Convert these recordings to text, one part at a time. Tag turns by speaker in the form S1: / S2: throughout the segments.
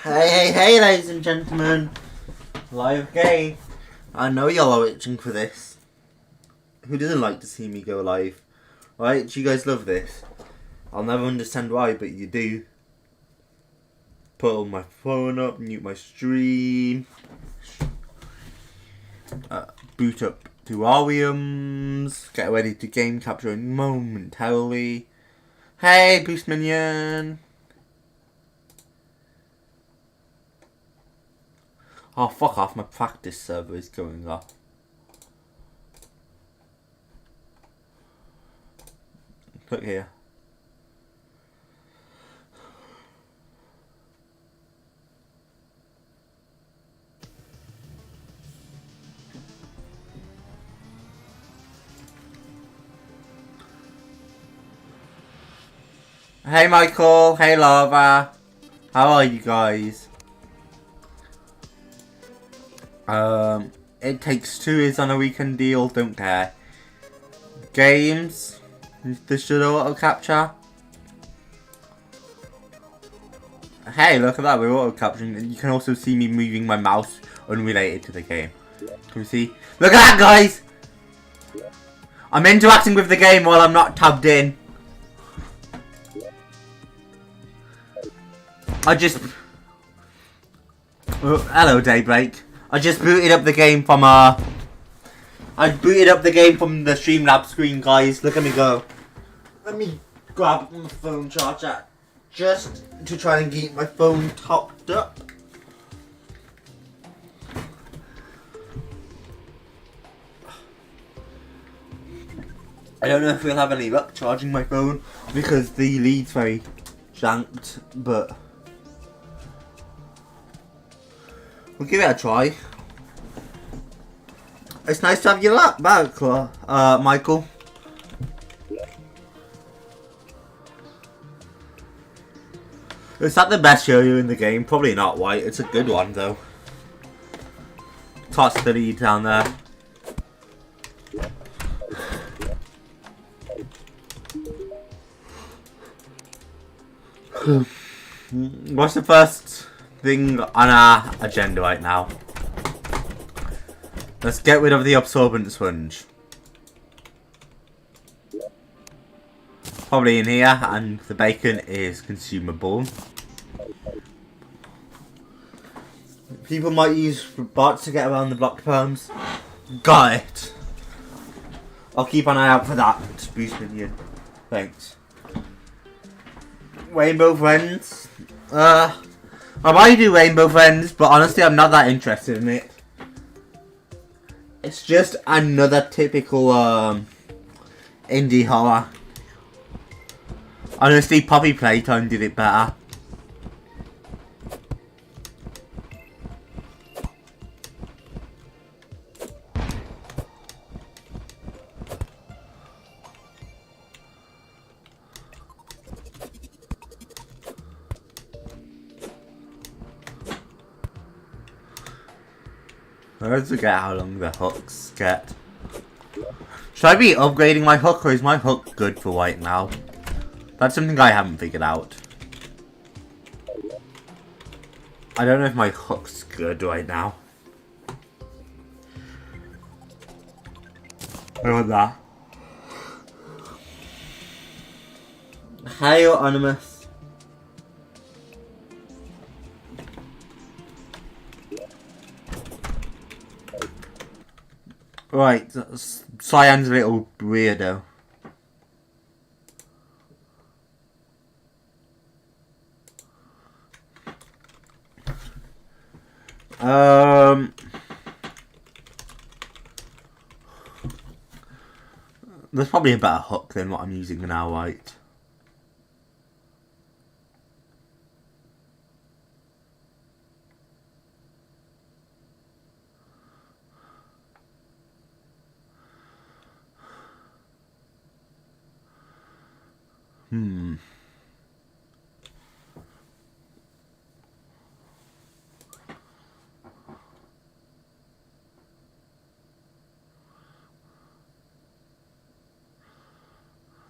S1: Hey, ladies and gentlemen. Live game. I know y'all are itching for this. Who doesn't like to see me go live? Right? Do you guys love this? I'll never understand why, but you do. Put my phone up, mute my stream. Boot up Terrariums. Get ready to game capture momentarily. Hey, Boost Minion. Oh, fuck off. My practice server is going off. Look here. Hey Michael, hey Lava. How are you guys? It Takes Two is on a weekend deal, don't care. Games, this should auto capture. Hey, look at that, we're auto capturing. You can also see me moving my mouse unrelated to the game. Can you see? Look at that, guys! I'm interacting with the game while I'm not tabbed in. Hello, Daybreak. I just booted up the game from the Streamlabs screen, guys. Look at me go. Let me grab my phone charger just to try and keep my phone topped up. I don't know if we'll have any luck charging my phone because the lead's very janked, but we'll give it a try. It's nice to have you back, Michael. Is that the best yo-yo in the game? Probably not, White. It's a good one, though. Toss the lead down there. What's the first thing on our agenda right now? Let's get rid of the absorbent sponge. Probably in here, and the bacon is consumable. People might use bots to get around the blocked perms. Got it. I'll keep an eye out for that. Boost Minion. Thanks. Rainbow Friends. I might do Rainbow Friends, but honestly I'm not that interested in it. It's just another typical indie horror. Honestly, Poppy Playtime did it better. I forget how long the hooks get. Should I be upgrading my hook, or is my hook good for right now? That's something I haven't figured out. I don't know if my hook's good right now. I want that. Hey, Anonymous. Right, Cyan's a little weirdo. There's probably a better hook than what I'm using now, right?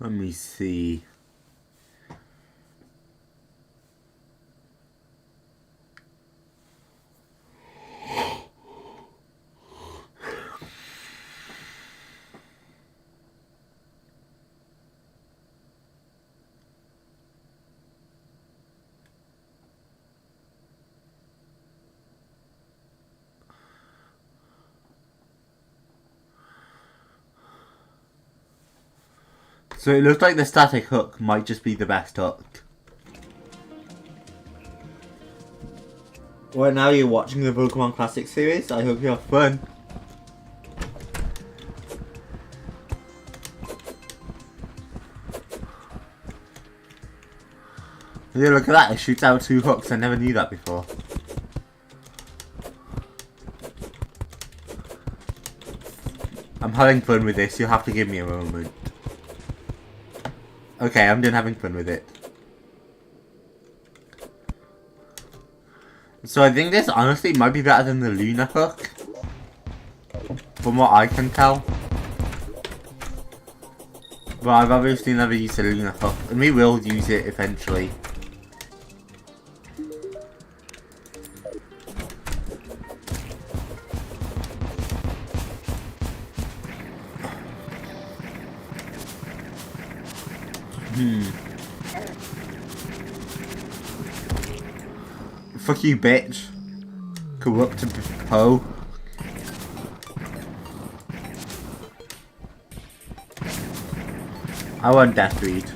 S1: Let me see. So it looks like the static hook might just be the best hook. Right now you're watching the Pokemon Classic series. I hope you have fun. Yeah, look at that. It shoots out 2 hooks. I never knew that before. I'm having fun with this. You'll have to give me a moment. Okay, I'm done having fun with it. So I think this honestly might be better than the Luna hook. From what I can tell. But I've obviously never used the Luna hook. And we will use it eventually. Fuck you, bitch. Corrupt hoe. I want Death Read.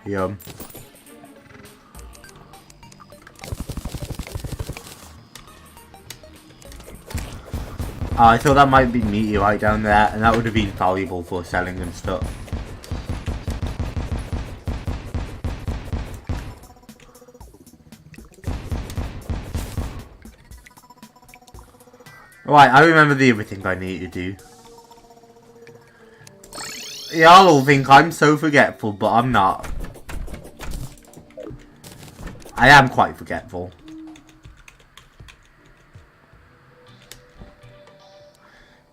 S1: Yum. Oh, I thought that might be meteorite down there, and that would have been valuable for selling and stuff. Right, I remember the other thing I need to do. Y'all all think I'm so forgetful, but I'm not. I am quite forgetful.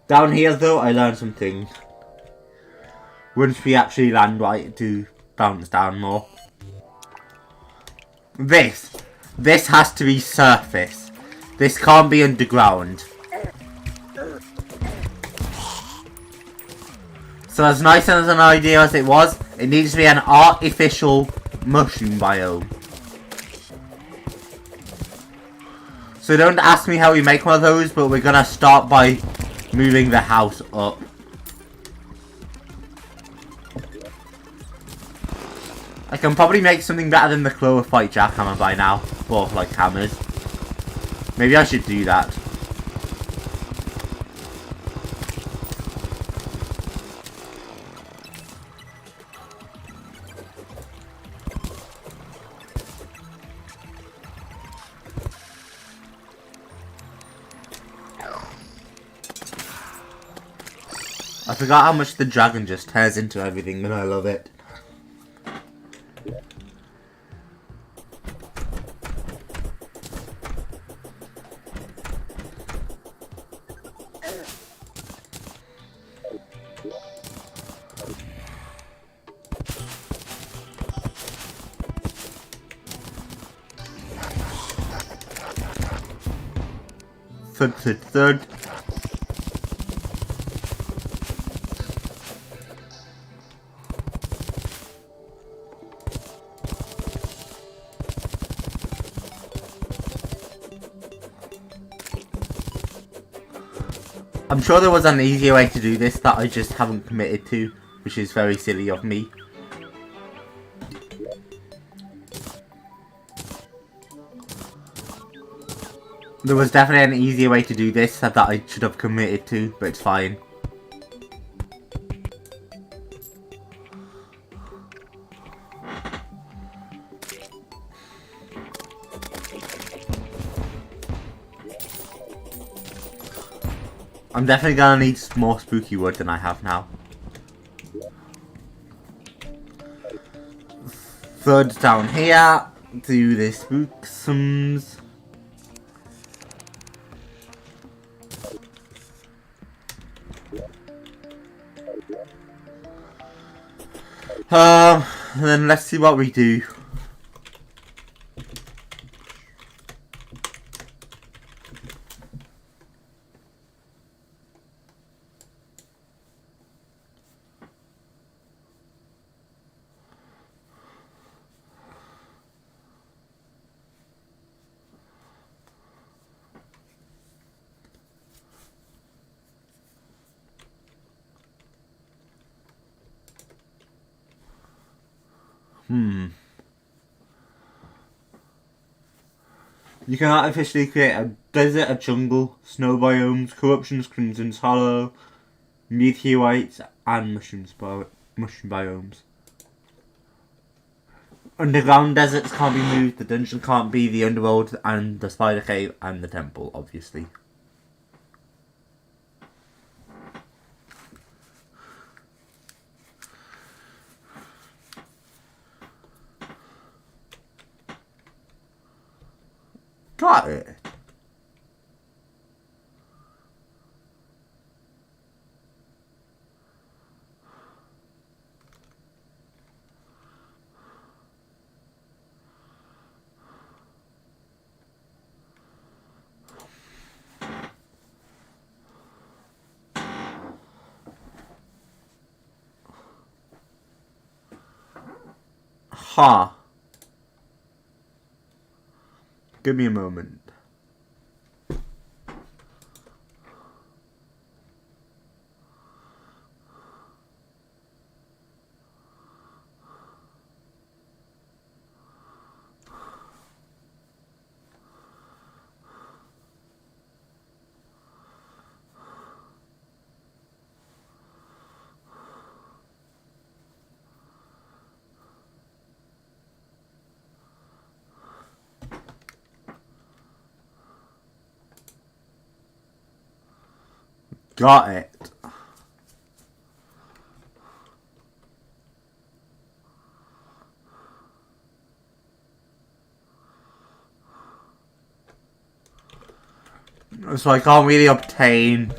S1: Down here though, I learned something. Once we actually land right, to bounce down more. This has to be surface. This can't be underground. So as nice as an idea as it was, it needs to be an artificial mushroom biome. So don't ask me how we make one of those, but we're gonna start by moving the house up. I can probably make something better than the Chlorophyte jackhammer by now, for like hammers. Maybe I should do that. I forgot how much the dragon just tears into everything, and I love it. Third. I'm sure there was an easier way to do this that I just haven't committed to, which is very silly of me. There was definitely an easier way to do this that I should have committed to, but it's fine. I'm definitely gonna need more spooky wood than I have now. Third down here, do the spooksums. And then let's see what we do. You can artificially create a desert, a jungle, snow biomes, corruptions, crimsons, hollow, meteorites, and mushroom biomes. Underground deserts can't be moved, the dungeon can't be the underworld, and the spider cave, and the temple, obviously. Got it. Ha. Give me a moment. Got it. So I can't really obtain...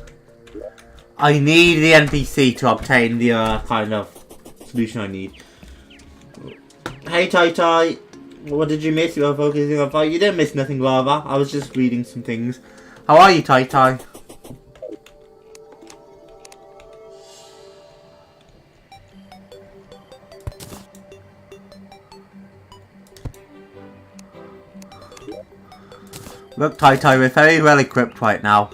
S1: I need the NPC to obtain the kind of solution I need. Hey Tai Tai, what did you miss? You were focusing on fight. You didn't miss nothing, Lava. I was just reading some things. How are you, Tai Tai? Look, Tai Tai, we're very well equipped right now.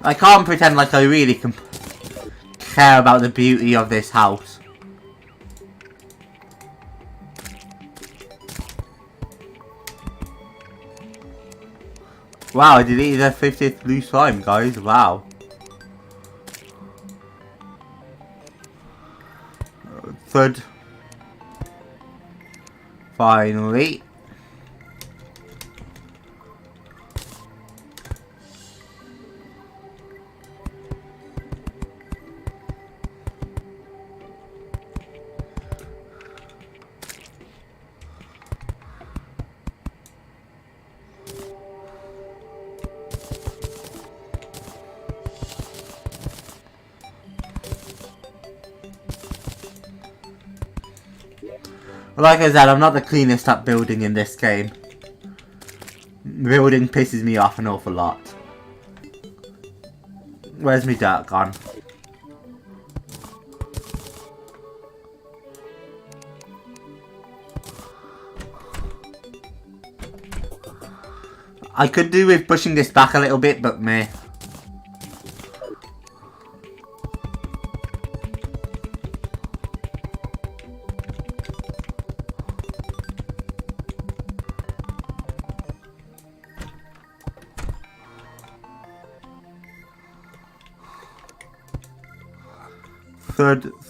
S1: I can't pretend like I really care about the beauty of this house. Wow, I deleted the 50th blue slime, guys. Wow. Third. Finally. Like I said, I'm not the cleanest at building in this game. Building pisses me off an awful lot. Where's my dirt gone? I could do with pushing this back a little bit, but meh.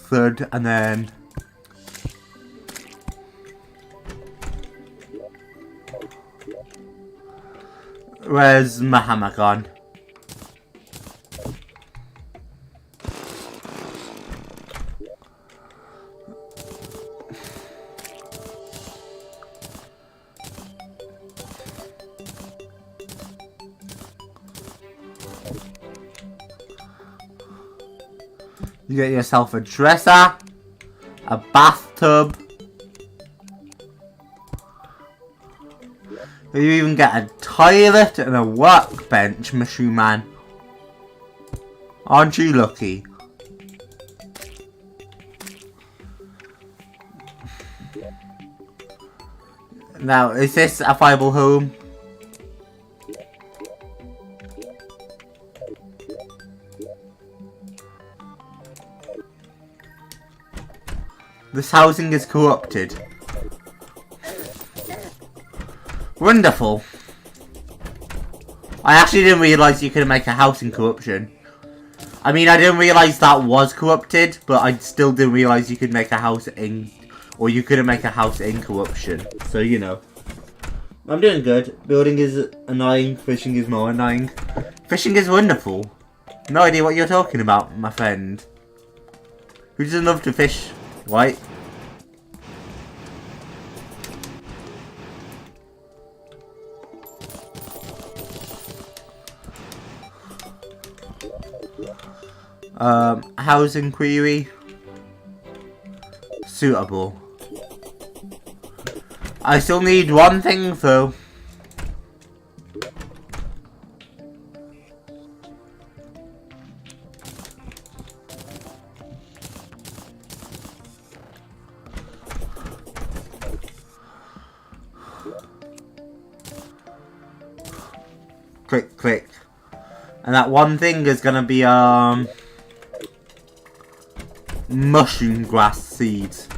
S1: Third, and then... Where's my hammer gone? You get yourself a dresser, a bathtub. You even get a toilet and a workbench, Mushroom Man. Aren't you lucky? Now, is this a viable home? This housing is corrupted. Wonderful. I actually didn't realise you could make a house in corruption. I mean, I didn't realise that was corrupted, but I still didn't realise you could make a house in... Or you couldn't make a house in corruption. So, you know. I'm doing good. Building is annoying. Fishing is more annoying. Fishing is wonderful. No idea what you're talking about, my friend. Who doesn't love to fish, right? Housing query. Suitable. I still need one thing though. Click, click. And that one thing is gonna be, mushroom grass seeds.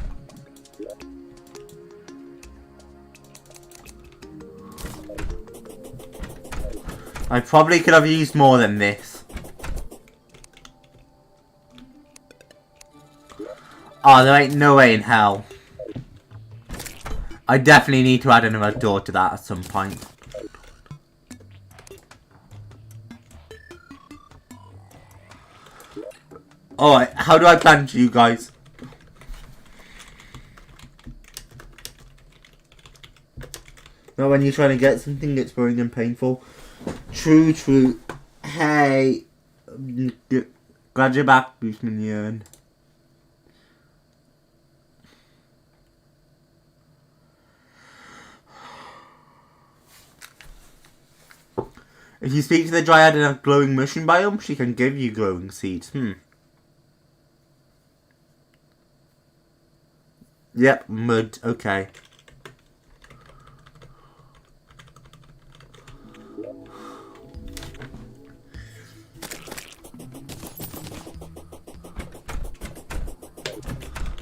S1: I probably could have used more than this. Oh, there ain't no way in hell. I definitely need to add another door to that at some point. Alright, how do I plant you guys? Now when you're trying to get something, it's boring and painful. True, true. Hey. Glad you're back, Boost Minion. If you speak to the Dryad in a glowing mushroom biome, she can give you glowing seeds. Yep, mud. Okay.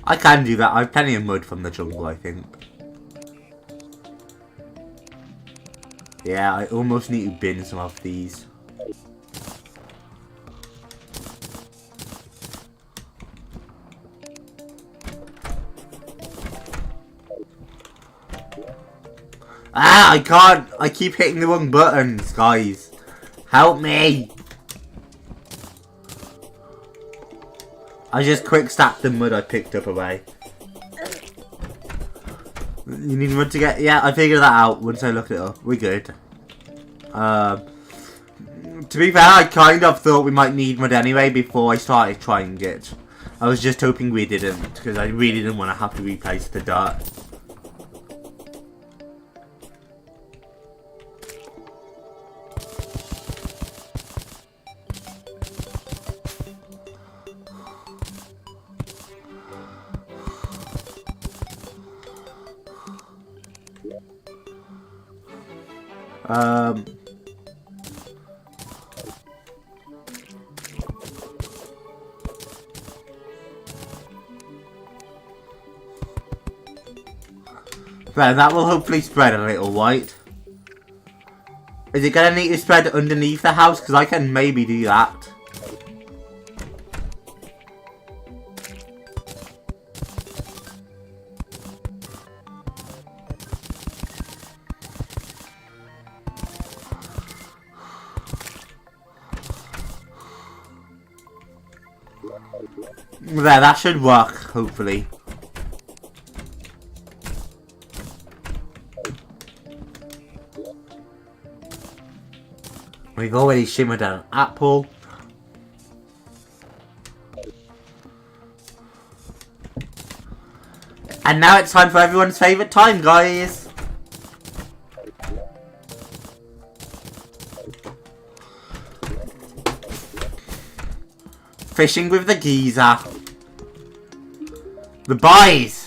S1: I can do that. I have plenty of mud from the jungle, I think. Yeah, I almost need to bin some of these. Ah, I can't. I keep hitting the wrong buttons, guys. Help me. I just quick stacked the mud I picked up away. You need mud to get... Yeah, I figured that out once I looked it up. We're good. To be fair, I kind of thought we might need mud anyway before I started trying it. I was just hoping we didn't, because I really didn't want to have to replace the dirt. There, that will hopefully spread a little, right? Is it going to need to spread underneath the house? Because I can maybe do that. There, that should work, hopefully. We've already shimmered an apple. And now it's time for everyone's favourite time, guys. Fishing with the geezer. The boys.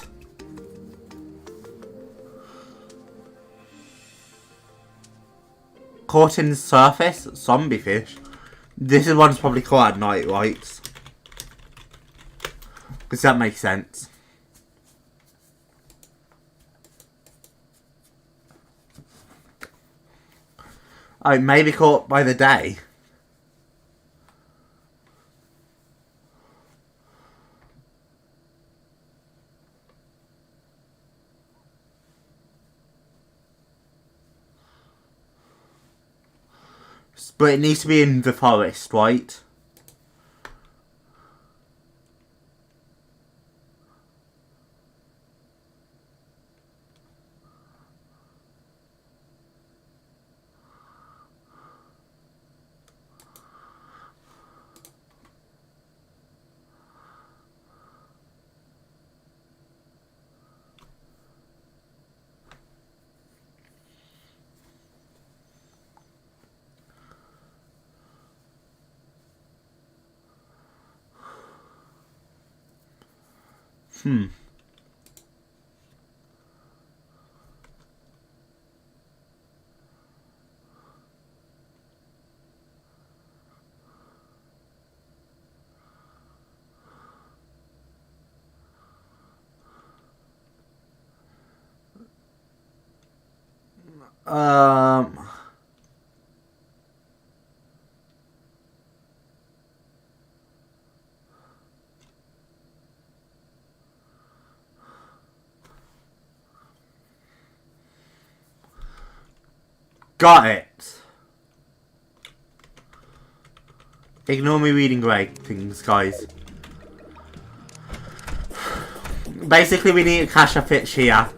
S1: Caught in the surface, zombie fish. This one's probably caught at night, right? Because that makes sense. I may be caught by the day. But it needs to be in the forest, right? Got it. Ignore me reading great things, guys. Basically, we need to cache a fish here.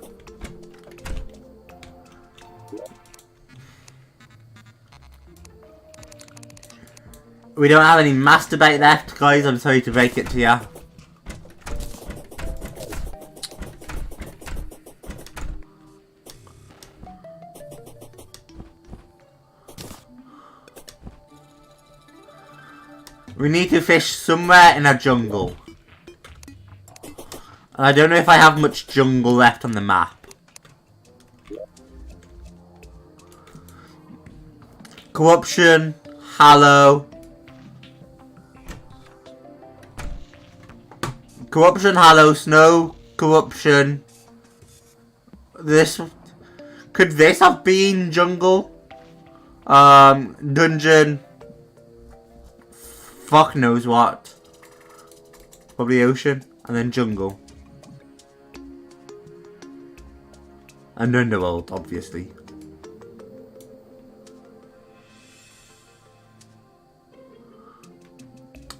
S1: We don't have any masturbate left, guys. I'm sorry to break it to you. We need to fish somewhere in a jungle. And I don't know if I have much jungle left on the map. Corruption, Hallow. Corruption, Hallow, Snow, Corruption. Could this have been jungle? Dungeon. Fuck knows what. Probably ocean. And then jungle. And underworld, obviously.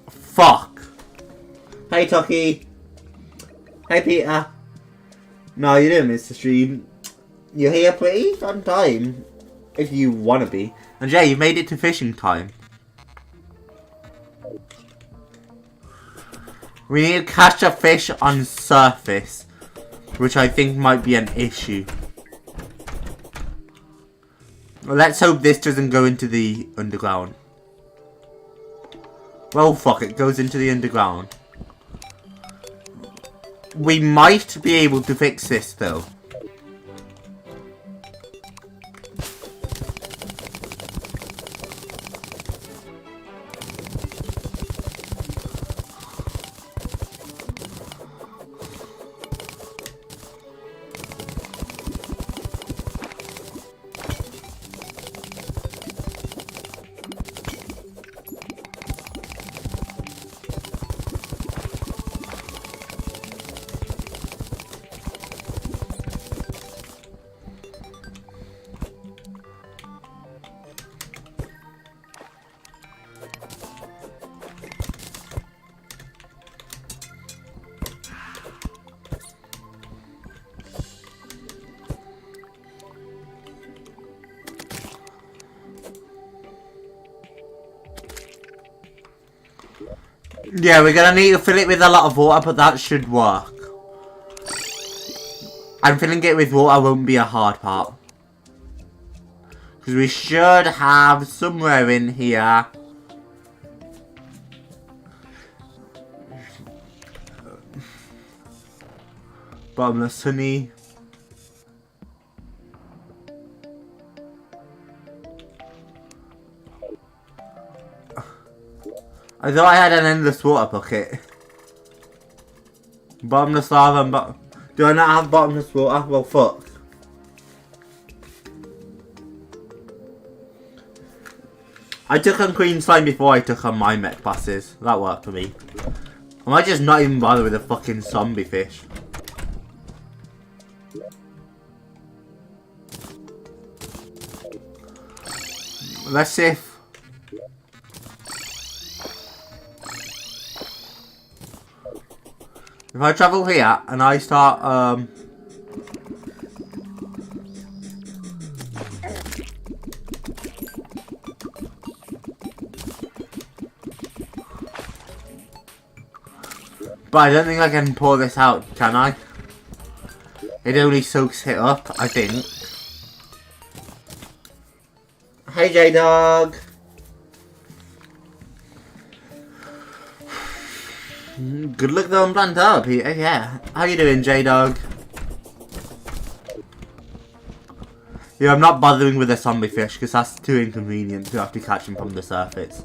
S1: Fuck. Hey Tucky. Hey Peter. No, you didn't miss the stream. You're here pretty on time. If you wanna be. And Jay, you've made it to fishing time. We need to catch a fish on surface, which I think might be an issue. Well, let's hope this doesn't go into the underground. Well, fuck, it goes into the underground. We might be able to fix this, though. Yeah, we're gonna need to fill it with a lot of water, but that should work. And filling it with water won't be a hard part. Because we should have somewhere in here. Bottomless honey. I thought I had an endless water bucket. Bottomless lava and do I not have bottomless water? Well, fuck. I took on Queen Slime before I took on my mech bosses. That worked for me. I might just not even bother with a fucking zombie fish. Let's see if... If I travel here and I start, but I don't think I can pour this out, can I? It only soaks it up, I think. Hey J-Dog! Good luck though on Plantera, Peter. Yeah. How you doing, J-Dog? Yeah, I'm not bothering with the zombie fish because that's too inconvenient to have to catch him from the surface.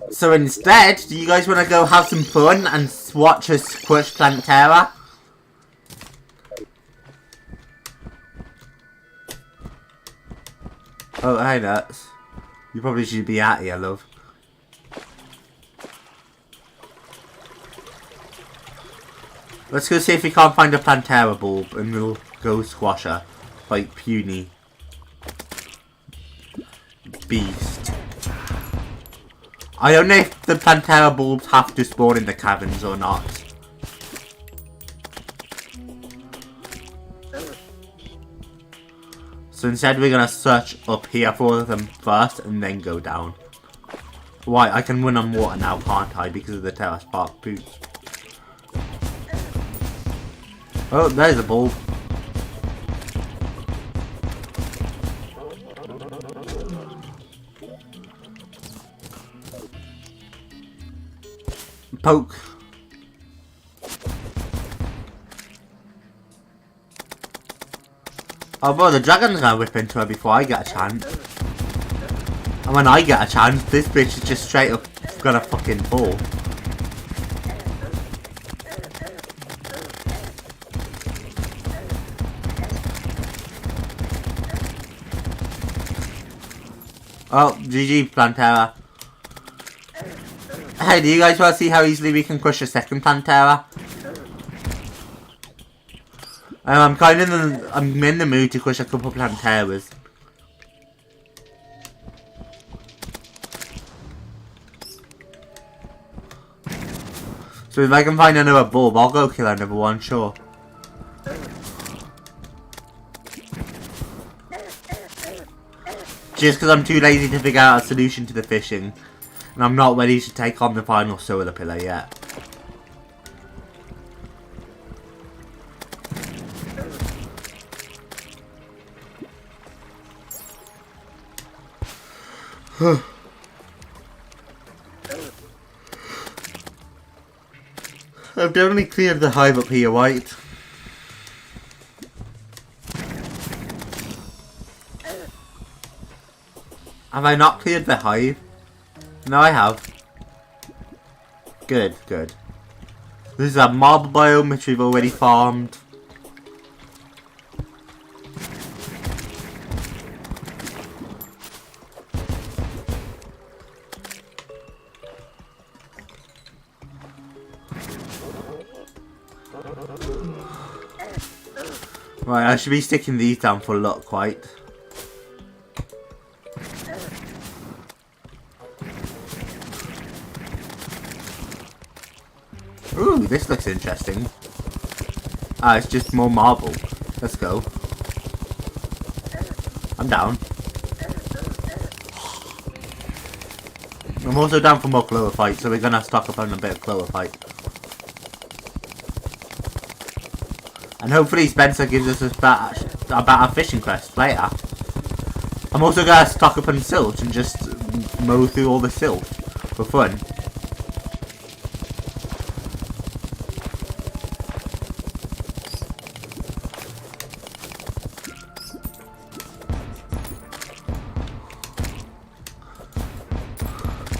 S1: So instead, do you guys want to go have some fun and watch us squish Plantera? Oh, hey Nuts. You probably should be out here, love. Let's go see if we can't find a Plantera bulb and we'll go squash her. Like puny beast. I don't know if the Plantera bulbs have to spawn in the caverns or not. So instead we're gonna search up here for them first and then go down. Why? I can run on water now, can't I? Because of the Terra Spark boots. Oh, there's a bulb. Poke. Oh bro, the dragon's gonna whip into her before I get a chance. And when I get a chance, this bitch is just straight up gonna fucking fall. Oh, GG Plantera. Hey, do you guys want to see how easily we can crush a second Plantera? I'm in the mood to crush a couple Planteras. So if I can find another bulb, I'll go kill another one, sure. Just because I'm too lazy to figure out a solution to the fishing. And I'm not ready to take on the final solar pillar yet. I've definitely cleared the hive up here, right? Have I not cleared the hive? No, I have. Good, good. This is a marble biome which we've already farmed. Right, I should be sticking these down for luck, right? Ooh, this looks interesting. Ah, it's just more marble. Let's go. I'm down. I'm also down for more chlorophyte, so we're gonna stock up on a bit of chlorophyte. And hopefully Spencer gives us a better fishing quest later. I'm also gonna stock up on silt and just mow through all the silt for fun.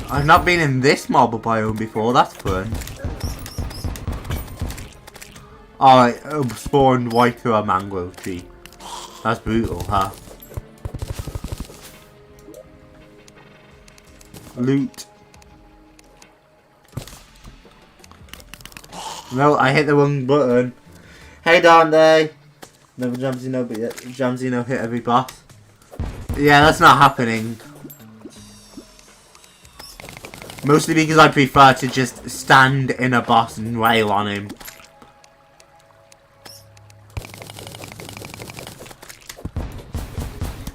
S1: I've not been in this marble biome before, that's fun. Oh, it spawned right through a mangrove tree. That's brutal, huh? Loot. No, I hit the wrong button. Hey Dante! Never Jamsino, but yet Jamsino hit every boss. Yeah, that's not happening. Mostly because I prefer to just stand in a boss and rail on him.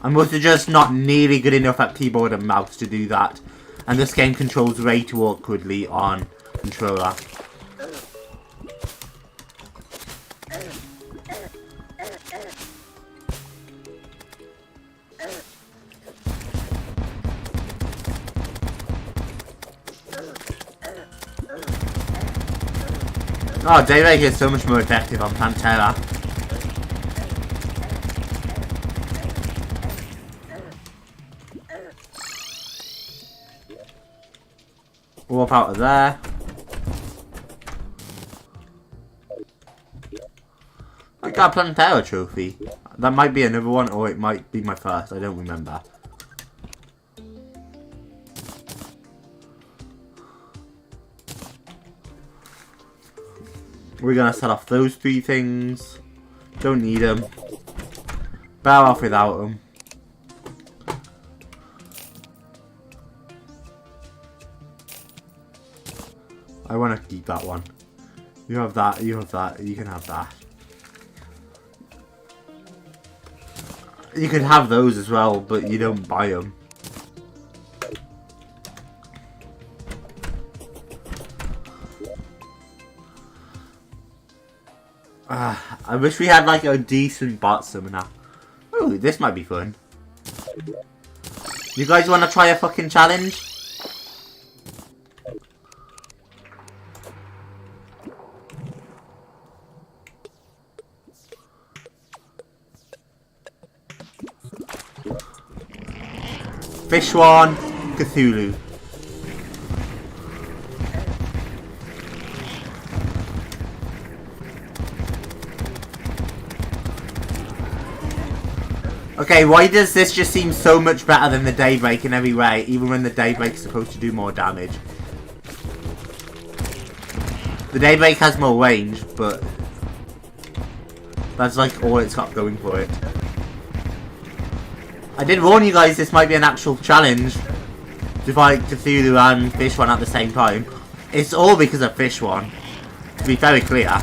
S1: I'm also just not nearly good enough at keyboard and mouse to do that. And this game controls way too awkwardly on controller. Oh, Daybreak is so much more effective on Pantera. Warp out of there. I got a Plantera trophy. That might be another one, or it might be my first. I don't remember. We're gonna sell off those 3 things. Don't need them. Better off without them. I want to keep that one. You have that, you have that, you can have that. You can have those as well, but you don't buy them. I wish we had like a decent bot summoner. Oh, this might be fun. You guys want to try a fucking challenge? Fish one, Cthulhu. Okay, why does this just seem so much better than the Daybreak in every way, even when the Daybreak is supposed to do more damage? The Daybreak has more range, but that's like all it's got going for it. I did warn you guys this might be an actual challenge to fight Cthulhu and Fish One at the same time. It's all because of Fish One, to be very clear.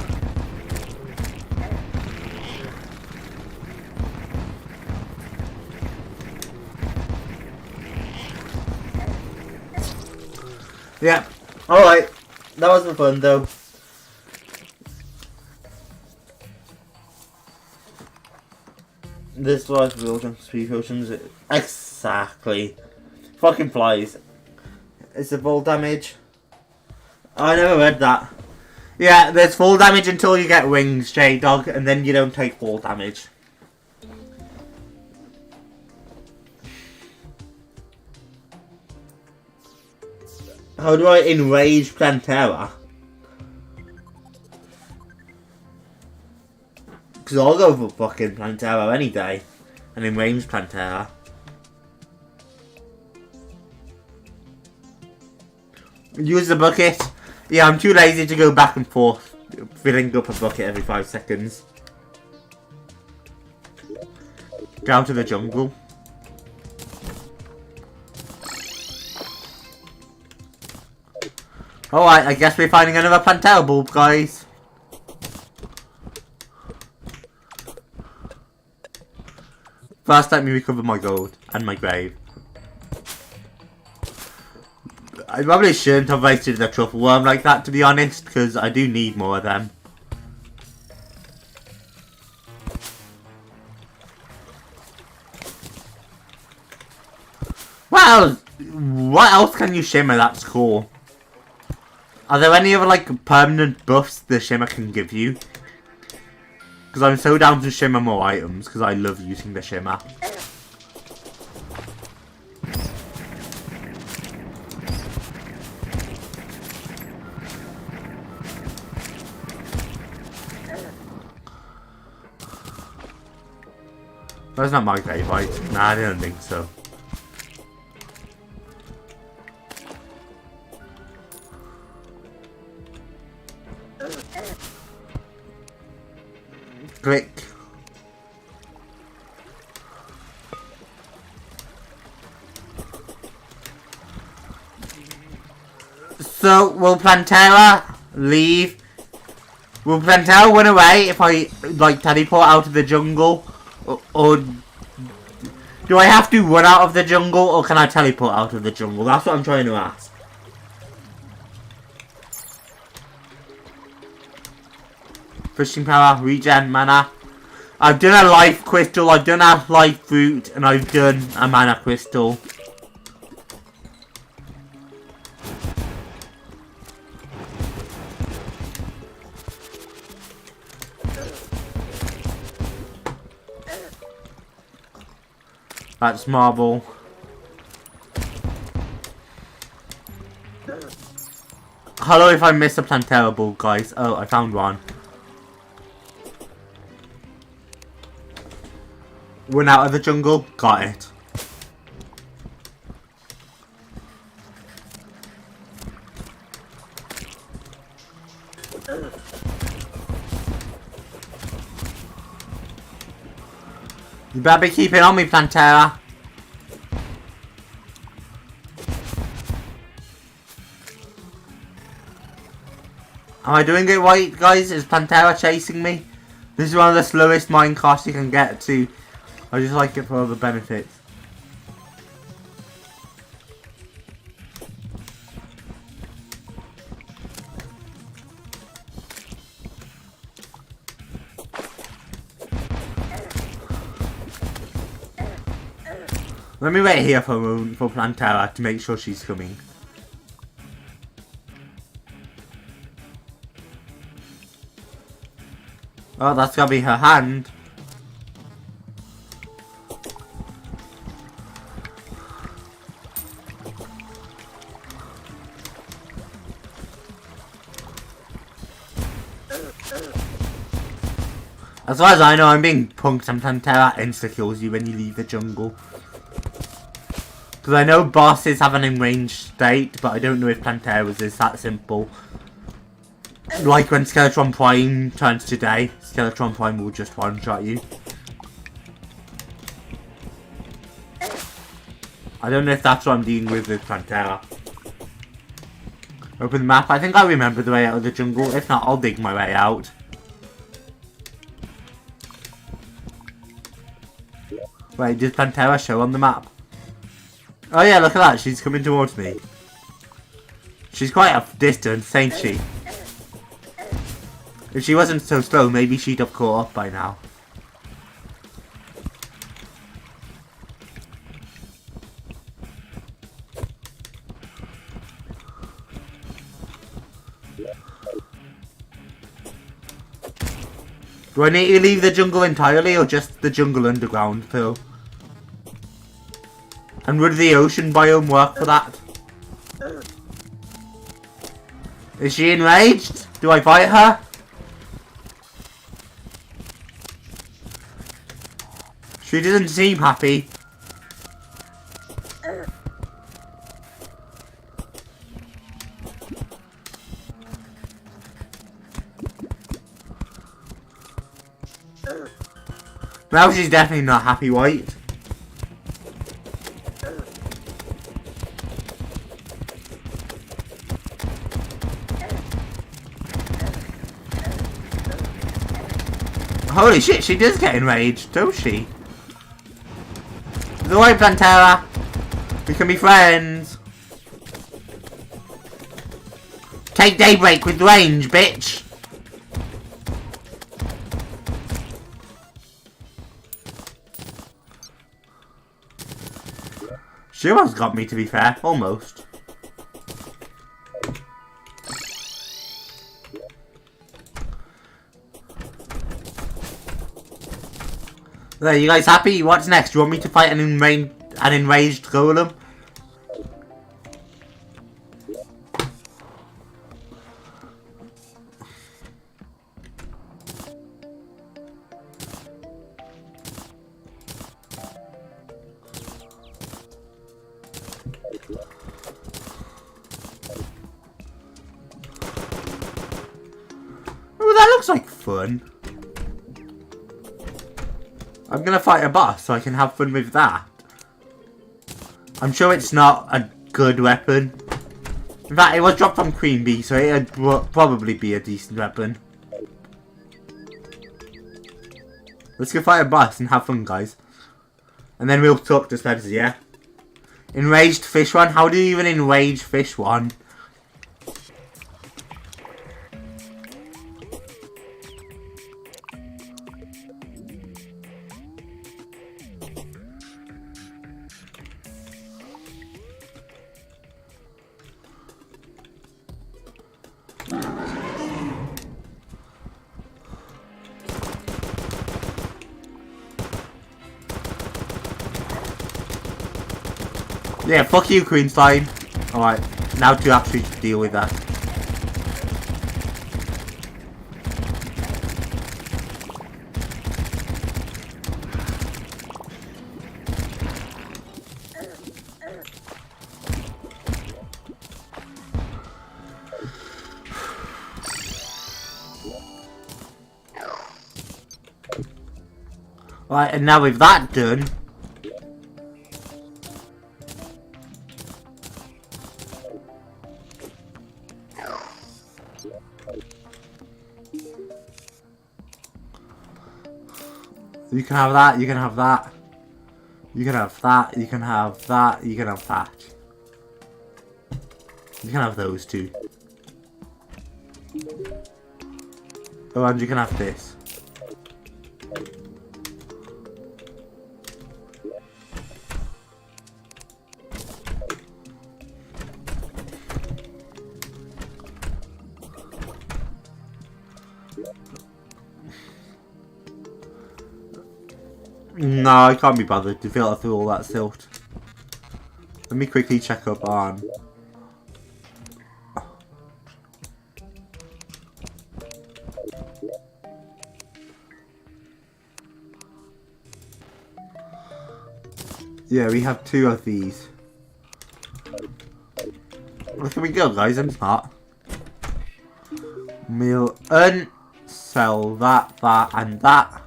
S1: Yeah, alright. That wasn't fun though. This was real jump speed potions. Exactly. Fucking flies. It's a full damage. I never read that. Yeah, there's full damage until you get wings, J-Dog, and then you don't take full damage. How do I enrage Plantera? Because I'll go for fucking Plantera any day. And enrage Plantera. Use the bucket. Yeah, I'm too lazy to go back and forth, filling up a bucket every 5 seconds. Down to the jungle. Alright, I guess we're finding another Plantera bulb, guys. First, let me recover my gold and my grave. I probably shouldn't have wasted the truffle worm like that, to be honest, because I do need more of them. Well, what else can you shimmer that's cool? Are there any other, like, permanent buffs the shimmer can give you? Because I'm so down to shimmer more items, because I love using the shimmer. That's not my grave, right? Nah, I don't think so. Click. So, will Plantera leave? Will Plantera run away if I, like, teleport out of the jungle? Or do I have to run out of the jungle, or can I teleport out of the jungle? That's what I'm trying to ask. Fishing power, regen, mana. I've done a life crystal, I've done a life fruit, and I've done a mana crystal. That's marble. Hello if I miss a Plantera ball, guys. Oh, I found one. Run out of the jungle. Got it. You better be keeping on me, Plantera. Am I doing it right, guys? Is Plantera chasing me? This is one of the slowest minecarts you can get to. I just like it for other benefits. Let me wait here for a moment for Plantera to make sure she's coming. Oh, that's gotta be her hand. As far as I know, I'm being punked and Plantera insta-kills you when you leave the jungle. Because I know bosses have an enraged state, but I don't know if Plantera's is that simple. Like when Skeletron Prime turns today, Skeletron Prime will just one-shot you. I don't know if that's what I'm dealing with Plantera. Open the map. I think I remember the way out of the jungle. If not, I'll dig my way out. Wait, does Plantera show on the map? Oh yeah, look at that. She's coming towards me. She's quite a distance, ain't she? If she wasn't so slow, maybe she'd have caught up by now. Do I need to leave the jungle entirely, or just the jungle underground, Phil? And would the ocean biome work for that? Is she enraged? Do I fight her? She doesn't seem happy. Now she's definitely not happy, White. Holy shit, she does get enraged, don't she? It's alright, Plantera. We can be friends. Take Daybreak with range, bitch. She almost got me, to be fair. Almost. There, you guys happy? What's next? You want me to fight an enraged golem? fun, I'm gonna fight a boss so I can have fun with that. I'm sure it's not a good weapon. In fact, it was dropped from Queen Bee, so it'd probably be a decent weapon. Let's go fight a boss and have fun, guys. And then we'll talk to Spencer, yeah? Enraged fish one? How do you even enrage fish one? Yeah, fuck you, Queen Slime. Alright, now to actually deal with that. Right, and now with that done, you can have that, you can have that, you can have that, you can have that, you can have that. You can have those two. Oh, and you can have this. No, I can't be bothered to filter through all that silt. Let me quickly check up on... Yeah, we have 2 of these. Look, here we go, guys. I'm smart. We'll unsell that, that, and that.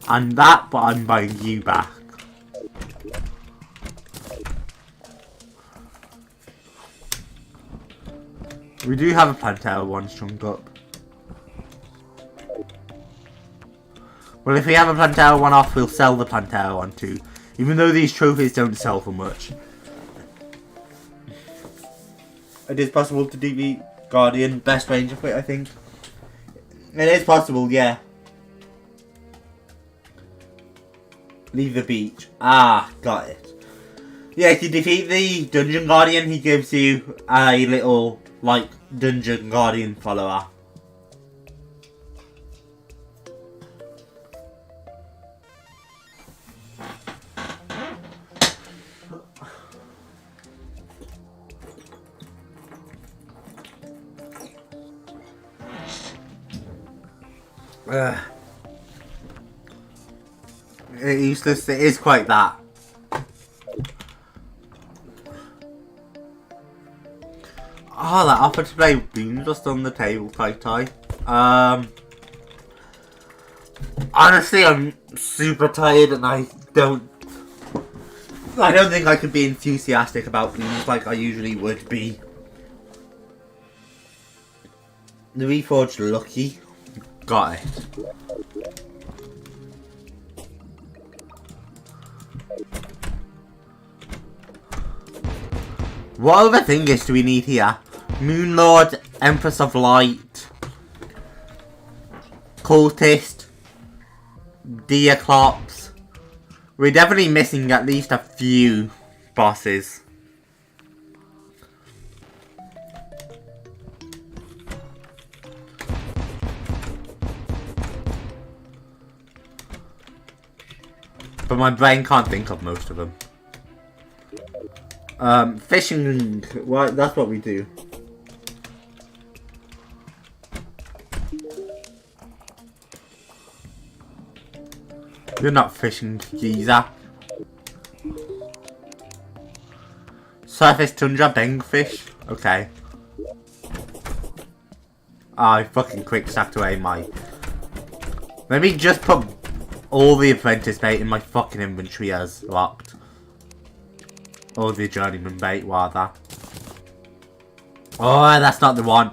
S1: And that, but I'm buying you back. We do have a Pantera one strung up. Well, if we have a Pantera one off, we'll sell the Pantera one too. Even though these trophies don't sell for much. It is possible to defeat Guardian, best ranger fit, I think. It is possible, yeah. Leave the beach. Ah, got it. Yeah, if you defeat the Dungeon Guardian, he gives you a little, like, Dungeon Guardian follower. Useless, it is quite that. Oh, that offer to play beam just on the table, Tai. Honestly, I'm super tired and I don't think I could be enthusiastic about beams like I usually would be. The Reforged Lucky. Got it. What other thingies do we need here? Moonlord, Empress of Light, Cultist, Deaclops. We're definitely missing at least a few bosses. But my brain can't think of most of them. Fishing, well, that's what we do. You're not fishing, geezer. Surface tundra, bangfish. Okay. I fucking quick stacked away my... Let me just put all the apprentice bait in my fucking inventory as locked. Or the journeyman bait, rather. Oh, that's not the one.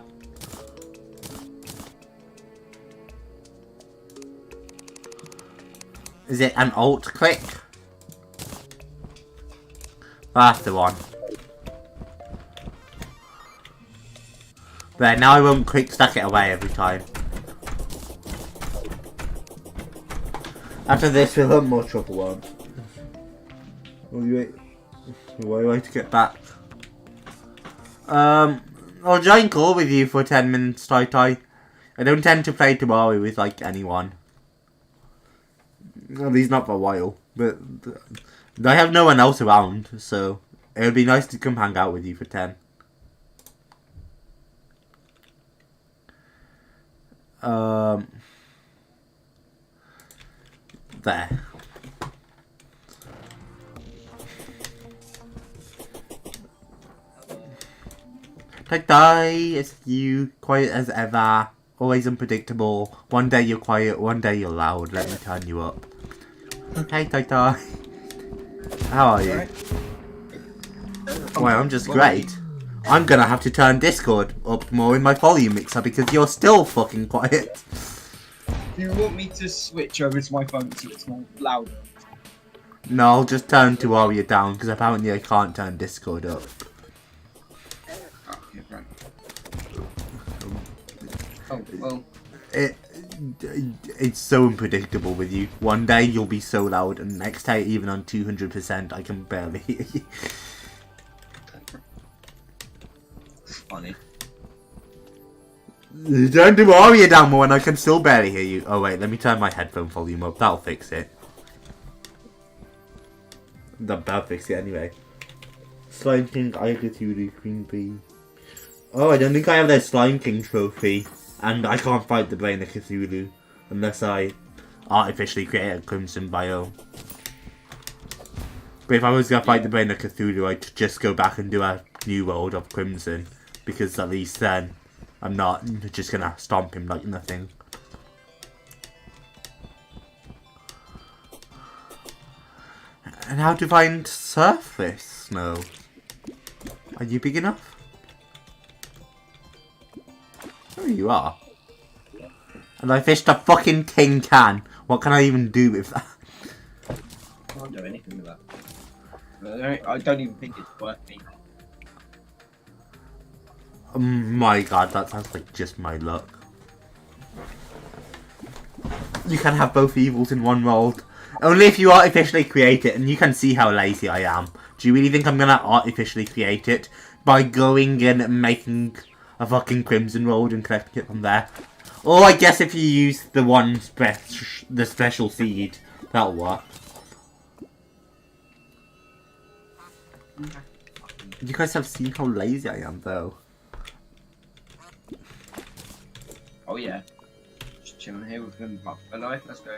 S1: Is it an alt click? That's the one. There, now I won't quick stack it away every time. After this, we'll have more truffle ones. Wait to get back. I'll join call with you for 10 minutes, Tai. I don't tend to play Terraria with, like, anyone. At least not for a while. But I have no one else around, so it would be nice to come hang out with you for 10. There. Tai, it's you, quiet as ever, always unpredictable. One day you're quiet, one day you're loud. Let me turn you up. Hey, Tai. How are you? Well, I'm just great. I'm gonna have to turn Discord up more in my volume mixer because you're still fucking quiet.
S2: Do you want me to switch over to my phone so it's more loud?
S1: No, I'll just turn Terraria down because apparently I can't turn Discord up.
S2: Okay, right. Oh, well.
S1: It's so unpredictable with you. One day you'll be so loud, and next day, even on 200%, I can barely hear you.
S2: Funny.
S1: Turn Terraria down more and I can still barely hear you. Oh wait, let me turn my headphone volume up. That'll fix it. That'll fix it anyway. Slime King, Cthulhu, Queen Bee. Oh, I don't think I have their Slime King trophy. And I can't fight the Brain of Cthulhu unless I artificially create a Crimson biome. But if I was going to fight the Brain of Cthulhu, I'd just go back and do a new world of Crimson. Because at least then, I'm not just going to stomp him like nothing. And how to find surface snow? Are you big enough? Oh, you are. And I fished a fucking tin can. What can I even do with that?
S2: I can't do anything with that. I don't even think it's worth me.
S1: Oh my god, that sounds like just my luck. You can have both evils in one world. Only if you artificially create it, and you can see how lazy I am. Do you really think I'm gonna artificially create it by going and making a fucking Crimson Road and collecting it from there? Or I guess if you use the the special seed, that'll work. You guys have seen how lazy I am, though.
S2: Oh yeah. Just chilling here with them up alive. Let's go.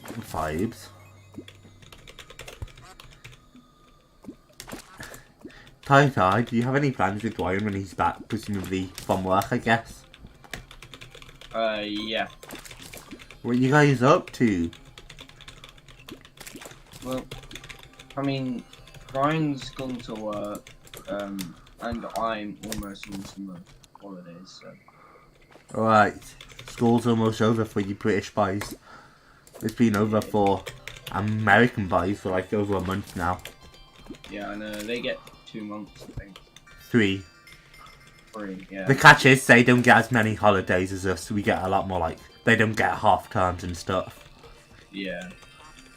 S1: Vibes. Tai, do you have any plans with Ryan when he's back, presumably from work, I guess?
S2: Yeah.
S1: What are you guys up to?
S2: Well, I mean, Ryan's gone to work, and I'm almost on summer holidays, so.
S1: Alright, school's almost over for you British boys. It's been over for American boys for like over a month now.
S2: Yeah, I know, they get 2 months, I think.
S1: 3.
S2: 3, yeah.
S1: The catch is they don't get as many holidays as us. We get a lot more, like, they don't get half terms and stuff.
S2: Yeah.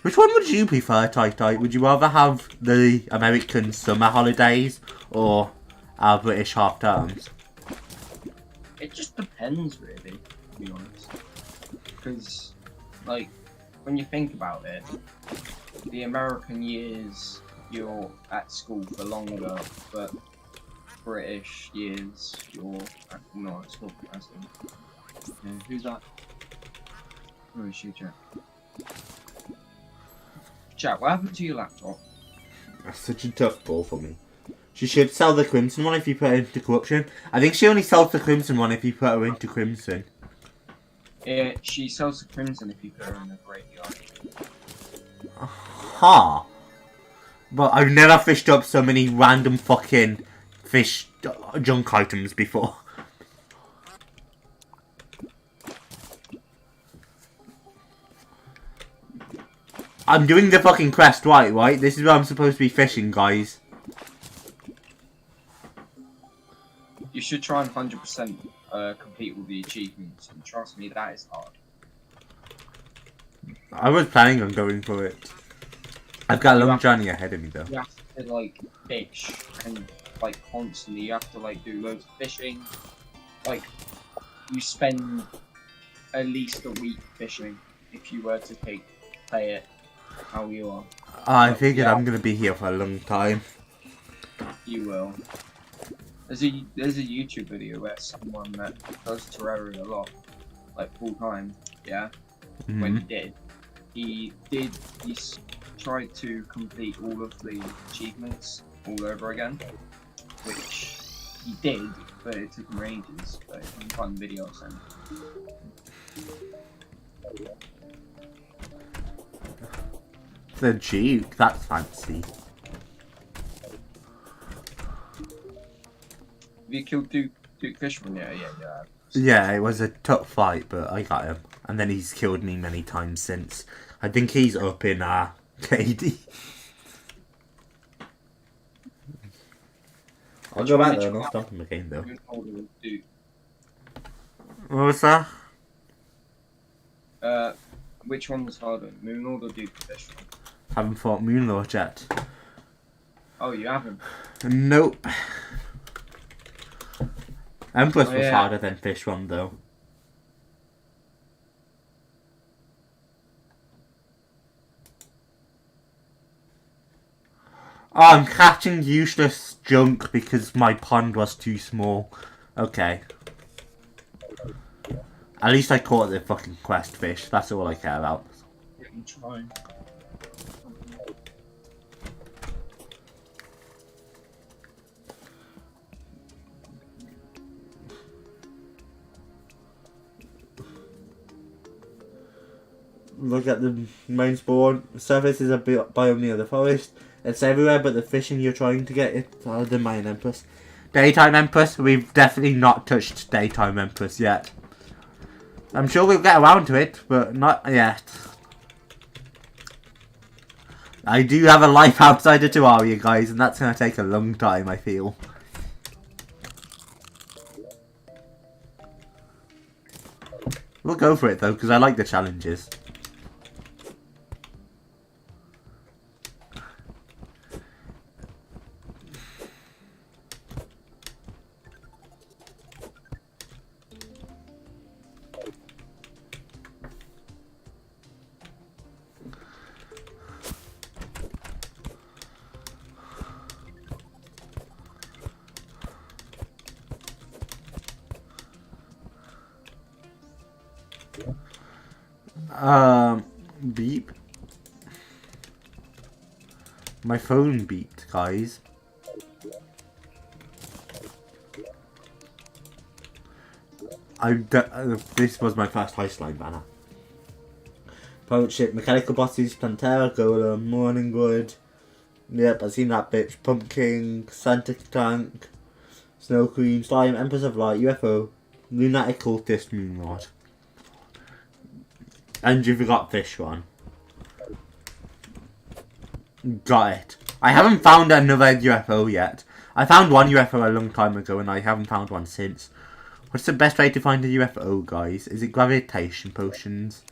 S1: Which one would you prefer, Tai? Would you rather have the American summer holidays or our British half terms?
S2: It just depends, really, to be honest. Because, like, when you think about it, the American years, you're at school for longer, but British years, you're not at school for as long. Yeah, who's that? Oh, shoot, chat. Chat, what happened to your laptop?
S1: That's such a tough ball for me. She should sell the Crimson one if you put her into Corruption. I think she only sells the Crimson one if you put her into Crimson.
S2: She sells the Crimson if you put her in the graveyard.
S1: Huh. But I've never fished up so many random fucking fish junk items before. I'm doing the fucking quest right? This is where I'm supposed to be fishing, guys.
S2: You should try and 100% complete all the achievements, and trust me, that is hard.
S1: I was planning on going for it. I've got a long journey ahead of me, though.
S2: You have to, like, fish, and, like, constantly, you have to, like, do loads of fishing. Like, you spend at least a week fishing if you were to play it how you are.
S1: I figured I'm gonna be here for a long time.
S2: You will. There's a YouTube video where someone that does Terraria a lot, like full time, yeah.
S1: Mm-hmm.
S2: When he tried to complete all of the achievements all over again, which he did, but it took him ages. But you can find the video soon.
S1: The Duke, that's fancy.
S2: Have you killed Duke Fishman? Yeah.
S1: Yeah, it was a tough fight, but I got him. And then he's killed me many times since. I think he's up in KD. I'll go back there and I'll stop him again, though. What was that?
S2: Which one was harder, Moonlord or Duke Fishman?
S1: Haven't fought Moonlord yet.
S2: Oh, you haven't?
S1: Nope. Empress was harder than Fish One, though. Oh, I'm catching useless junk because my pond was too small. Okay. At least I caught the fucking quest fish. That's all I care about.
S2: I'm trying.
S1: Look at the main spawn. The surface is a biome near the forest. It's everywhere, but the fishing you're trying to get is the main Empress. Daytime Empress? We've definitely not touched Daytime Empress yet. I'm sure we'll get around to it, but not yet. I do have a life outside of Terraria, guys, and that's going to take a long time, I feel. We'll go for it, though, because I like the challenges. Beep. My phone beeped, guys. This was my first heist line banner. Pirate ship, mechanical bosses, Plantera, Golem, Morning Wood. Yep, I've seen that bitch. Pumpkin, Santa Tank, Snow Queen, Slime, Empress of Light, UFO, Lunatic Cultist, Moonlord. And you forgot Fish One. Got it. I haven't found another UFO yet. I found one UFO a long time ago and I haven't found one since. What's the best way to find a UFO, guys? Is it gravitation potions?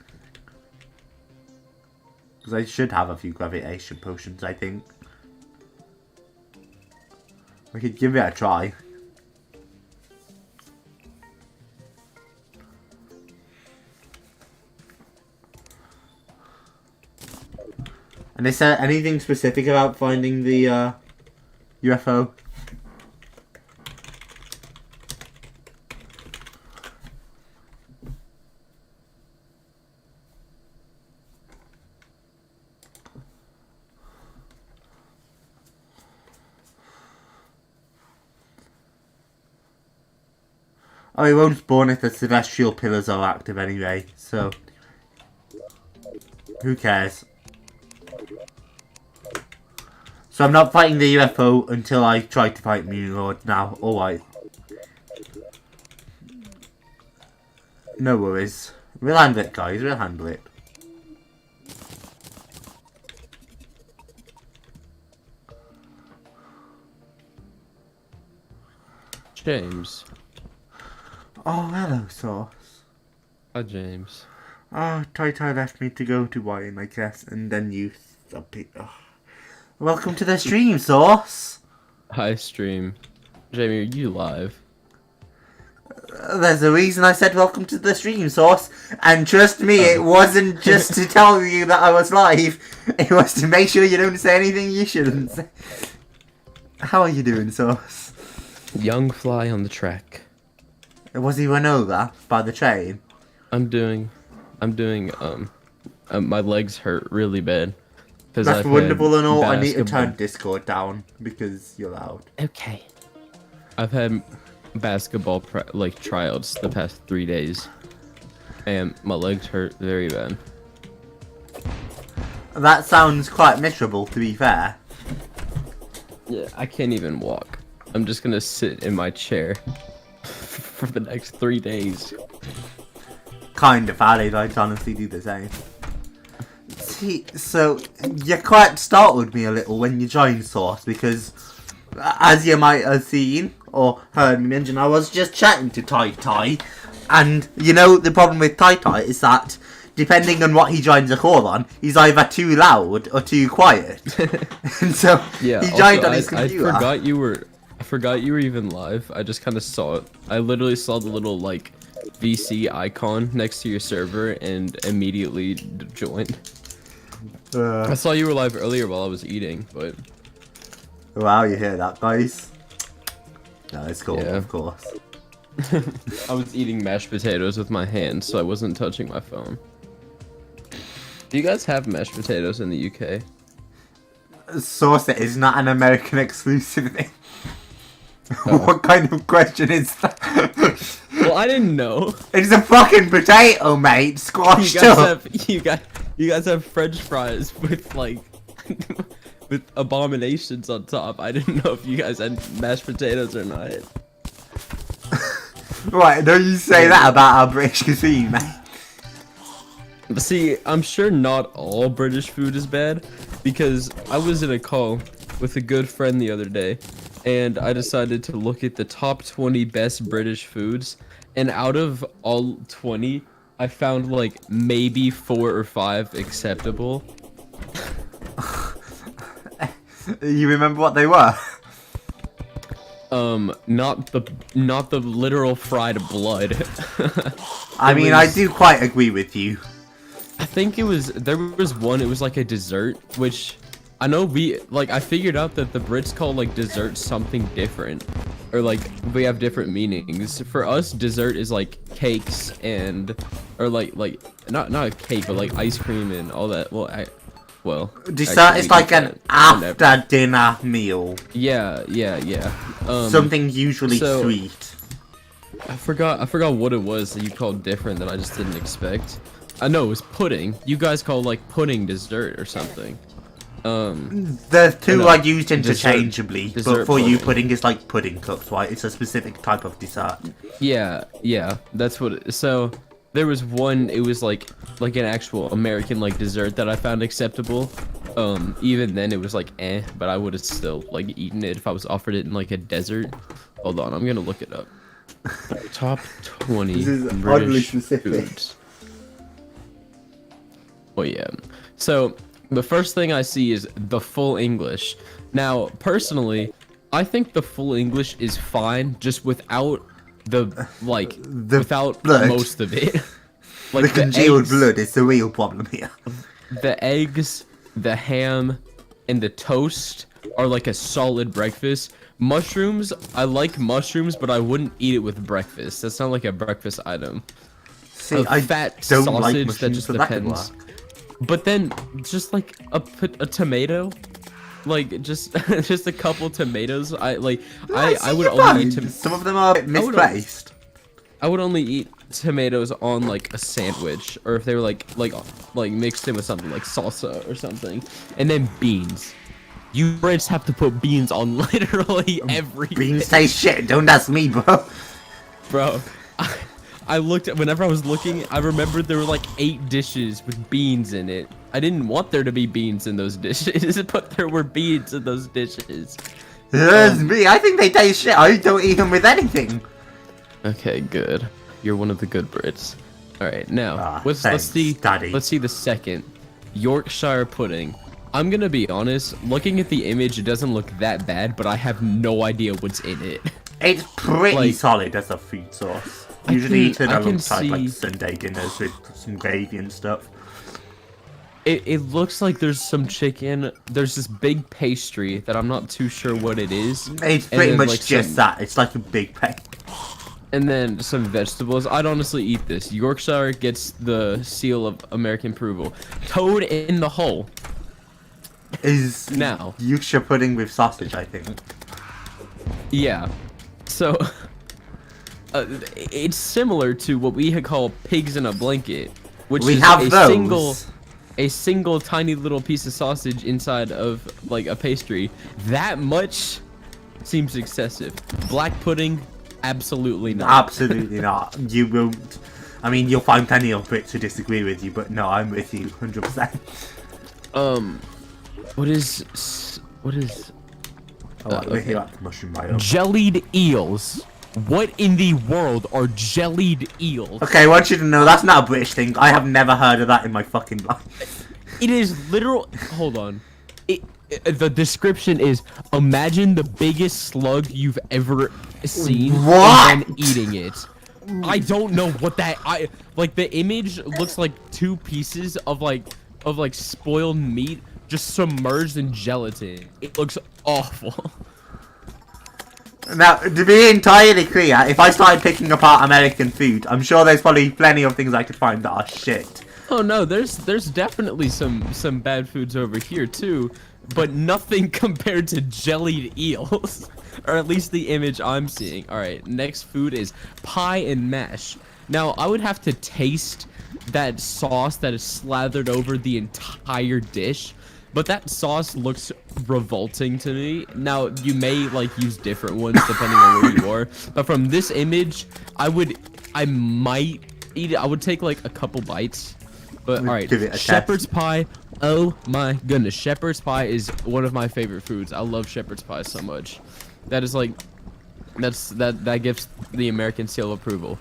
S1: Because I should have a few gravitation potions, I think. We could give it a try. And is there anything specific about finding the UFO? Oh, it won't spawn if the celestial pillars are active anyway, so... Who cares? So I'm not fighting the UFO until I try to fight Moon Lord now. Alright. No worries. We'll handle it, guys. We'll handle it.
S3: James.
S1: Oh, hello, Sauce.
S3: Hi, James.
S1: Oh, Tai left me to go to Wine, I guess, and then you stop it. Oh. Welcome to the stream, Sauce.
S3: Hi, stream. Jamie, are you live?
S1: There's a reason I said welcome to the stream, Sauce. And trust me, it wasn't just to tell you that I was live. It was to make sure you don't say anything you shouldn't say. How are you doing, Sauce?
S3: Young fly on the track.
S1: Was he run over by the train?
S3: I'm doing, my legs hurt really bad.
S1: That's wonderful and all. I need to turn Discord down because you're loud.
S3: Okay. I've had basketball tryouts the past 3 days, and my legs hurt very bad.
S1: That sounds quite miserable, to be fair.
S3: Yeah, I can't even walk. I'm just gonna sit in my chair for the next 3 days.
S1: Kind of valid, I'd honestly do the same. See, so you quite startled me a little when you joined Sauce because, as you might have seen or heard me mention, I was just chatting to Tai, and you know the problem with Tai is that depending on what he joins a call on, he's either too loud or too quiet. And so
S3: Yeah,
S1: he joined
S3: also,
S1: on his computer.
S3: I forgot you were even live. I just kind of saw it. I literally saw the little like VC icon next to your server and immediately joined. I saw you were live earlier while I was eating, but
S1: Wow, you hear that, guys? No, it's cool,
S3: Yeah.
S1: of course.
S3: I was eating mashed potatoes with my hands, so I wasn't touching my phone. Do you guys have mashed potatoes in the UK?
S1: Sauce it is not an American exclusive thing.
S3: Oh.
S1: What kind of question is that?
S3: Well, I didn't know.
S1: It's a fucking potato, mate. Squashed up.
S3: You guys have French fries with like with abominations on top. I didn't know if you guys had mashed potatoes or not.
S1: Right, don't you say that about our British cuisine, mate.
S3: But see, I'm sure not all British food is bad, because I was in a call with a good friend the other day, and I decided to look at the top 20 best British foods, and out of all 20, I found like maybe 4 or 5 acceptable.
S1: You remember what they were?
S3: Not the literal fried blood.
S1: I mean, I do quite agree with you.
S3: I think there was one, it was like a dessert, which I know I figured out that the Brits call like dessert something different, or like we have different meanings. For us, dessert is like cakes or like not a cake, but like ice cream and all that.
S1: Dessert
S3: actually,
S1: is like an
S3: whenever.
S1: after dinner meal.
S3: Yeah.
S1: Something usually
S3: so-
S1: sweet.
S3: I forgot what it was that you called different that I just didn't expect. I know it was pudding. You guys call like pudding dessert or something.
S1: The two
S3: no,
S1: are used interchangeably, but
S3: dessert
S1: for you,
S3: pudding.
S1: pudding is like pudding cups, right? It's a specific type of dessert.
S3: Yeah, that's what. So there was one. It was like an actual American like dessert that I found acceptable. Even then it was like but I would have still like eaten it if I was offered it in like a desert. Hold on, I'm gonna look it up. Top 20
S1: This is oddly
S3: British
S1: specific.
S3: foods. Oh yeah. So the first thing I see is the full English. Now, personally, I think the full English is fine, just without without
S1: blood.
S3: most of it. Like
S1: The congealed
S3: eggs,
S1: blood is the real problem here.
S3: the eggs, the ham, and the toast are like a solid breakfast. Mushrooms, I like mushrooms, but I wouldn't eat it with breakfast. That's not like a breakfast item.
S1: See,
S3: A
S1: I
S3: fat
S1: don't
S3: sausage
S1: like
S3: that
S1: mushrooms,
S3: just
S1: so that could
S3: depends.
S1: work.
S3: But then, just like a tomato, like just just a couple tomatoes. I would only eat
S1: Some of them are a bit misplaced.
S3: I would only eat tomatoes on like a sandwich, or if they were like mixed in with something like salsa or something, and then beans. You Brits have to put beans on literally everything.
S1: Beans taste shit. Don't ask me, bro.
S3: Bro, I looked at whenever I was looking. I remembered there were like 8 dishes with beans in it. I didn't want there to be beans in those dishes, but there were beans in those dishes.
S1: That's me. I think they taste shit. I don't eat them with anything.
S3: Okay, good. You're one of the good Brits. All right, now let's see.
S1: Daddy.
S3: Let's see the second Yorkshire pudding. I'm gonna be honest. Looking at the image, it doesn't look that bad, but I have no idea what's in it.
S1: It's pretty
S3: Like,
S1: solid as a food source.
S3: I
S1: Usually
S3: can-
S1: eaten
S3: I can
S1: alongside like
S3: see-
S1: Sunday dinners with some gravy and stuff.
S3: It looks like there's some chicken. There's this big pastry that I'm not too sure what it is.
S1: It's
S3: And
S1: pretty
S3: then,
S1: much
S3: like,
S1: just
S3: some-
S1: that. It's like a big peg.
S3: And then some vegetables. I'd honestly eat this. Yorkshire gets the seal of American approval. Toad in the hole.
S1: Is
S3: Now.
S1: Yorkshire pudding with sausage, I think.
S3: Yeah. So, it's similar to what we call pigs in a blanket, which
S1: We
S3: is
S1: have
S3: a
S1: those.
S3: single tiny little piece of sausage inside of like a pastry. That much seems excessive. Black pudding, absolutely not.
S1: Absolutely not. You won't. I mean, you'll find plenty of Brits who disagree with you, but no, I'm with you 100%.
S3: What is
S1: Oh, we're
S3: okay.
S1: here at the mushroom biome.
S3: jellied eels? What in the world are jellied eels?
S1: Okay, I want you to know that's not a British thing. I have never heard of that in my fucking life.
S3: It is literal. Hold on. The description is: imagine the biggest slug you've ever seen,
S1: What?
S3: and then eating it. I don't know what that. Like the image looks like 2 pieces of like spoiled meat just submerged in gelatin. It looks awful.
S1: Now, to be entirely clear, if I started picking apart American food, I'm sure there's probably plenty of things I could find that are shit.
S3: Oh no, there's definitely some bad foods over here too, but nothing compared to jellied eels, or at least the image I'm seeing. All right, next food is pie and mash. Now I would have to taste that sauce that is slathered over the entire dish, but that sauce looks revolting to me. Now you may like use different ones depending on where you are, but from this image, I might eat it. I would take like a couple bites. But all right,
S1: Give it a
S3: shepherd's pie. Oh my goodness, shepherd's pie is one of my favorite foods. I love shepherd's pie so much. That is like, that gives the American seal of approval.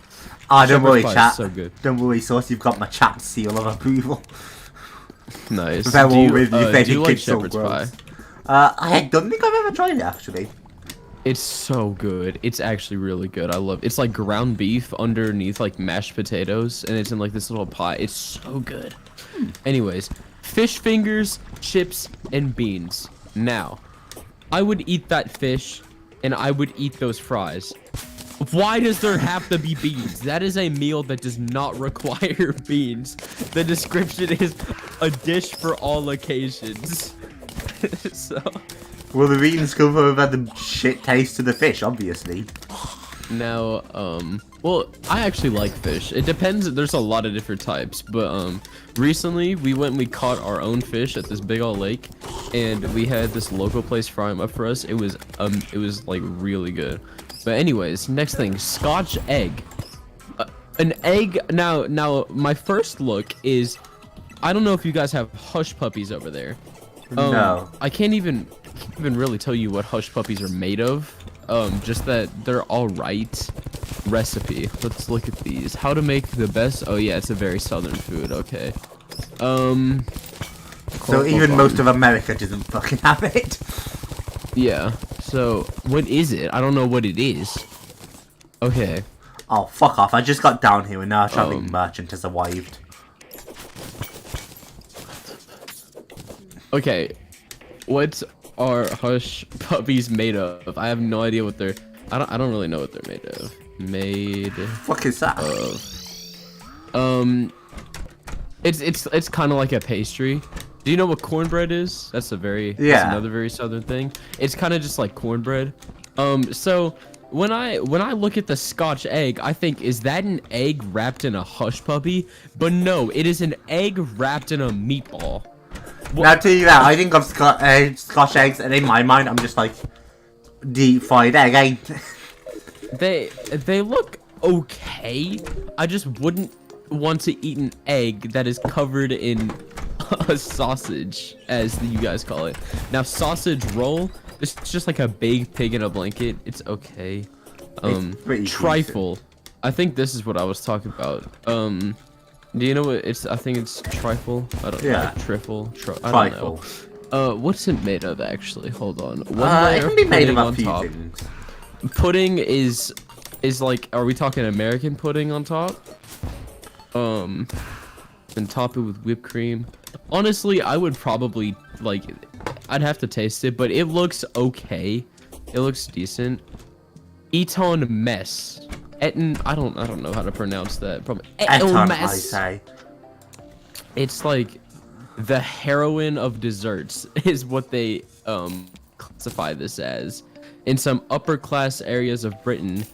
S1: Ah, don't worry,
S3: Shepherd's pie is
S1: chat.
S3: so good.
S1: Don't worry, Sauce. You've got my chat seal of approval.
S3: Nice.
S1: They're all with you, they
S3: do you
S1: think
S3: like
S1: it's so
S3: shepherd's pie?
S1: gross. I don't think I've ever tried it actually.
S3: It's so good. It's actually really good. I love it. It's like ground beef underneath like mashed potatoes, and it's in like this little pie. It's so good. Anyways, fish fingers, chips, and beans. Now, I would eat that fish, and I would eat those fries. Why does there have to be beans? That is a meal that does not require beans. The description is a dish for all occasions. So...
S1: Well, the beans cover over the shit taste of the fish, obviously.
S3: Now, well, I actually like fish. It depends. There's a lot of different types, but recently we went and we caught our own fish at this big old lake, and we had this local place fry them up for us. It was like really good. But anyways, next thing, Scotch egg. An egg. Now, my first look is, I don't know if you guys have hush puppies over there.
S1: No.
S3: I can't even really tell you what hush puppies are made of. Just that they're all right. Recipe. Let's look at these. How to make the best. Oh yeah, it's a very southern food. Okay.
S1: So even most of America doesn't fucking have it.
S3: Yeah. So what is it? I don't know what it is. Okay.
S1: Oh, fuck off. I just got down here and now a traveling merchant has arrived.
S3: Okay. What are hush puppies made of? I have no idea what they're. I don't really know what they're made of. Made
S1: Fuck is that?
S3: of. It's kind of like a pastry. Do you know what cornbread is? That's
S1: Yeah.
S3: another very southern thing. It's kind of just like cornbread. So when I look at the Scotch egg, I think, is that an egg wrapped in a hush puppy? But no, it is an egg wrapped in a meatball.
S1: Now, to you that, I think of Scotch eggs, and in my mind, I'm just like, deep fried egg, ain't
S3: They look okay. I just wouldn't want to eat an egg that is covered in a sausage, as you guys call it. Now, sausage roll, it's just like a big pig in a blanket. It's okay. Trifle.
S1: decent.
S3: I think this is what I was talking about. Do you know what it's? I think it's trifle. I don't know. Trifle. I don't know. What's it made of actually? Hold on.
S1: It can be made of a few
S3: top.
S1: things.
S3: Pudding is like, are we talking American pudding on top? And top it with whipped cream. Honestly, I would probably like, I'd have to taste it, but it looks okay. It looks decent. Eton mess. Eton, I don't know how to pronounce that. Probably
S1: Eton, I
S3: mess.
S1: say.
S3: It's like the heroine of desserts is what they classify this as. In some upper class areas of Britain,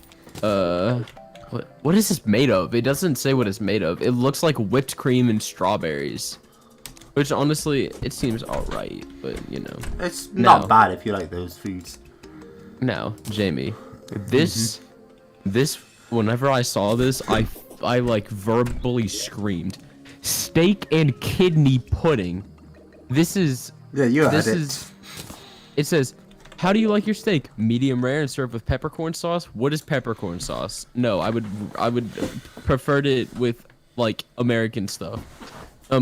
S3: what is this made of? It doesn't say what it's made of. It looks like whipped cream and strawberries, which honestly, it seems alright, but you know.
S1: It's not bad if you like those foods.
S3: Now, Jamie, this, whenever I saw this, I like verbally screamed, steak and kidney pudding. This is,
S1: Yeah, you had it.
S3: It says, how do you like your steak? Medium rare and served with peppercorn sauce? What is peppercorn sauce? No, I would prefer it with like American stuff.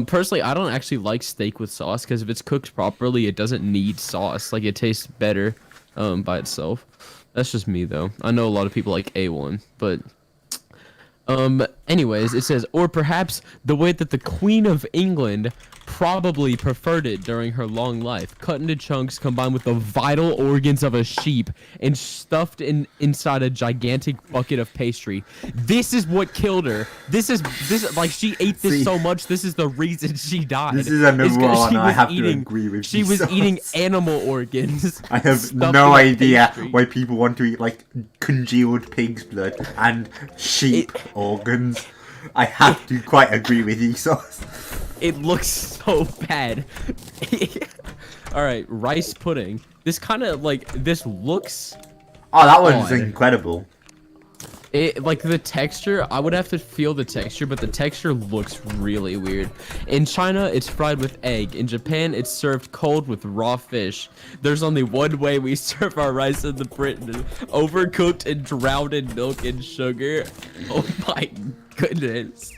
S3: Personally, I don't actually like steak with sauce because if it's cooked properly, it doesn't need sauce. Like it tastes better by itself. That's just me though. I know a lot of people like A1, but anyways, it says, or perhaps the way that the Queen of England probably preferred it during her long life, cut into chunks combined with the vital organs of a sheep and stuffed inside a gigantic bucket of pastry. This is what killed her. This like she ate this so much. This is the reason she died.
S1: This is another one I have to agree with.
S3: She was eating animal organs.
S1: I have no idea why people want to eat like congealed pig's blood and sheep organs. I have to quite agree with you, Sauce.
S3: It looks so bad. Alright, rice pudding. This kind of like, this looks...
S1: Oh, that one's incredible.
S3: It, like the texture, I would have to feel the texture, but the texture looks really weird. In China, it's fried with egg. In Japan, it's served cold with raw fish. There's only one way we serve our rice in the Britain. Overcooked and drowned in milk and sugar. Oh my goodness.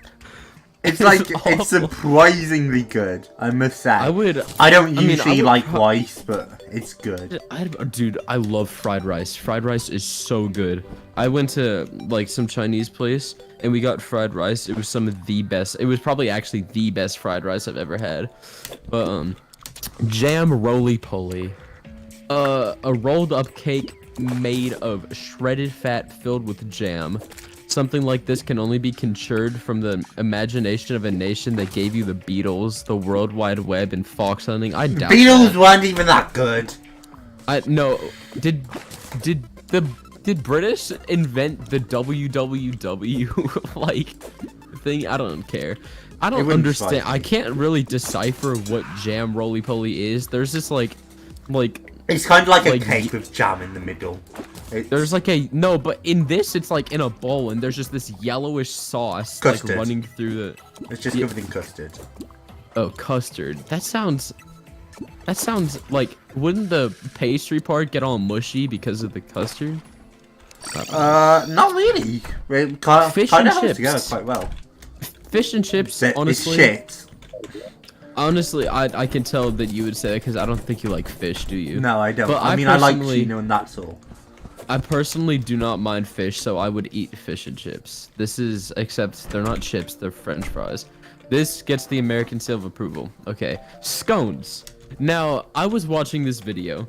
S1: It's like, it's surprisingly good, I must say. I don't usually like rice, but it's good.
S3: Dude, I love fried rice. Fried rice is so good. I went to like some Chinese place and we got fried rice. It was some of the best. It was probably actually the best fried rice I've ever had. But jam roly-poly. A rolled up cake made of shredded fat filled with jam. Something like this can only be conjured from the imagination of a nation that gave you the Beatles, the World Wide Web, and fox hunting. I doubt
S1: Beatles weren't even that good.
S3: No. Did British invent the WWW like thing? I don't care. I don't understand. I can't really decipher what jam roly-poly is. There's this like
S1: it's kind of like a cake with jam in the middle.
S3: There's like but in this it's like in a bowl and there's just this yellowish sauce like running through the.
S1: It's just covered in custard.
S3: Oh, custard. That sounds like, wouldn't the pastry part get all mushy because of the custard?
S1: Not really.
S3: Fish and chips
S1: together quite well.
S3: Fish and chips, honestly.
S1: It's shit.
S3: Honestly, I can tell that you would say that because I don't think you like fish, do you?
S1: No, I don't.
S3: But
S1: I mean, I like tuna and that's all.
S3: I personally do not mind fish, so I would eat fish and chips. Except they're not chips, they're French fries. This gets the American seal of approval. Okay, scones. Now, I was watching this video,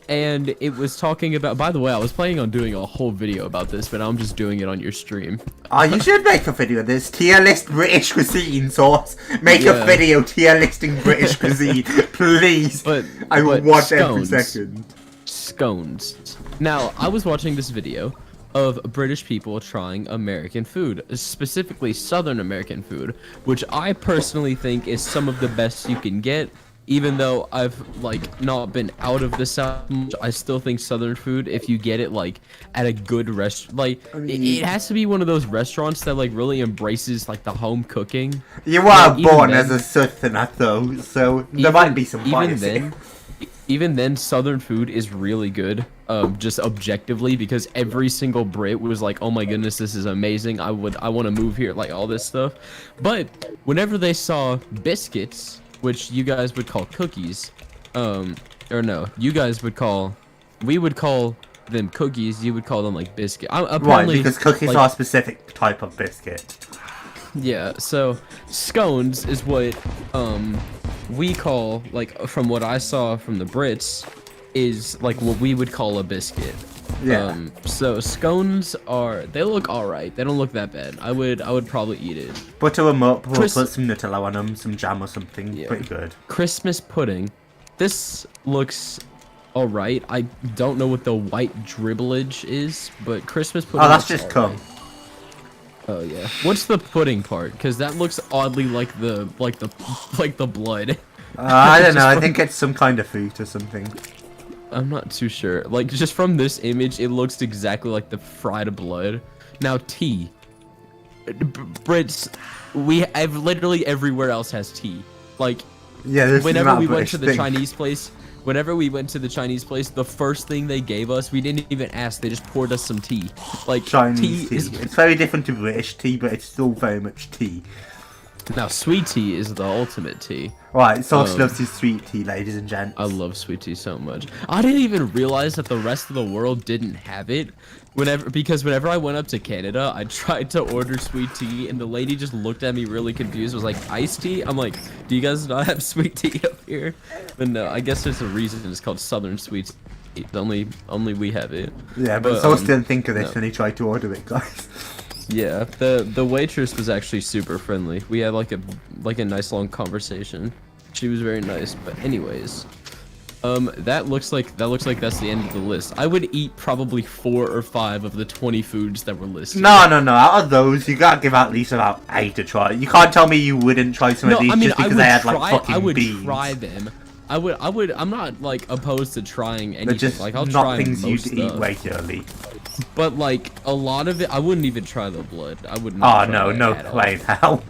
S3: and it was talking about... By the way, I was planning on doing a whole video about this, but I'm just doing it on your stream.
S1: You should make a video of this. Tier list British cuisine, Sauce. Make a video tier listing British cuisine, please. I will watch every second.
S3: Scones. Now, I was watching this video of British people trying American food, specifically Southern American food, which I personally think is some of the best you can get. Even though I've like not been out of the South much, I still think Southern food, if you get it like at a good restaurant, like it has to be one of those restaurants that like really embraces like the home cooking.
S1: You
S3: Like,
S1: are
S3: even
S1: born
S3: then-
S1: as a Southerner though, so there might be some
S3: even
S1: bias
S3: then,
S1: here.
S3: even then, Southern food is really good, just objectively, because every single Brit was like, "Oh my goodness, this is amazing! I want to move here," like all this stuff. But whenever they saw biscuits, which you guys would call cookies, or no, we would call them cookies. You would call them like biscuit.
S1: Right,
S3: Apparently,
S1: because cookies
S3: like,
S1: are a specific type of biscuit.
S3: yeah, so scones is what we call, like, from what I saw from the Brits, is like what we would call a biscuit.
S1: Yeah.
S3: So scones they look alright. They don't look that bad. I would probably eat it.
S1: Butter them up, we'll
S3: Chris-
S1: put some Nutella on them, some jam or something.
S3: Yeah.
S1: Pretty good.
S3: Christmas pudding. This looks alright. I don't know what the white dribblage is, but Christmas pudding.
S1: Oh, that's
S3: looks
S1: just
S3: alright.
S1: cum.
S3: Oh yeah. What's the pudding part? Because that looks oddly like the blood.
S1: I don't know,
S3: Just
S1: I
S3: from-
S1: think it's some kind of fruit or something.
S3: I'm not too sure. Like, just from this image, it looks exactly like the fried blood. Now, tea. Brits, literally everywhere else has tea. Like,
S1: Yeah, this is
S3: whenever
S1: not a
S3: we went
S1: British
S3: to the
S1: thing.
S3: Chinese place, the first thing they gave us, we didn't even ask, they just poured us some tea. Like,
S1: Chinese tea.
S3: is...
S1: It's very different to British tea, but it's still very much tea.
S3: Now, sweet tea is the ultimate tea.
S1: Right, Sauce loves his sweet tea, ladies and gents.
S3: I love sweet tea so much. I didn't even realize that the rest of the world didn't have it. Whenever I went up to Canada, I tried to order sweet tea, and the lady just looked at me really confused. Was like, iced tea? I'm like, do you guys not have sweet tea up here? But no, I guess there's a reason it's called Southern sweet tea. Only we have it.
S1: Yeah, but Sauce didn't think of this when he tried to order it, guys.
S3: Yeah, the waitress was actually super friendly. We had like a nice long conversation. She was very nice. But anyways, that looks like that's the end of the list. I would eat probably 4 or 5 of the 20 foods that were listed.
S1: No. Out of those, you gotta give at least about 8 a try. You can't tell me you wouldn't try some of these just because they had like fucking
S3: I would
S1: beans.
S3: try them. I would. I'm not like opposed to trying anything.
S1: They're just
S3: Like I'll
S1: not
S3: try
S1: things
S3: most
S1: you'd eat
S3: stuff.
S1: regularly.
S3: But like a lot of it, I wouldn't even try the blood. I would not.
S1: Oh
S3: try
S1: no,
S3: that
S1: no
S3: at all.
S1: plain hell.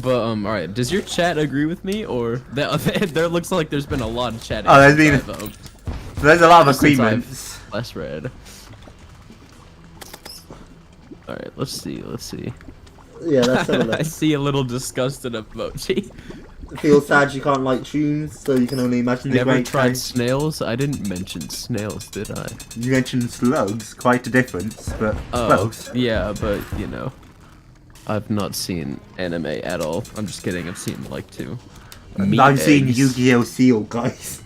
S3: But all right. Does your chat agree with me, or there looks like there's been a lot of chat?
S1: Oh, there's been-
S3: since I've,
S1: There's a lot of
S3: since I've
S1: agreements.
S3: less read. All right. Let's see.
S1: Yeah, that's
S3: I see a little disgusted emoji.
S1: Feel sad you can't like tunes, so you can only imagine the
S3: Never
S1: great
S3: tried
S1: times.
S3: snails. I didn't mention snails, did I?
S1: You mentioned slugs, quite a difference, but
S3: Oh,
S1: close.
S3: yeah, but you know, I've not seen anime at all. I'm just kidding. I've seen like 2. Meat
S1: I'm seeing
S3: eggs.
S1: Yu-Gi-Oh! Seal, guys.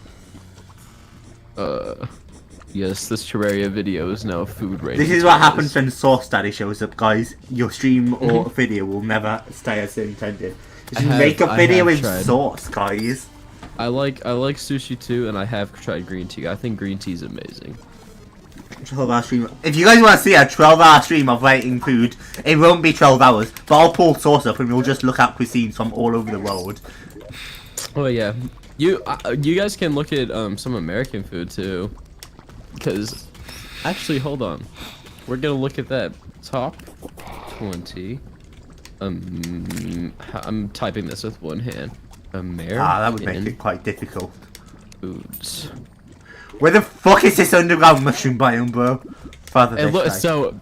S3: Yes, this Terraria video is now food rating.
S1: This is what happens when Sauce Daddy shows up, guys. Your stream or video will never stay as intended. You should make a
S3: I
S1: video
S3: have
S1: with
S3: tried.
S1: Sauce, guys.
S3: I like sushi too, and I have tried green tea. I think green tea is amazing.
S1: 12-hour stream. If you guys want to see a 12-hour stream of rating food, it won't be 12 hours, but I'll pull Sauce up and we'll just look at cuisines from all over the world.
S3: Oh yeah, you guys can look at some American food too, because actually, hold on, we're gonna look at that top 20. I'm typing this with one hand. American
S1: That would make it quite difficult.
S3: foods.
S1: Where the fuck is this underground mushroom biome, bro? Father,
S3: And
S1: this
S3: look,
S1: guy.
S3: so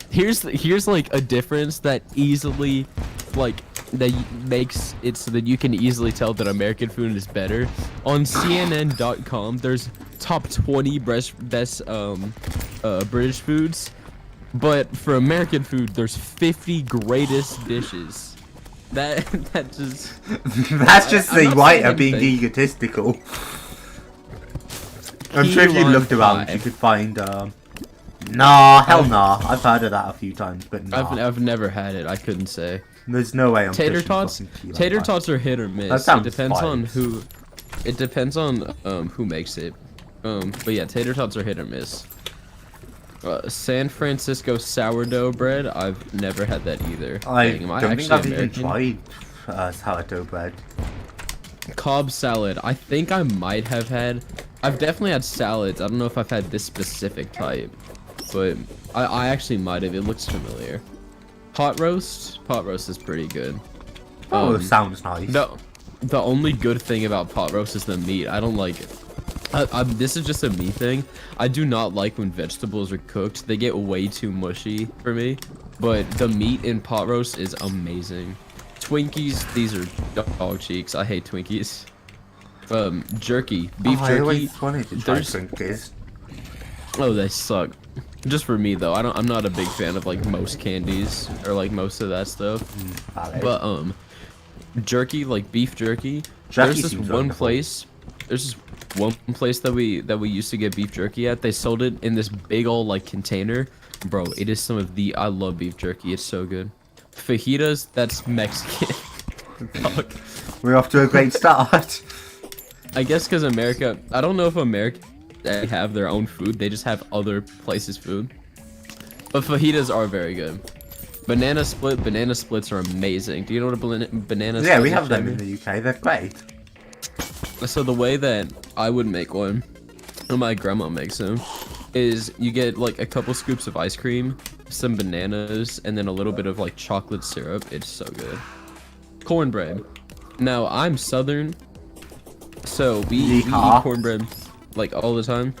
S3: here's like a difference that easily, like, that makes it so that you can easily tell that American food is better. On CNN.com, there's top 20 best British foods, but for American food, there's 50 greatest dishes. That just
S1: That's just
S3: I'm
S1: the
S3: not
S1: writer
S3: saying
S1: being
S3: anything.
S1: egotistical. I'm
S3: Key
S1: sure if you
S3: line
S1: looked around,
S3: 5.
S1: you could find. Nah, hell nah. I've heard of that a few times, but nah.
S3: I've never had it. I couldn't say.
S1: There's no way I'm
S3: Tater
S1: pushing
S3: tots.
S1: fucking tea like
S3: Tater
S1: that.
S3: tots are hit or miss.
S1: That
S3: It
S1: sounds
S3: depends on
S1: vibes.
S3: who. It depends on who makes it. But yeah, tater tots are hit or miss. San Francisco sourdough bread. I've never had that either.
S1: I
S3: Dang, am I
S1: don't think
S3: actually
S1: I've even
S3: American?
S1: tried sourdough bread.
S3: Cobb salad. I think I might have had. I've definitely had salads. I don't know if I've had this specific type, but I actually might have. It looks familiar. Pot roast. Pot roast is pretty good.
S1: Oh, sounds nice.
S3: The only good thing about pot roast is the meat. I don't like it. This is just a me thing. I do not like when vegetables are cooked. They get way too mushy for me. But the meat in pot roast is amazing. Twinkies, these are dog cheeks. I hate Twinkies. Jerky, beef
S1: I
S3: jerky.
S1: always wanted to try
S3: There's-
S1: Twinkies.
S3: Oh, they suck. Just for me though. I'm not a big fan of like most candies or like most of that stuff.
S1: Valid.
S3: But jerky, like beef jerky.
S1: Jerky
S3: There's this
S1: seems
S3: one
S1: wonderful.
S3: place. There's this one place that we used to get beef jerky at. They sold it in this big old like container. Bro, it is some of the I love beef jerky. It's so good. Fajitas, that's Mexican. Fuck.
S1: We're off to a great start.
S3: I guess because America, I don't know if America they have their own food. They just have other places' food. But fajitas are very good. Banana splits are amazing. Do you know what a banana split
S1: Yeah, we
S3: is,
S1: have them
S3: Jamie?
S1: in the UK. They're great.
S3: So the way that I would make one, or my grandma makes them, is you get like a couple scoops of ice cream, some bananas, and then a little bit of like chocolate syrup. It's so good. Cornbread. Now I'm Southern, so we eat
S1: Yeehaw.
S3: cornbread like all the time.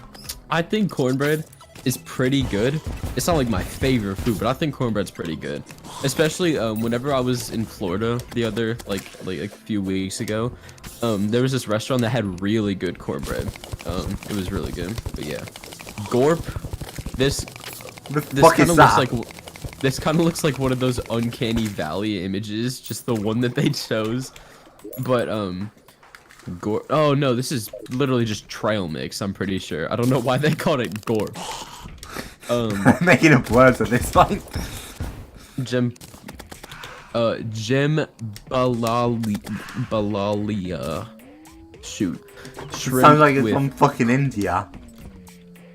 S3: I think cornbread is pretty good. It's not like my favorite food, but I think cornbread's pretty good. Especially whenever I was in Florida the other like a few weeks ago, there was this restaurant that had really good cornbread. It was really good. But yeah, Gorp. This
S1: The
S3: this
S1: fuck
S3: kind
S1: is
S3: of
S1: that?
S3: looks like this kind of looks like one of those uncanny valley images, just the one that they chose. But Gorp. Oh no, this is literally just trail mix. I'm pretty sure. I don't know why they called it Gorp.
S1: I'm making up words at this point.
S3: Gem Balalia. Shoot. Shrimp
S1: Sounds like it's
S3: with
S1: from fucking India.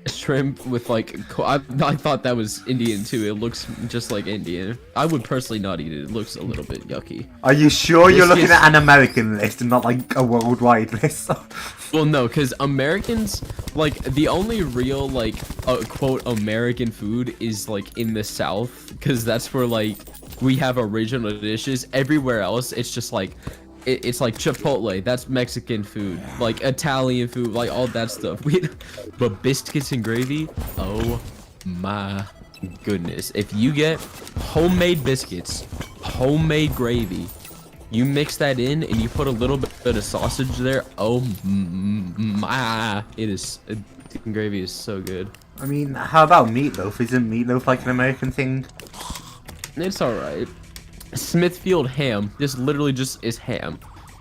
S3: shrimp with like I thought that was Indian too. It looks just like Indian. I would personally not eat it. It looks a little bit yucky.
S1: Are you sure you're looking
S3: Biscuits-
S1: at an American list and not like a worldwide list?
S3: Well, no, because Americans, like, the only real, like, quote, American food is, like, in the South, because that's where, like, we have original dishes. Everywhere else, it's just, like, it's like Chipotle, that's Mexican food, like, Italian food, like, all that stuff. But biscuits and gravy, oh my goodness. If you get homemade biscuits, homemade gravy, you mix that in and you put a little bit of sausage there. Oh my! It is. Chicken gravy is so good.
S1: I mean, how about meatloaf? Isn't meatloaf like an American thing?
S3: It's alright. Smithfield ham. This literally just is ham.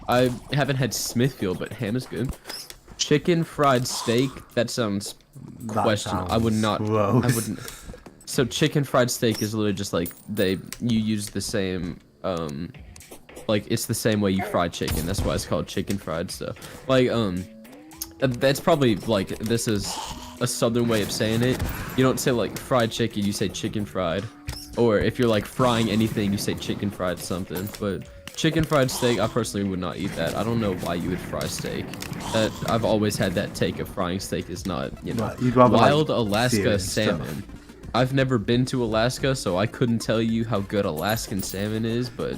S3: I haven't had Smithfield, but ham is good. Chicken fried steak. That sounds
S1: That
S3: questionable. I would
S1: sounds
S3: not.
S1: gross.
S3: I wouldn't. So chicken fried steak is literally just like you use the same like it's the same way you fry chicken. That's why it's called chicken fried stuff. Like that's probably like this is a southern way of saying it. You don't say like fried chicken, you say chicken fried. Or if you're like frying anything, you say chicken fried something. But chicken fried steak, I personally would not eat that. I don't know why you would fry steak. I've always had that take of frying steak is not, you know.
S1: Right, you'd rather, like,
S3: Wild Alaska
S1: sear stuff.
S3: salmon. I've never been to Alaska, so I couldn't tell you how good Alaskan salmon is, but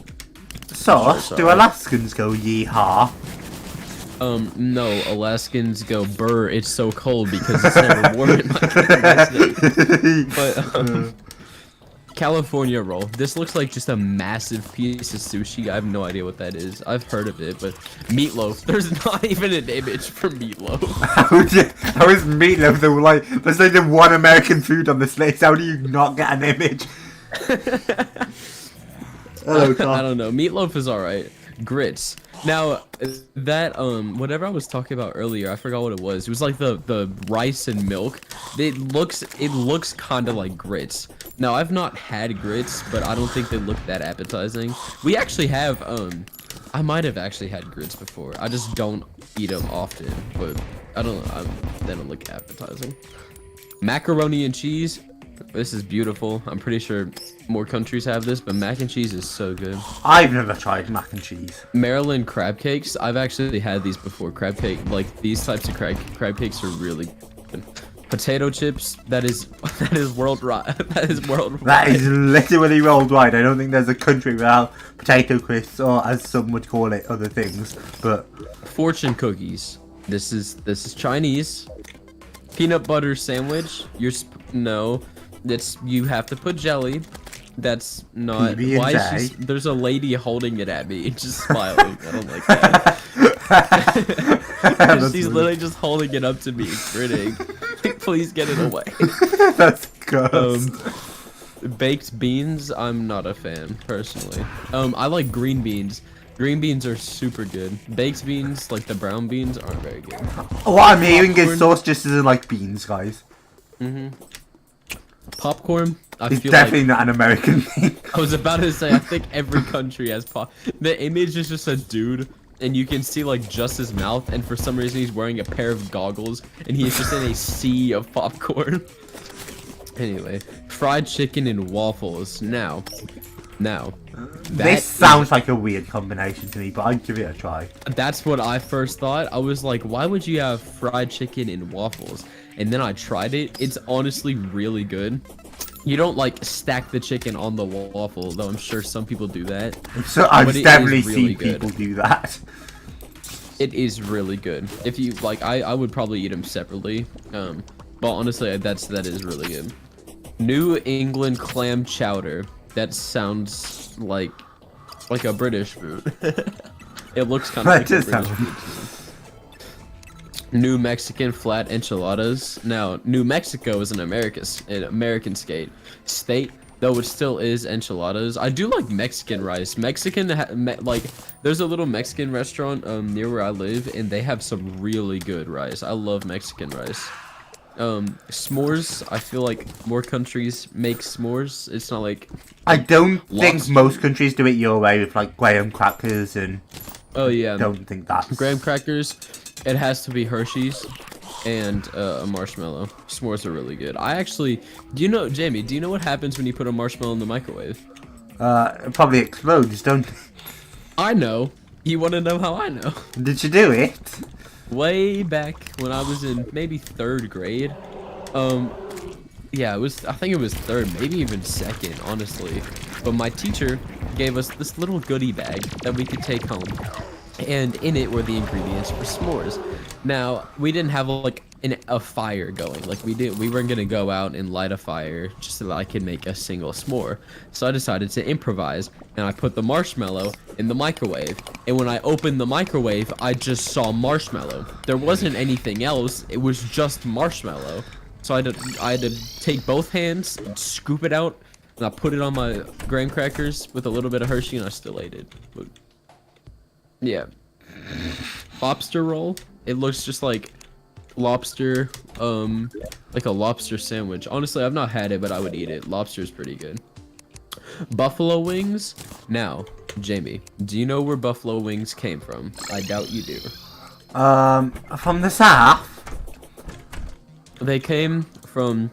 S1: So,
S3: sorry.
S1: do Alaskans go yeehaw?
S3: no, Alaskans go burr, it's so cold because it's never warm in my country. But California roll. This looks like just a massive piece of sushi. I have no idea what that is. I've heard of it, but meatloaf. There's not even an image for meatloaf.
S1: How is meatloaf though? Like, there's not even one American food on this list. How do you not get an image? Hello,
S3: I
S1: Tom.
S3: don't know. Meatloaf is alright. Grits. Now that whatever I was talking about earlier, I forgot what it was. It was like the rice and milk. It looks kind of like grits. Now I've not had grits, but I don't think they look that appetizing. We actually have I might have actually had grits before. I just don't eat them often, but they don't look appetizing. Macaroni and cheese. This is beautiful. I'm pretty sure more countries have this, but mac and cheese is so good.
S1: I've never tried mac and cheese.
S3: Maryland crab cakes. I've actually had these before. Crab cake, like these types of crab cakes are really good. Potato chips. That is worldwide. That is worldwide.
S1: That is literally worldwide. I don't think there's a country without potato crisps, or as some would call it, other things. But
S3: Fortune cookies. This is Chinese. Peanut butter sandwich. No. That's you have to put jelly. That's not.
S1: PB&J.
S3: Why is there's a lady holding it at me, just smiling. I don't like that. She's literally just holding it up to me, grinning. Please get it away.
S1: That's gross.
S3: Baked beans. I'm not a fan personally. I like green beans. Green beans are super good. Baked beans, like the brown beans, aren't very good.
S1: What I'm hearing is sauce just isn't like beans, guys.
S3: Popcorn.
S1: It's definitely not an American thing.
S3: I was about to say, I think every country has pop. The image is just a dude, and you can see like just his mouth, and for some reason he's wearing a pair of goggles, and he's just in a sea of popcorn. Anyway, fried chicken and waffles. Now.
S1: This sounds like a weird combination to me, but I'd give it a try.
S3: That's what I first thought. I was like, why would you have fried chicken and waffles? And then I tried it. It's honestly really good. You don't like stack the chicken on the waffle, though I'm sure some people do that.
S1: So I've definitely
S3: really
S1: seen
S3: good.
S1: people do that.
S3: It is really good. If you like, I would probably eat them separately. But honestly, that is really good. New England clam chowder. That sounds like a British food. It looks kind of like a British food. New Mexican flat enchiladas. Now, New Mexico is an American state, though it still is enchiladas. I do like Mexican rice. Like, there's a little Mexican restaurant near where I live, and they have some really good rice. I love Mexican rice. S'mores. I feel like more countries make s'mores. It's not like
S1: I don't think most countries do it your way with like graham crackers and.
S3: Oh yeah.
S1: Don't think that.
S3: Graham crackers. It has to be Hershey's and a marshmallow. S'mores are really good. Jamie, do you know what happens when you put a marshmallow in the microwave?
S1: It probably explodes, don't it?
S3: I know. You want to know how I know?
S1: Did you do it?
S3: Way back when I was in maybe 3rd grade. Yeah, I think it was 3rd, maybe even 2nd, honestly. But my teacher gave us this little goodie bag that we could take home. And in it were the ingredients for s'mores. Now, we didn't have like a fire going. Like we weren't gonna go out and light a fire just so that I could make a single s'more. So I decided to improvise, and I put the marshmallow in the microwave. And when I opened the microwave, I just saw marshmallow. There wasn't anything else. It was just marshmallow. So I had to take both hands, and scoop it out, and I put it on my graham crackers with a little bit of Hershey, and I still ate it. But, yeah. Lobster roll. It looks just like lobster, like a lobster sandwich. Honestly, I've not had it, but I would eat it. Lobster is pretty good. Buffalo wings. Now, Jamie, do you know where buffalo wings came from? I doubt you do.
S1: From the south.
S3: They came from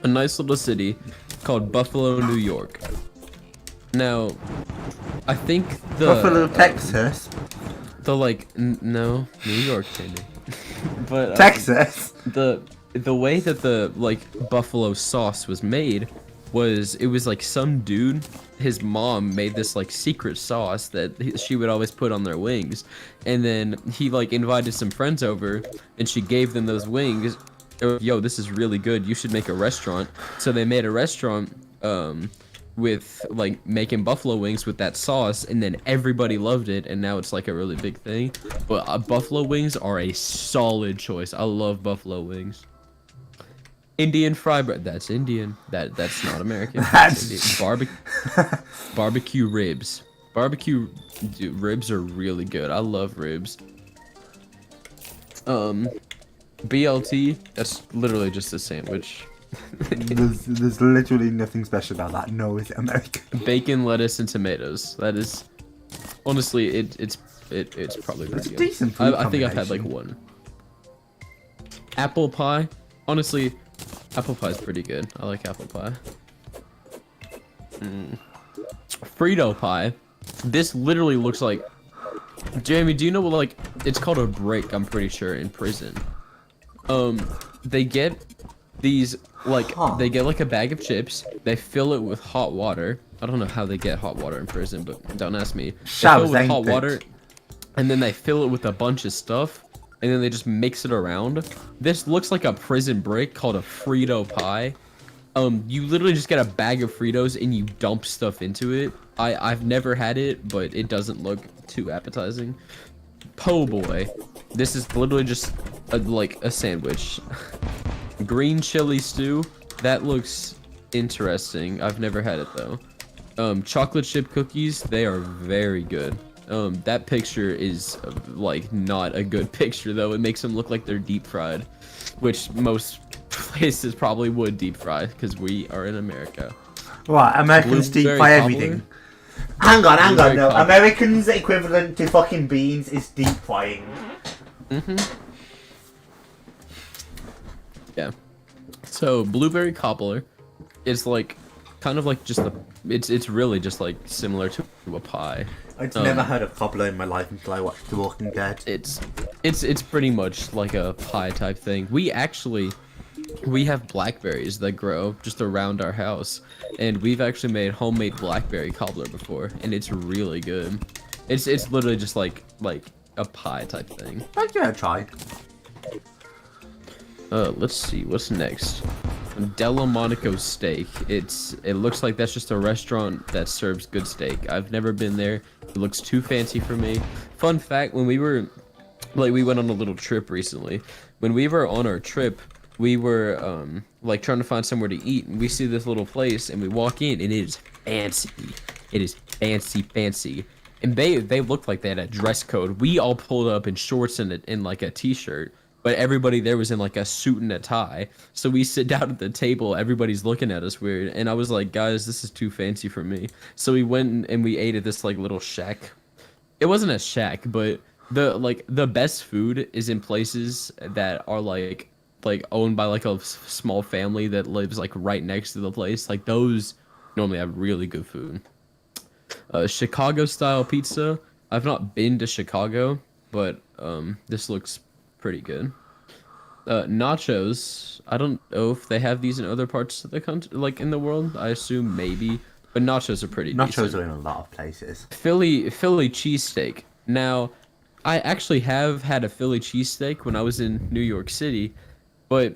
S3: a nice little city called Buffalo, New York. Now, I think
S1: Buffalo, Texas.
S3: No, New York, Jamie. But
S1: Texas.
S3: The way that the buffalo sauce was made was like some dude, his mom made this like secret sauce that she would always put on their wings, and then he like invited some friends over, and she gave them those wings. Yo, this is really good. You should make a restaurant. So they made a restaurant with like making buffalo wings with that sauce, and then everybody loved it, and now it's like a really big thing. But buffalo wings are a solid choice. I love buffalo wings. Indian fry bread. That's Indian. That's not American. That's barbecue ribs. Barbecue ribs are really good. I love ribs. BLT. That's literally just a sandwich.
S1: there's literally nothing special about that. No, it's American.
S3: Bacon, lettuce, and tomatoes. That is, honestly, it's probably pretty good.
S1: Decent
S3: I think I've had like one. Apple pie. Honestly, Apple pie's pretty good. I like apple pie. Frito pie. This literally looks like... Jamie, do you know what, like... It's called a break, I'm pretty sure, in prison. They get these, like... They get, like, a bag of chips. They fill it with hot water. I don't know how they get hot water in prison, but don't ask me. They fill it with hot water, and then they fill it with a bunch of stuff, and then they just mix it around. This looks like a prison break called a Frito pie. You literally just get a bag of Fritos and you dump stuff into it. I've never had it, but it doesn't look too appetizing. Po' boy. This is literally just like a sandwich. Green chili stew. That looks interesting. I've never had it though. Chocolate chip cookies. They are very good. That picture is like not a good picture though. It makes them look like they're deep fried, which most places probably would deep fry because we are in America.
S1: What? Americans deep fry everything. Hang on, no. Americans' equivalent to fucking beans is deep frying.
S3: Yeah. So blueberry cobbler is like kind of like just a it's really just like similar to a pie.
S1: I'd never heard of cobbler in my life until I watched The Walking Dead.
S3: It's pretty much like a pie type thing. We have blackberries that grow just around our house, and we've actually made homemade blackberry cobbler before, and it's really good. It's literally just like a pie type thing.
S1: I'd give it a try.
S3: Let's see what's next. Delmonico steak. It looks like that's just a restaurant that serves good steak. I've never been there. It looks too fancy for me. Fun fact: when we went on a little trip recently. When we were on our trip, we were like trying to find somewhere to eat, and we see this little place, and we walk in, and it is fancy. It is fancy. And they looked like they had a dress code. We all pulled up in shorts and in like a t-shirt, but everybody there was in like a suit and a tie. So we sit down at the table, everybody's looking at us weird, and I was like, guys, this is too fancy for me. So we went and we ate at this like little shack. It wasn't a shack, but the best food is in places that are like owned by like a small family that lives like right next to the place. Like those normally have really good food. Chicago style pizza. I've not been to Chicago, but this looks pretty good. Nachos. I don't know if they have these in other parts of the country, like in the world. I assume maybe, but nachos are pretty
S1: Nachos
S3: decent.
S1: are in a lot of places.
S3: Philly cheesesteak. Now, I actually have had a Philly cheesesteak when I was in New York City, but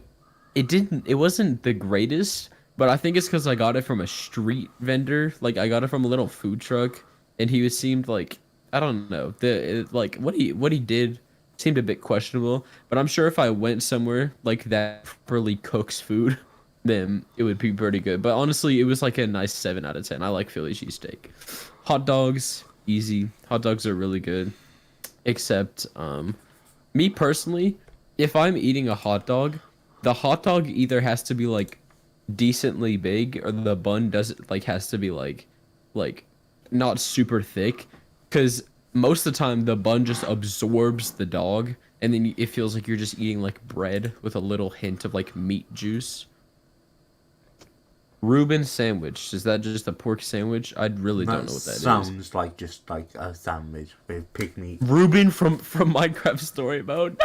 S3: it wasn't the greatest, but I think it's because I got it from a street vendor. Like I got it from a little food truck, and he seemed like, I don't know, like what he did seemed a bit questionable. But I'm sure if I went somewhere like that properly cooks food, then it would be pretty good. But honestly, it was like a nice 7 out of 10. I like Philly cheesesteak. Hot dogs, easy. Hot dogs are really good. Except, me personally, if I'm eating a hot dog, the hot dog either has to be like decently big, or the bun doesn't like has to be like not super thick, because most of the time the bun just absorbs the dog, and then it feels like you're just eating like bread with a little hint of like meat juice. Reuben sandwich. Is that just a pork sandwich? I really don't know what that is.
S1: Sounds like just like a sandwich with pig meat.
S3: Reuben from Minecraft Story Mode.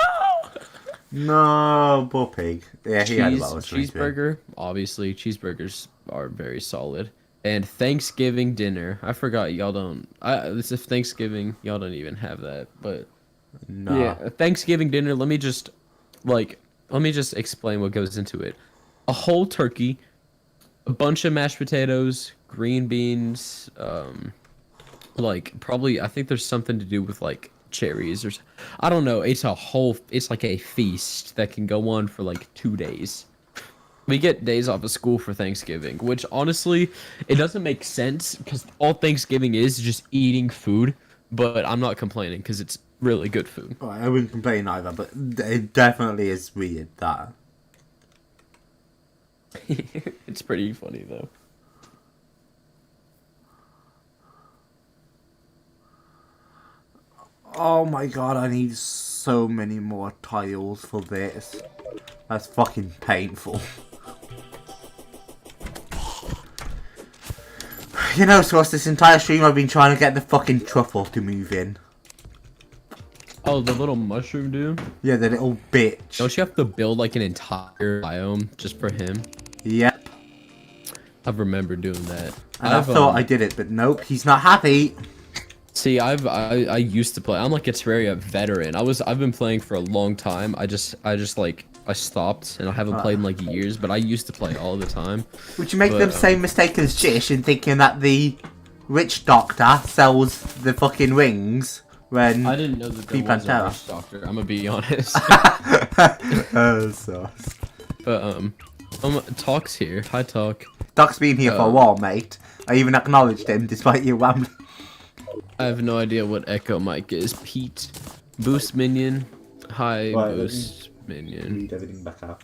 S1: No, poor pig. Yeah, he had a lot of
S3: cheeseburger. Obviously, cheeseburgers are very solid. And Thanksgiving dinner. I forgot y'all don't. This is Thanksgiving. Y'all don't even have that. But
S1: no.
S3: Yeah, Thanksgiving dinner. Let me just explain what goes into it. A whole turkey, a bunch of mashed potatoes, green beans, like probably I think there's something to do with like cherries or I don't know. It's like a feast that can go on for like 2 days. We get days off of school for Thanksgiving, which honestly, it doesn't make sense because all Thanksgiving is just eating food, but I'm not complaining because it's really good food.
S1: Well, I wouldn't complain either, but it definitely is weird that.
S3: It's pretty funny though.
S1: Oh my god, I need so many more tiles for this. That's fucking painful. You know, Sauce, this entire stream I've been trying to get the fucking truffle to move in.
S3: Oh, the little mushroom dude?
S1: Yeah, the little bitch.
S3: Don't you have to build like an entire biome just for him?
S1: Yep.
S3: I remember doing that.
S1: And I thought I did it, but nope, he's not happy.
S3: See, I used to play. I'm like a Terraria veteran. I've been playing for a long time. I stopped and I haven't played in like years, but I used to play all the time.
S1: Would you make the same mistake as Jish in thinking that the witch doctor sells the fucking rings when
S3: I didn't know that there was a witch doctor. I'm gonna be honest.
S1: Oh, sauce.
S3: But Talk's here. Hi, Talk.
S1: Doc's been here for a while, mate. I even acknowledged him despite you rambling.
S3: I have no idea what Echo Mic is. Pete, Boost Minion. Hi,
S1: Right,
S3: Boost Minion.
S1: Read everything back out.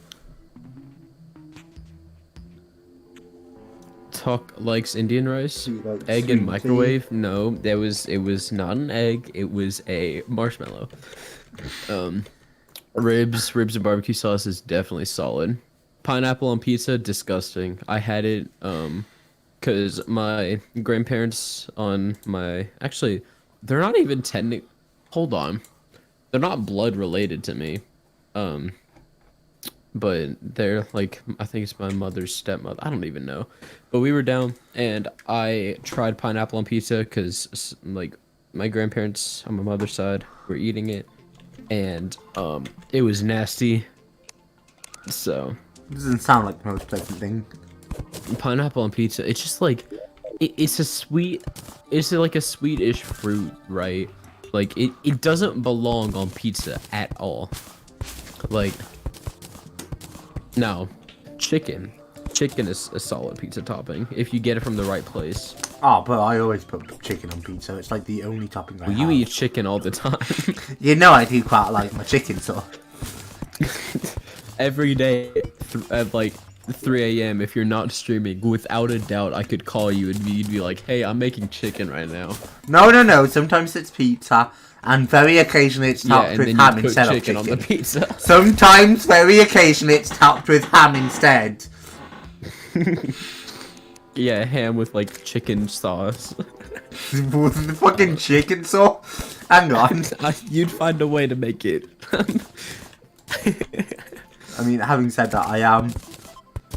S3: Talk likes Indian rice.
S1: He likes
S3: Egg
S1: sweet
S3: and microwave? No, it was not an egg. It was a marshmallow. Ribs and barbecue sauce is definitely solid. Pineapple on pizza, disgusting. I had it because my grandparents on my they're not even hold on, they're not blood related to me, but they're like, I think it's my mother's stepmother. I don't even know, but we were down and I tried pineapple on pizza because like my grandparents on my mother's side were eating it, and it was nasty. So
S1: It doesn't sound like the most pleasant thing.
S3: pineapple on pizza, it's just like it's like a sweetish fruit, right? Like it doesn't belong on pizza at all. Like, no, chicken is a solid pizza topping if you get it from the right place.
S1: Oh, but I always put chicken on pizza. It's like the only topping I have.
S3: You eat chicken all the time.
S1: You know I do quite like my chicken, so.
S3: Every day at like 3 a.m. if you're not streaming, without a doubt I could call you and you'd be like, hey, I'm making chicken right now.
S1: No. Sometimes it's pizza, and very occasionally it's topped with ham instead of chicken.
S3: On the pizza.
S1: Sometimes, very occasionally, it's topped with ham instead.
S3: Yeah, ham with like chicken sauce.
S1: The fucking chicken sauce? Hang on.
S3: You'd find a way to make it.
S1: I mean, having said that, I am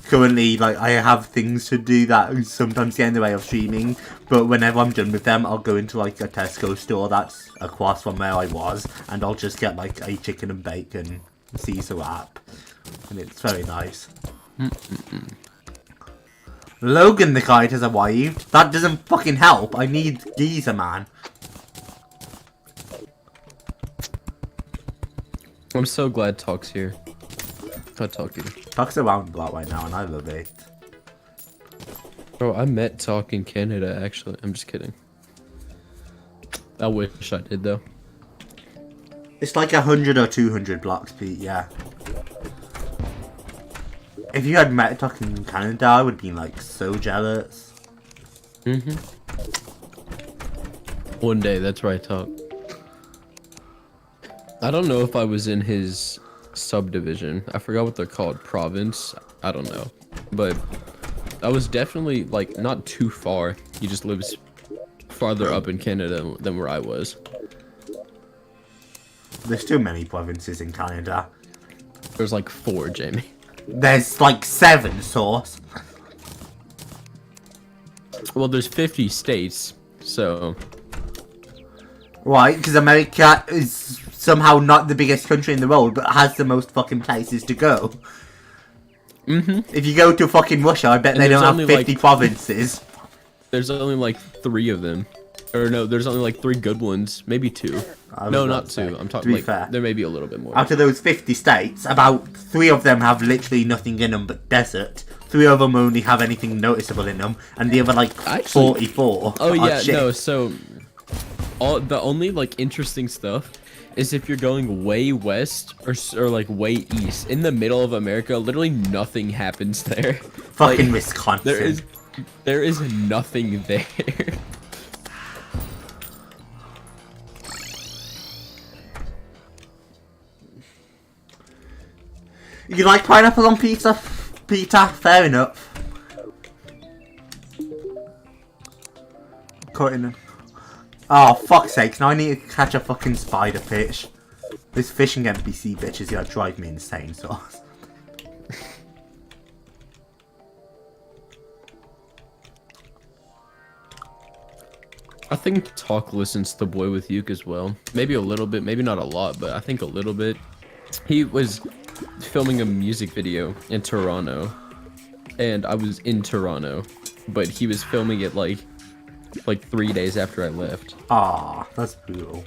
S1: currently, like, I have things to do that sometimes get in the way of streaming, but whenever I'm done with them, I'll go into, like, a Tesco store that's across from where I was, and I'll just get, like, a chicken and bacon Caesar wrap, and it's very nice. Logan the kite has arrived. That doesn't fucking help. I need geezer, man.
S3: I'm so glad Talk's here. I'll talk to you.
S1: Talk's around a lot right now, and I love it.
S3: Bro, I met Talk in Canada, actually. I'm just kidding. I wish I did, though.
S1: It's like 100 or 200 blocks, Pete, yeah. If you had met Talk in Canada, I would be, like, so jealous.
S3: One day, that's right, Talk. I don't know if I was in his subdivision. I forgot what they're called. Province? I don't know. But I was definitely, like, not too far. He just lives farther up in Canada than where I was.
S1: There's too many provinces in Canada.
S3: There's like 4, Jamie.
S1: There's like 7, Source.
S3: Well, there's 50 states, so...
S1: Right, because America is somehow not the biggest country in the world, but has the most fucking places to go. If you go to fucking Russia, I bet they don't have 50 provinces.
S3: There's only like 3 of them. Or no, there's only like 3 good ones. Maybe 2. No, not 2. I'm talking like,
S1: fair,
S3: there may be a little bit more.
S1: out of those 50 states, about 3 of them have literally nothing in them but desert. 3 of them only have anything noticeable in them, and the other like 44.
S3: Oh yeah,
S1: shit.
S3: no, so... the only like interesting stuff is if you're going way west or like way east. In the middle of America, literally nothing happens there.
S1: Fucking
S3: like,
S1: Wisconsin.
S3: There is nothing there.
S1: You like pineapple on pizza, Peter? Fair enough. cutting. Oh, fuck's sake, now I need to catch a fucking spider fish. This fishing NPC bitch is gonna drive me insane, so.
S3: I think Talk listens to Boy with Uke as well. Maybe a little bit, maybe not a lot, but I think a little bit. He was filming a music video in Toronto, and I was in Toronto, but he was filming it like 3 days after I left.
S1: Ah, that's brutal.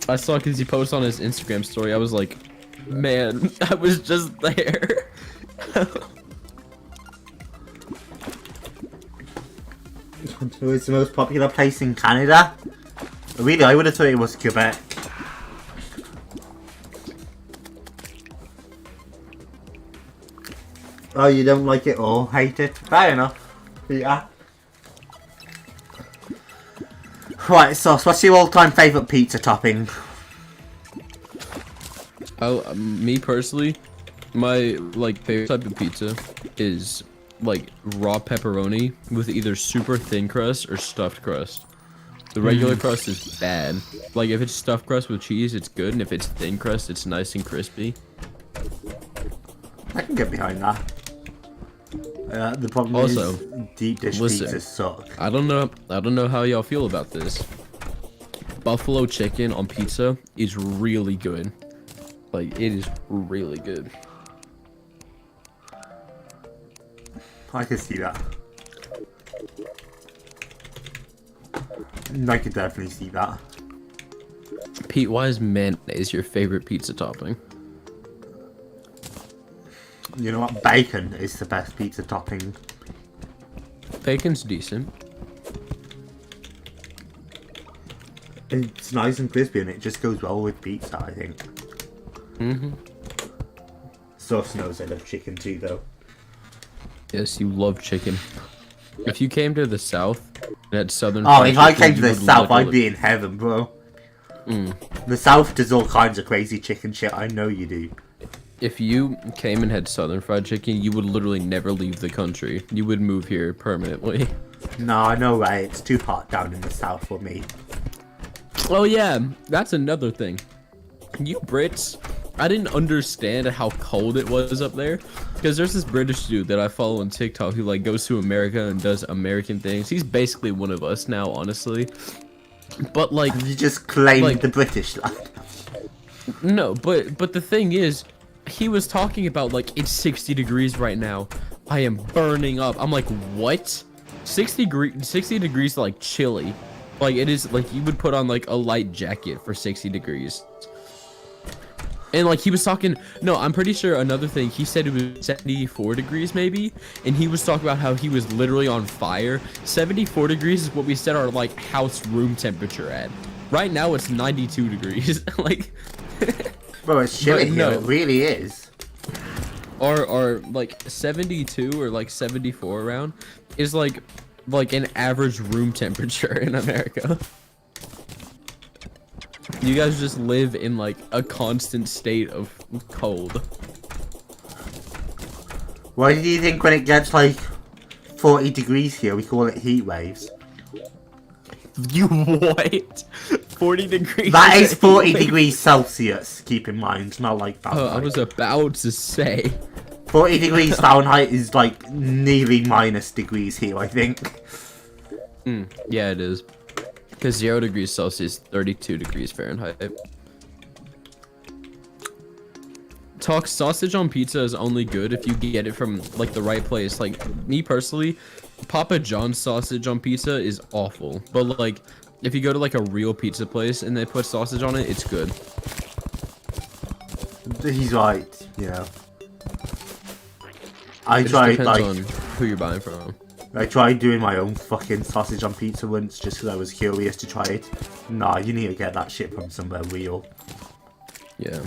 S3: I saw because he posted on his Instagram story. I was like, man, I was just there.
S1: It's the most popular place in Canada? Really, I would have thought it was Quebec. Oh, you don't like it or hate it? Fair enough. Yeah. Right, Sauce, what's your all-time favourite pizza topping?
S3: Oh, me personally, my favorite type of pizza is raw pepperoni with either super thin crust or stuffed crust. The regular crust is bad. Like if it's stuffed crust with cheese, it's good, and if it's thin crust, it's nice and crispy.
S1: I can get behind that. The problem
S3: Also,
S1: is deep dish pizzas suck.
S3: I don't know how y'all feel about this. Buffalo chicken on pizza is really good. Like it is really good.
S1: I can see that. I can definitely see that.
S3: Pete, why is mayonnaise your favorite pizza topping?
S1: You know what? Bacon is the best pizza topping.
S3: Bacon's decent.
S1: It's nice and crispy and it just goes well with pizza, I think. Sauce knows I love chicken too, though.
S3: Yes, you love chicken. If you came to the south and had southern
S1: Oh, if I came to
S3: you
S1: the
S3: would
S1: south, I'd
S3: literally-
S1: be in heaven, bro. The south does all kinds of crazy chicken shit, I know you do.
S3: If you came and had southern fried chicken, you would literally never leave the country. You would move here permanently.
S1: No, I know, right? It's too hot down in the south for me.
S3: Oh yeah, that's another thing. You Brits, I didn't understand how cold it was up there. Because there's this British dude that I follow on TikTok who goes to America and does American things. He's basically one of us now, honestly. But
S1: You just claimed the British lad.
S3: no, but the thing is, he was talking about it's 60 degrees right now. I am burning up. I'm like, what? 60 degrees chilly. It is you would put on a light jacket for 60 degrees. And he was talking, no, I'm pretty sure another thing, he said it was 74 degrees maybe, and he was talking about how he was literally on fire. 74 degrees is what we set our house room temperature at. Right now it's 92 degrees.
S1: Bro, it's chilly
S3: But no.
S1: here, it really is.
S3: Or 72 or 74 around is like an average room temperature in America. You guys just live in a constant state of cold.
S1: Why do you think when it gets 40 degrees here, we call it heat waves?
S3: You what? 40 degrees?
S1: That is 40 degrees Celsius, keep in mind, not Fahrenheit.
S3: I was about to say.
S1: 40 degrees Fahrenheit is nearly minus degrees here, I think.
S3: Yeah, it is. Because 0 degrees Celsius, 32 degrees Fahrenheit. Talk, sausage on pizza is only good if you get it from the right place. Me personally, Papa John's sausage on pizza is awful. But if you go to a real pizza place and they put sausage on it, it's good.
S1: He's right, yeah.
S3: It just depends on who you're buying from.
S1: I tried doing my own fucking sausage on pizza once just because I was curious to try it. Nah, you need to get that shit from somewhere real.
S3: Yeah.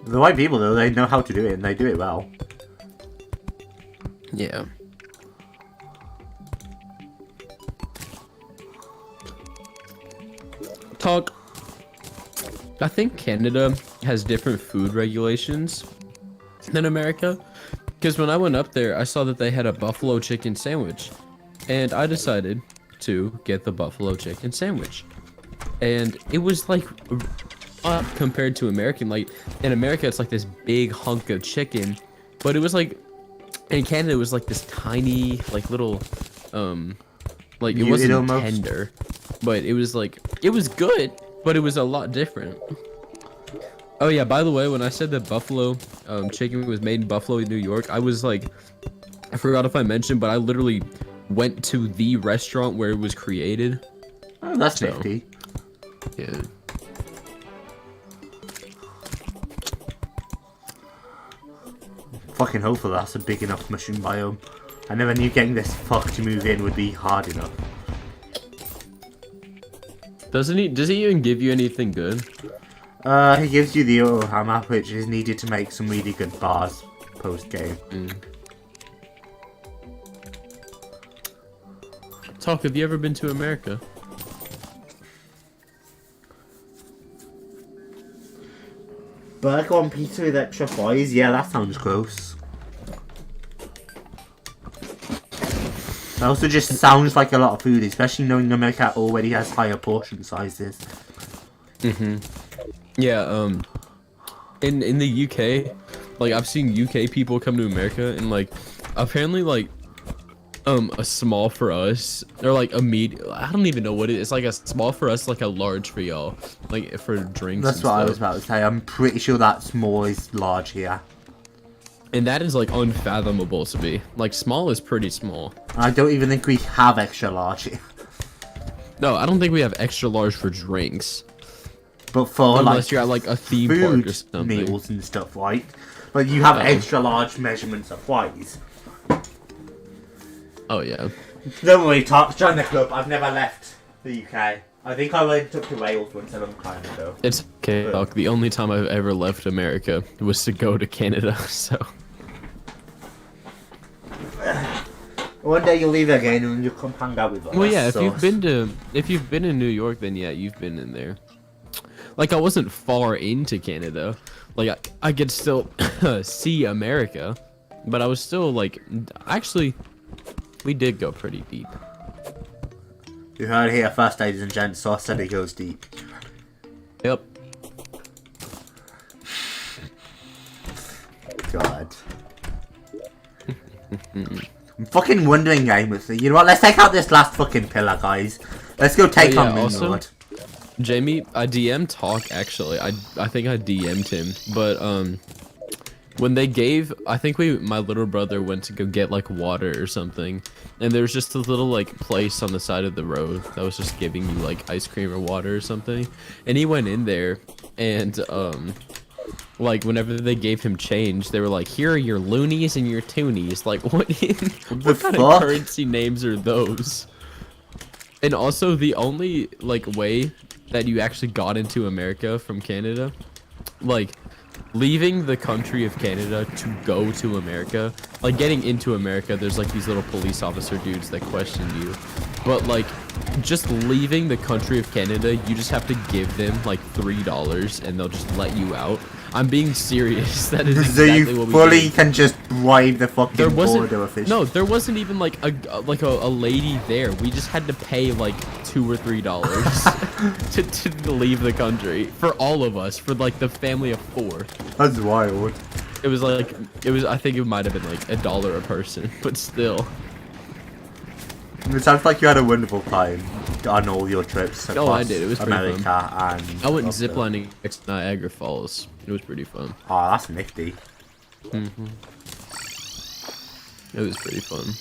S1: The right people though, they know how to do it and they do it well.
S3: Yeah. Talk. I think Canada has different food regulations than America. Because when I went up there, I saw that they had a buffalo chicken sandwich, and I decided to get the buffalo chicken sandwich. And it was like up compared to American. Like in America, it's like this big hunk of chicken, but it was like in Canada, it was like this tiny, like little, like it wasn't
S1: almost
S3: tender, but it was like it was good, but it was a lot different. Oh yeah, by the way, when I said that buffalo chicken was made in Buffalo, New York, I was like, I forgot if I mentioned, but I literally went to the restaurant where it was created.
S1: Oh, that's nifty.
S3: Yeah.
S1: Fucking hopefully that's a big enough mushroom biome. I never knew getting this fuck to move in would be hard enough.
S3: Does he even give you anything good?
S1: He gives you the auto hammer, which is needed to make some really good bars post game.
S3: Talk, have you ever been to America?
S1: Burger on pizza with extra fries? Yeah, that sounds gross. It also just sounds like a lot of food, especially knowing America already has higher portion sizes.
S3: Yeah, in the UK, like I've seen UK people come to America and like apparently like a small for us or like a I don't even know what it is. It's like a small for us, like a large for y'all, like for drinks.
S1: That's what I was about to say. I'm pretty sure that small is large here.
S3: And that is like unfathomable to me. Like small is pretty small.
S1: I don't even think we have extra large here.
S3: No, I don't think we have extra large for drinks.
S1: But for
S3: Unless
S1: like
S3: you're at like a theme
S1: food
S3: park or something.
S1: meals and stuff, right? Like you have extra large measurements of fries.
S3: Oh yeah.
S1: Don't worry, Top. Join the club. I've never left the UK. I think I went up to Wales once a long time ago.
S3: It's okay. Doc. The only time I've ever left America was to go to Canada. So.
S1: One day you'll leave again and you'll come hang out with us.
S3: Well, yeah. If you've been in New York, then yeah, you've been in there. Like I wasn't far into Canada. Like I could still see America, but I was still like actually. We did go pretty deep.
S1: You heard it here first, ladies and gents. So I said it goes deep.
S3: Yep.
S1: God. I'm fucking wondering, Amos. You know what? Let's take out this last fucking pillar, guys. Let's go take on Moonlord.
S3: Jamie, I DM'd Talk actually. I think I DM'd him, but when they gave, I think my little brother went to go get like water or something, and there was just a little like place on the side of the road that was just giving you like ice cream or water or something, and he went in there and like whenever they gave him change, they were like, here are your loonies and your toonies. Like what kind of currency names are those? And also the only like way that you actually got into America from Canada, like leaving the country of Canada to go to America, like getting into America, there's like these little police officer dudes that question you, but like just leaving the country of Canada, you just have to give them like $3 and they'll just let you out. I'm being serious. That is exactly what we
S1: fully
S3: did.
S1: can just bribe the fucking border official.
S3: No, there wasn't even like a lady there. We just had to pay like $2 or $3 to leave the country for all of us, for like the family of 4.
S1: That's wild.
S3: It was I think it might have been like $1 a person, but still.
S1: It sounds like you had a wonderful time on all your trips across
S3: I did. It was pretty
S1: America
S3: fun.
S1: and
S3: I went ziplining at Niagara Falls. It was pretty fun.
S1: Oh, that's nifty.
S3: It was pretty fun.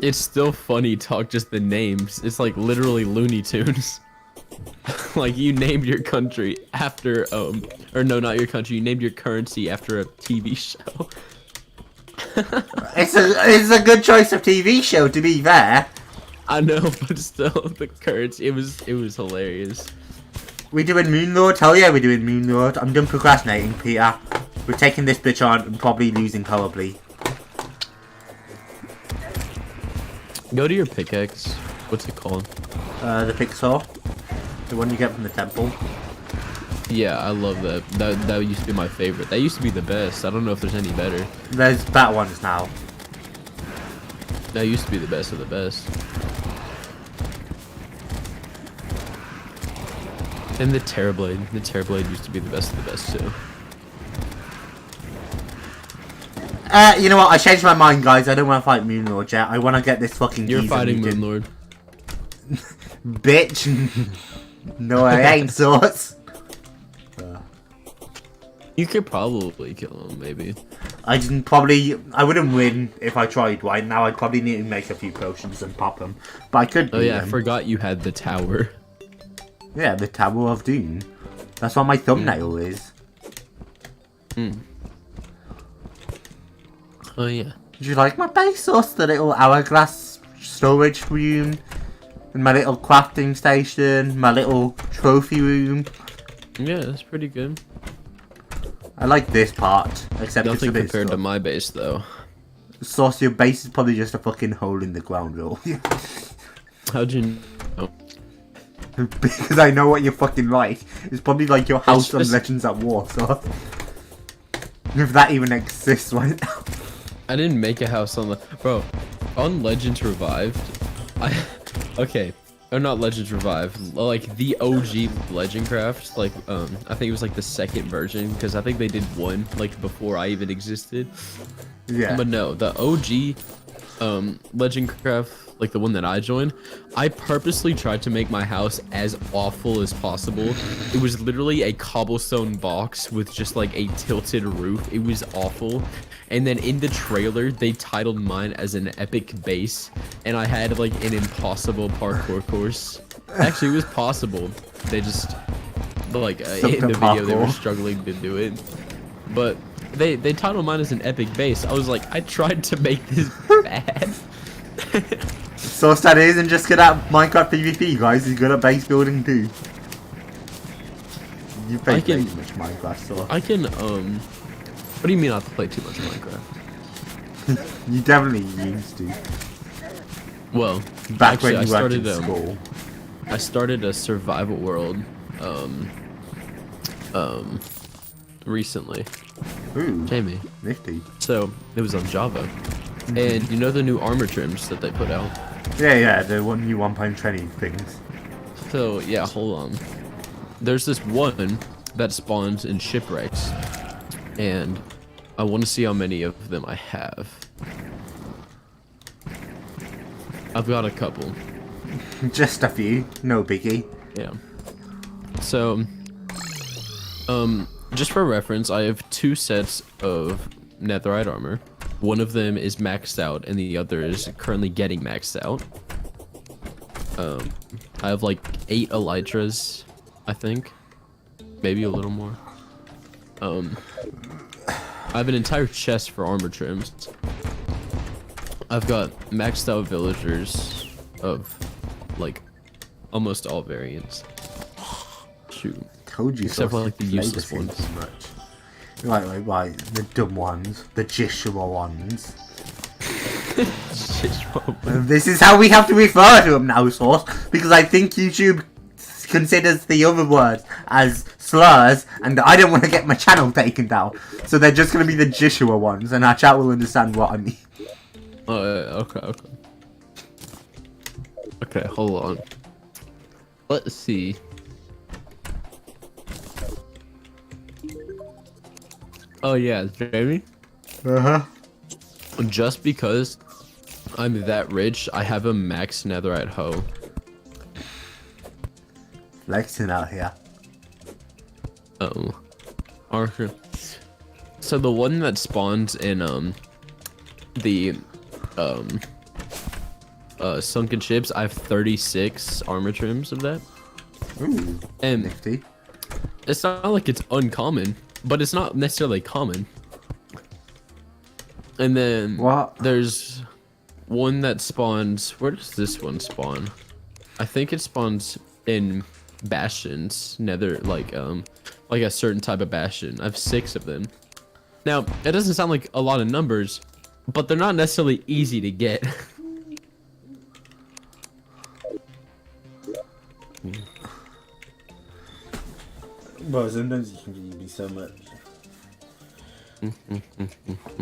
S3: It's still funny, Talk, just the names. It's like literally Looney Tunes. Like you named your country after or no, not your country. You named your currency after a TV show.
S1: It's a good choice of TV show, to be fair.
S3: I know, but still, the currency. It was hilarious.
S1: We doing Moonlord? Hell yeah, we're doing Moonlord. I'm done procrastinating, Peter. We're taking this bitch on and probably losing probably.
S3: Go to your pickaxe. What's it called?
S1: The pixel. The one you get from the temple.
S3: Yeah, I love that. That used to be my favorite. That used to be the best. I don't know if there's any better.
S1: There's better ones now.
S3: That used to be the best of the best. And the Terrorblade. The Terrorblade used to be the best of the best too.
S1: You know what? I changed my mind, guys. I don't want to fight Moonlord yet. I want to get this fucking.
S3: You're
S1: geezer
S3: fighting
S1: mutant.
S3: Moonlord.
S1: Bitch. No, I ain't, Source.
S3: You could probably kill him, maybe.
S1: I wouldn't win if I tried. Right now, I'd probably need to make a few potions and pop them. But I could.
S3: Oh yeah,
S1: them.
S3: I forgot you had the tower.
S1: Yeah, the Tower of Doom. That's what my thumbnail is.
S3: Oh yeah.
S1: Did you like my base, Source? The little hourglass storage room, and my little crafting station, my little trophy room.
S3: Yeah, that's pretty good.
S1: I like this part, except
S3: Nothing
S1: it's a bit
S3: compared to my base though.
S1: Source, your base is probably just a fucking hole in the ground, though.
S3: How'd you know?
S1: Because I know what you're fucking like. It's probably like your house on
S3: just-
S1: Legends at War, so... If that even exists right now.
S3: I didn't make a house on the bro. On Legends Revived, okay. Or not Legends Revived, like the OG Legendcraft, like I think it was like the second version, because I think they did one like before I even existed.
S1: Yeah.
S3: But no, the OG Legendcraft, like the one that I joined, I purposely tried to make my house as awful as possible. It was literally a cobblestone box with just like a tilted roof. It was awful. And then in the trailer, they titled mine as an epic base, and I had like an impossible parkour course. Actually, it was possible. They just like in the video they were struggling to do it. But they titled mine as an epic base. I was like, I tried to make this bad.
S1: Source that isn't just good at Minecraft PvP, guys. He's good at base building too. You play way too much Minecraft, so
S3: I can What do you mean I play too much Minecraft?
S1: you definitely used to.
S3: Well,
S1: Back
S3: actually,
S1: when you went to school.
S3: I started a survival world recently.
S1: Ooh,
S3: Jamie.
S1: nifty.
S3: So it was on Java. And you know the new armor trims that they put out?
S1: Yeah, the new 1.20 things.
S3: So yeah, hold on. There's this one that spawns in shipwrecks, and I want to see how many of them I have. I've got a couple.
S1: Just a few, no biggie.
S3: Yeah. So, just for reference, I have 2 sets of netherite armor. One of them is maxed out, and the other is currently getting maxed out. I have like 8 elytras, I think. Maybe a little more. I have an entire chest for armor trims. I've got maxed out villagers of like almost all variants. Shoot.
S1: Told you,
S3: Except for
S1: Source,
S3: like the
S1: you played
S3: useless
S1: this game
S3: ones.
S1: too much. Right, the dumb ones, the Jishua ones. This is how we have to refer to them now, Source, because I think YouTube considers the other words as slurs, and I don't want to get my channel taken down. So they're just going to be the Jishua ones, and our chat will understand what I mean.
S3: Oh, okay. Okay, hold on. Let's see. Oh yeah, Jamie?
S1: Uh-huh.
S3: Just because I'm that rich, I have a max netherite hoe.
S1: Flexing out here.
S3: Archer. So the one that spawns in the sunken ships, I have 36 armor trims of that.
S1: Ooh,
S3: And
S1: nifty.
S3: it's not like it's uncommon, but it's not necessarily common. And then
S1: What?
S3: there's one that spawns. Where does this one spawn? I think it spawns in bastions, nether, like a certain type of bastion. I have 6 of them. Now, it doesn't sound like a lot of numbers, but they're not necessarily easy to get.
S1: Well, sometimes you can give me so much.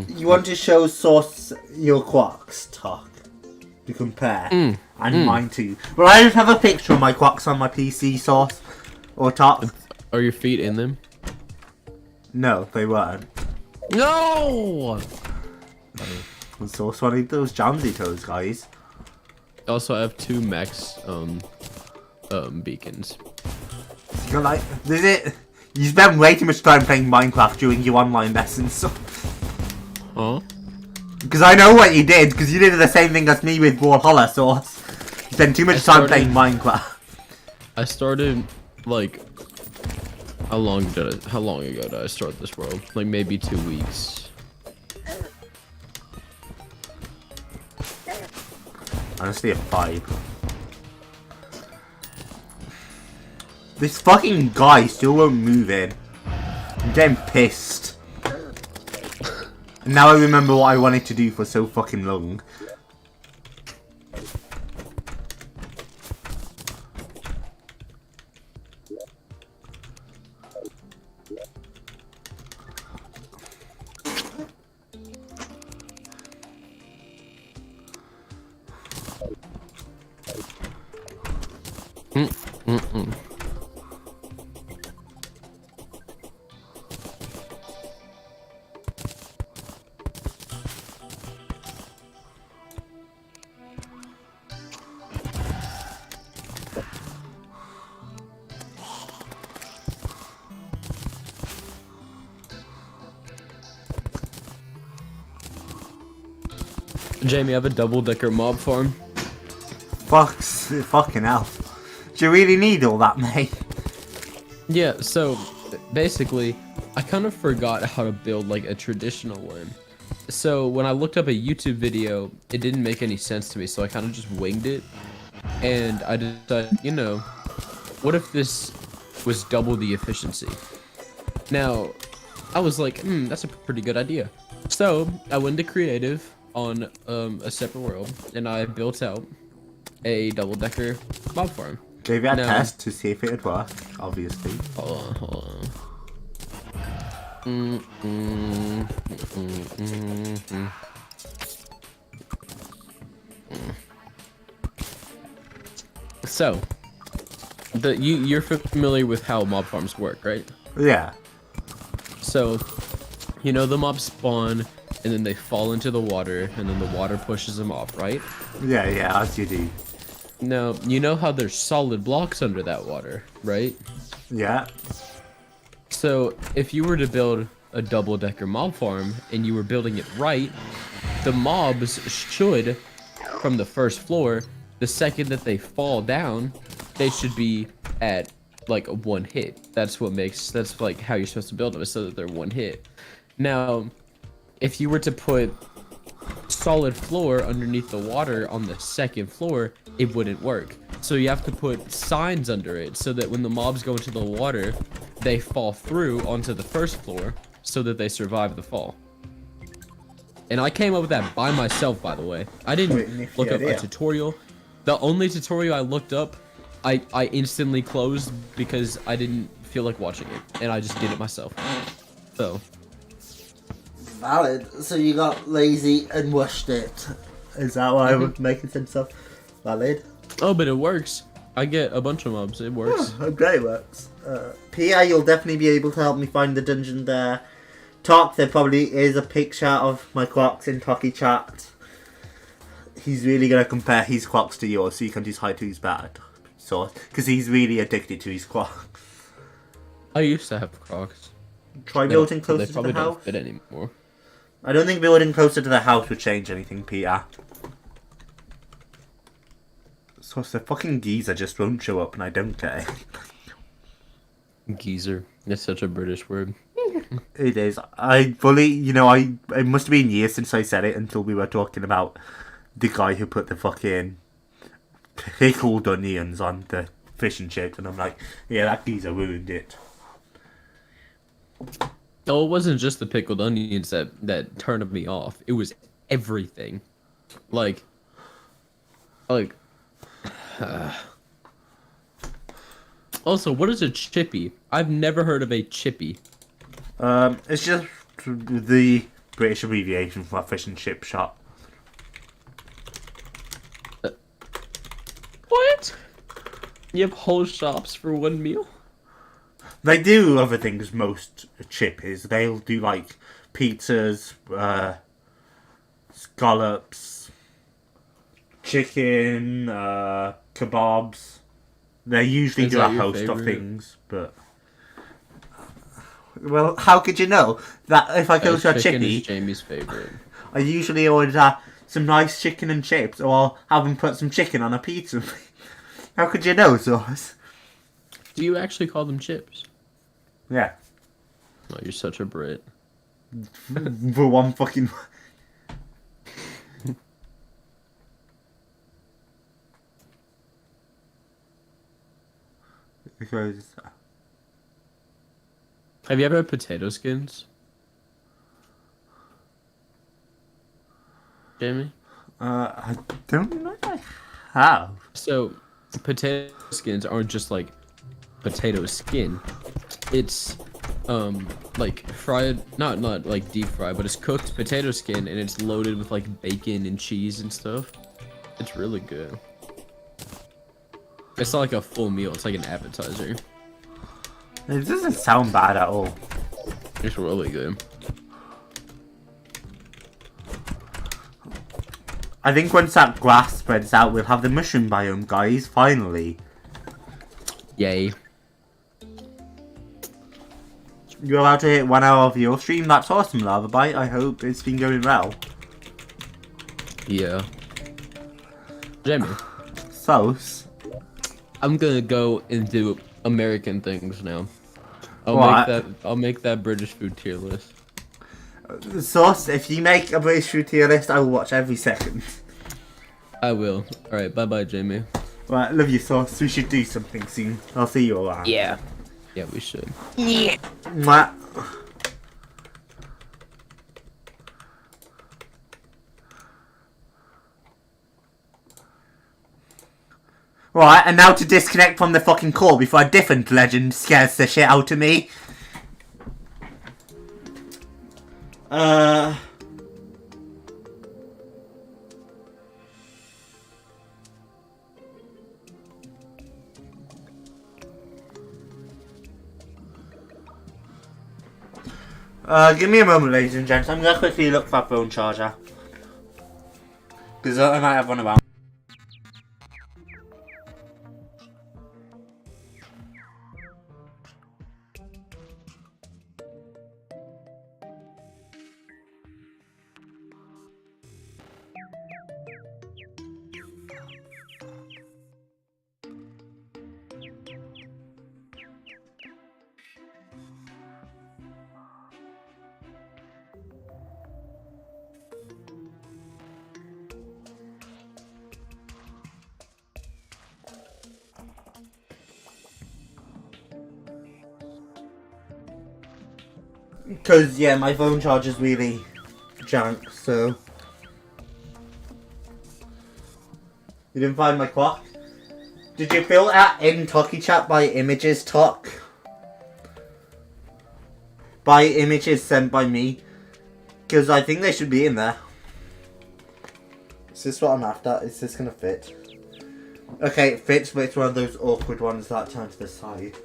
S1: You want to show Sauce your quacks, Talk, to compare, and mine too. Well, I just have a picture of my quacks on my PC, Sauce, or Talk.
S3: Are your feet in them?
S1: No, they weren't.
S3: No!
S1: Sauce wanted those Jamsy toes, guys.
S3: Also, I have 2 max beacons.
S1: You're like, did it? You spent way too much time playing Minecraft during your online lessons.
S3: Huh?
S1: Because I know what you did, because you did the same thing as me with Brawlhalla, Sauce. You spent too much time playing Minecraft.
S3: I started, like, how long ago did I start this world? Like, maybe 2 weeks.
S1: Honestly, a 5. This fucking guy still won't move in. I'm getting pissed. And now I remember what I wanted to do for so fucking long.
S3: Jamie, I have a double-decker mob farm.
S1: Fucking hell. Do you really need all that, mate?
S3: Yeah, so basically, I kind of forgot how to build like a traditional one. So when I looked up a YouTube video, it didn't make any sense to me, so I kind of just winged it. And I decided, you know, what if this was double the efficiency? Now, I was like, that's a pretty good idea. So I went to creative on a separate world, and I built out a double-decker mob farm.
S1: Gave it a test to see if it would work, obviously.
S3: Hold on. So, you're familiar with how mob farms work, right?
S1: Yeah.
S3: So, you know the mobs spawn, and then they fall into the water, and then the water pushes them off, right?
S1: Yeah, as you do.
S3: Now, you know how there's solid blocks under that water, right?
S1: Yeah.
S3: So, if you were to build a double-decker mob farm, and you were building it right, the mobs should, from the first floor, the second that they fall down, they should be at, like, a 1 hit. That's like, how you're supposed to build them, is so that they're 1 hit. Now, if you were to put solid floor underneath the water on the second floor, it wouldn't work. So you have to put signs under it so that when the mobs go into the water, they fall through onto the first floor so that they survive the fall. And I came up with that by myself, by the way. I didn't look up a tutorial. The only tutorial I looked up, I instantly closed because I didn't feel like watching it, and I just did it myself. So
S1: Valid. So you got lazy and washed it. Is that what I would make sense of? Valid.
S3: Oh, but it works. I get a bunch of mobs. It works.
S1: Oh, okay, it works. Pia, you'll definitely be able to help me find the dungeon there. Talk, there probably is a picture of my quacks in Talkie chat. He's really going to compare his quacks to yours so you can decide who's bad. So, because he's really addicted to his quacks.
S3: I used to have crocs.
S1: Try building closer to the
S3: probably
S1: house.
S3: Don't fit anymore.
S1: I don't think building closer to the house would change anything, Peter. So it's the fucking geezer just won't show up and I don't care.
S3: Geezer. That's such a British word.
S1: It is. I fully, it must have been years since I said it until we were talking about the guy who put the fucking pickled onions on the fish and chips, and I'm like, yeah, that geezer ruined it.
S3: Oh, it wasn't just the pickled onions that turned me off. It was everything. Like, Also, what is a chippy? I've never heard of a chippy.
S1: It's just the British abbreviation for a fish and chip shop.
S3: What? You have whole shops for one meal?
S1: They do other things most chippies. They'll do like pizzas, scallops, chicken, kebabs. They usually
S3: Is
S1: do a
S3: that your
S1: host of
S3: favorite?
S1: things, but... Well, how could you know that if I go to a
S3: Chicken is
S1: chippy,
S3: Jamie's favorite.
S1: I usually order some nice chicken and chips, or I'll have them put some chicken on a pizza. How could you know, Sauce?
S3: Do you actually call them chips?
S1: Yeah.
S3: Oh, you're such a Brit.
S1: For one fucking... Because...
S3: Have you ever had potato skins? Jamie?
S1: I don't know if I have.
S3: So, potato skins aren't just like potato skin. It's like fried, not like deep fried, but it's cooked potato skin and it's loaded with like bacon and cheese and stuff. It's really good. It's not like a full meal, it's like an appetizer.
S1: It doesn't sound bad at all.
S3: It's really good.
S1: I think once that grass spreads out, we'll have the mushroom biome, guys, finally.
S3: Yay.
S1: You're allowed to hit 1 hour of your stream. That's awesome, Lava Bite. I hope it's been going well.
S3: Yeah. Jamie,
S1: Sauce.
S3: I'm gonna go and do American things now.
S1: What?
S3: I'll make that British food tier list.
S1: Sauce, if you make a British food tier list, I will watch every second.
S3: I will. Alright, bye bye, Jamie.
S1: Right, love you, Sauce. We should do something soon. I'll see you around.
S3: Yeah. Yeah, we should.
S1: Mwah. Right, and now to disconnect from the fucking call before a different legend scares the shit out of me. Give me a moment, ladies and gents. I'm gonna quickly look for a phone charger. Because I might have one around. Because, yeah, my phone charger's really jank, so... You didn't find my clock? Did you fill that in Talkie Chat by images, Talk? By images sent by me? Because I think they should be in there. Is this what I'm after? Is this gonna fit? Okay, it fits, but it's one of those awkward ones that turn to the side.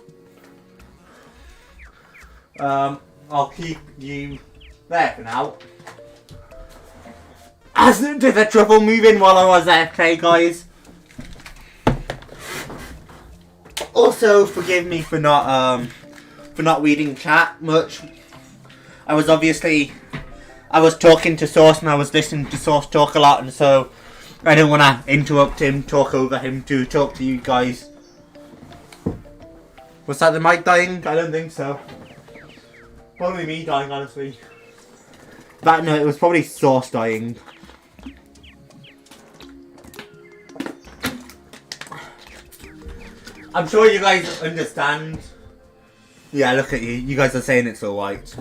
S1: I'll keep you there for now. As did the truffle move in while I was there, okay, guys? Also, forgive me for not reading chat much. I was talking to Source and I was listening to Source talk a lot, and so I didn't want to interrupt him, talk over him to talk to you guys. Was that the mic dying? I don't think so. Probably me dying, honestly. That, no, it was probably Source dying. I'm sure you guys understand. Yeah, look at you. You guys are saying it's alright.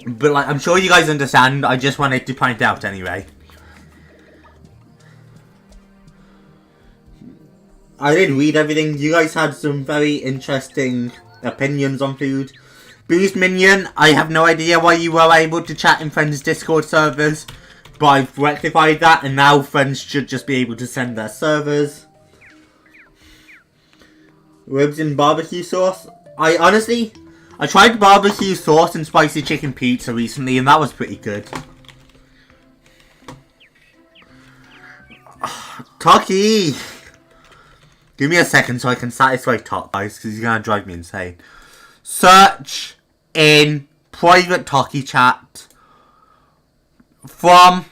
S1: But, like, I'm sure you guys understand. I just wanted to point out anyway. I did read everything. You guys had some very interesting opinions on food. Boost Minion, I have no idea why you were able to chat in friends' Discord servers, but I've rectified that, and now friends should just be able to send their servers. Ribs and barbecue sauce. I tried barbecue sauce and spicy chicken pizza recently, and that was pretty good. Taki! Give me a second so I can satisfy Talk, guys, because he's gonna drive me insane. Search in private Talkie chat from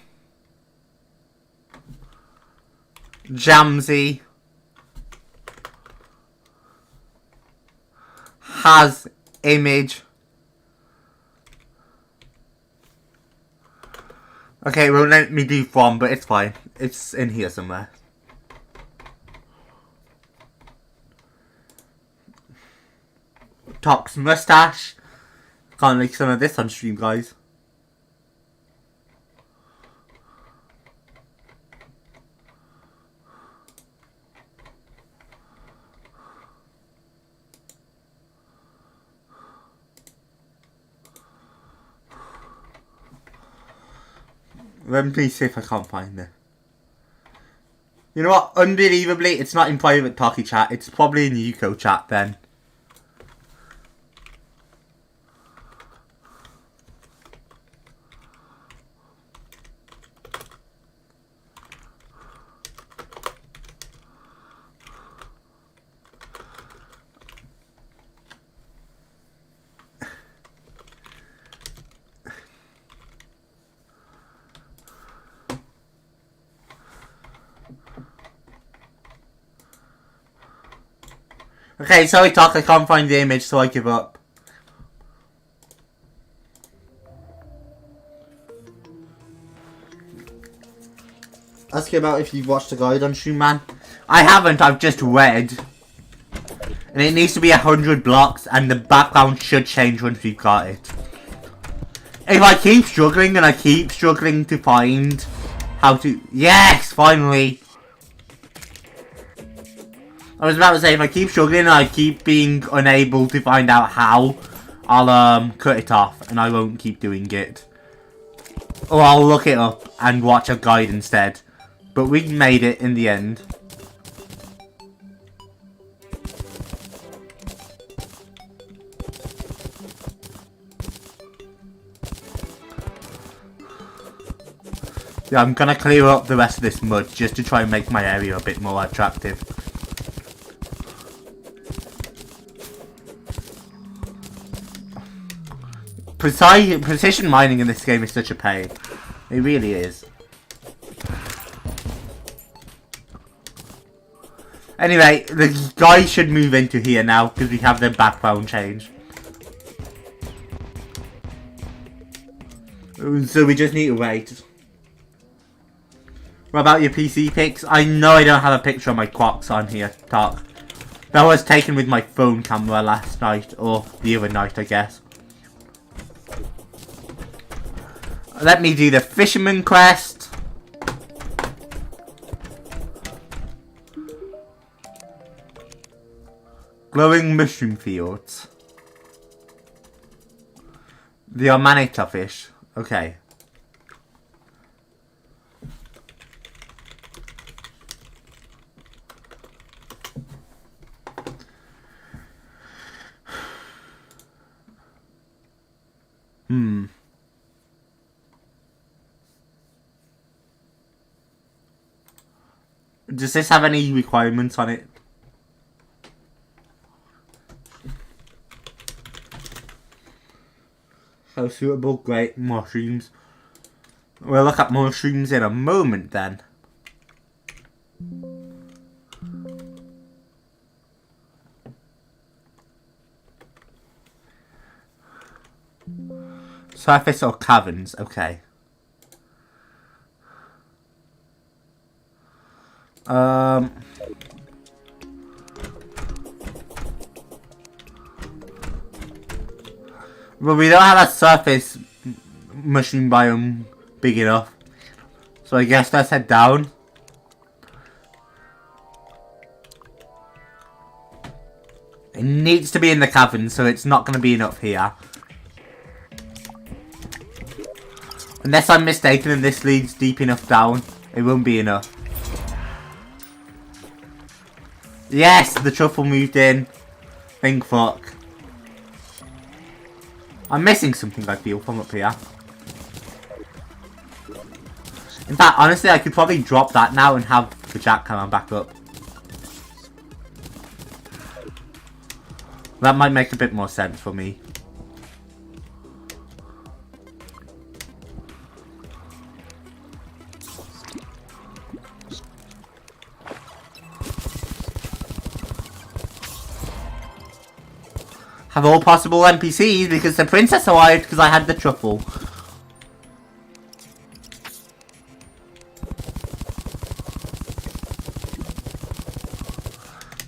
S1: Jamsy has image. Okay, it won't let me do from, but it's fine. It's in here somewhere. Tox mustache. Can't make some of this on stream, guys. Let me see if I can't find it. You know what? Unbelievably, it's not in private Talkie chat. It's probably in Yuko chat then. Okay, sorry Talk, I can't find the image, so I give up. Ask you about if you've watched the guide on stream, man. I haven't, I've just read. And it needs to be 100 blocks, and the background should change once we've got it. If I keep struggling, and I keep struggling to find how to... Yes, finally! I was about to say, if I keep struggling and I keep being unable to find out how, I'll cut it off and I won't keep doing it. Or I'll look it up and watch a guide instead. But we made it in the end. Yeah, I'm gonna clear up the rest of this mud just to try and make my area a bit more attractive. Precision mining in this game is such a pain. It really is. Anyway, the guys should move into here now because we have their background change. So we just need to wait. What about your PC pics? I know I don't have a picture of my quacks on here, Talk. That was taken with my phone camera last night, or the other night, I guess. Let me do the fisherman quest. Glowing mushroom fields. The Amanita fish. Okay. Does this have any requirements on it? How suitable? Great. Mushrooms. We'll look at mushrooms in a moment then. Surface or caverns? Okay. Well, we don't have a surface mushroom biome big enough. So I guess let's head down. It needs to be in the cavern, so it's not going to be enough here. Unless I'm mistaken and this leads deep enough down, it won't be enough. Yes, the truffle moved in. Think fuck. I'm missing something, I feel, from up here. In fact, honestly, I could probably drop that now and have the jackhammer back up. That might make a bit more sense for me. Have all possible NPCs because the princess arrived because I had the truffle.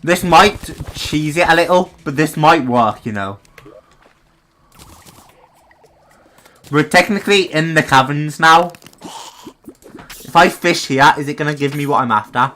S1: This might cheese it a little, but this might work, you know. We're technically in the caverns now. If I fish here, is it going to give me what I'm after?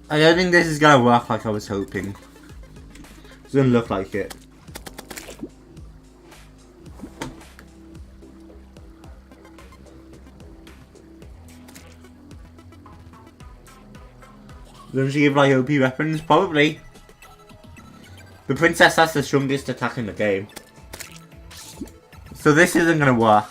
S1: I don't think this is going to work like I was hoping. It doesn't look like it. Don't she give like OP weapons? Probably. The princess has the strongest attack in the game. So this isn't going to work.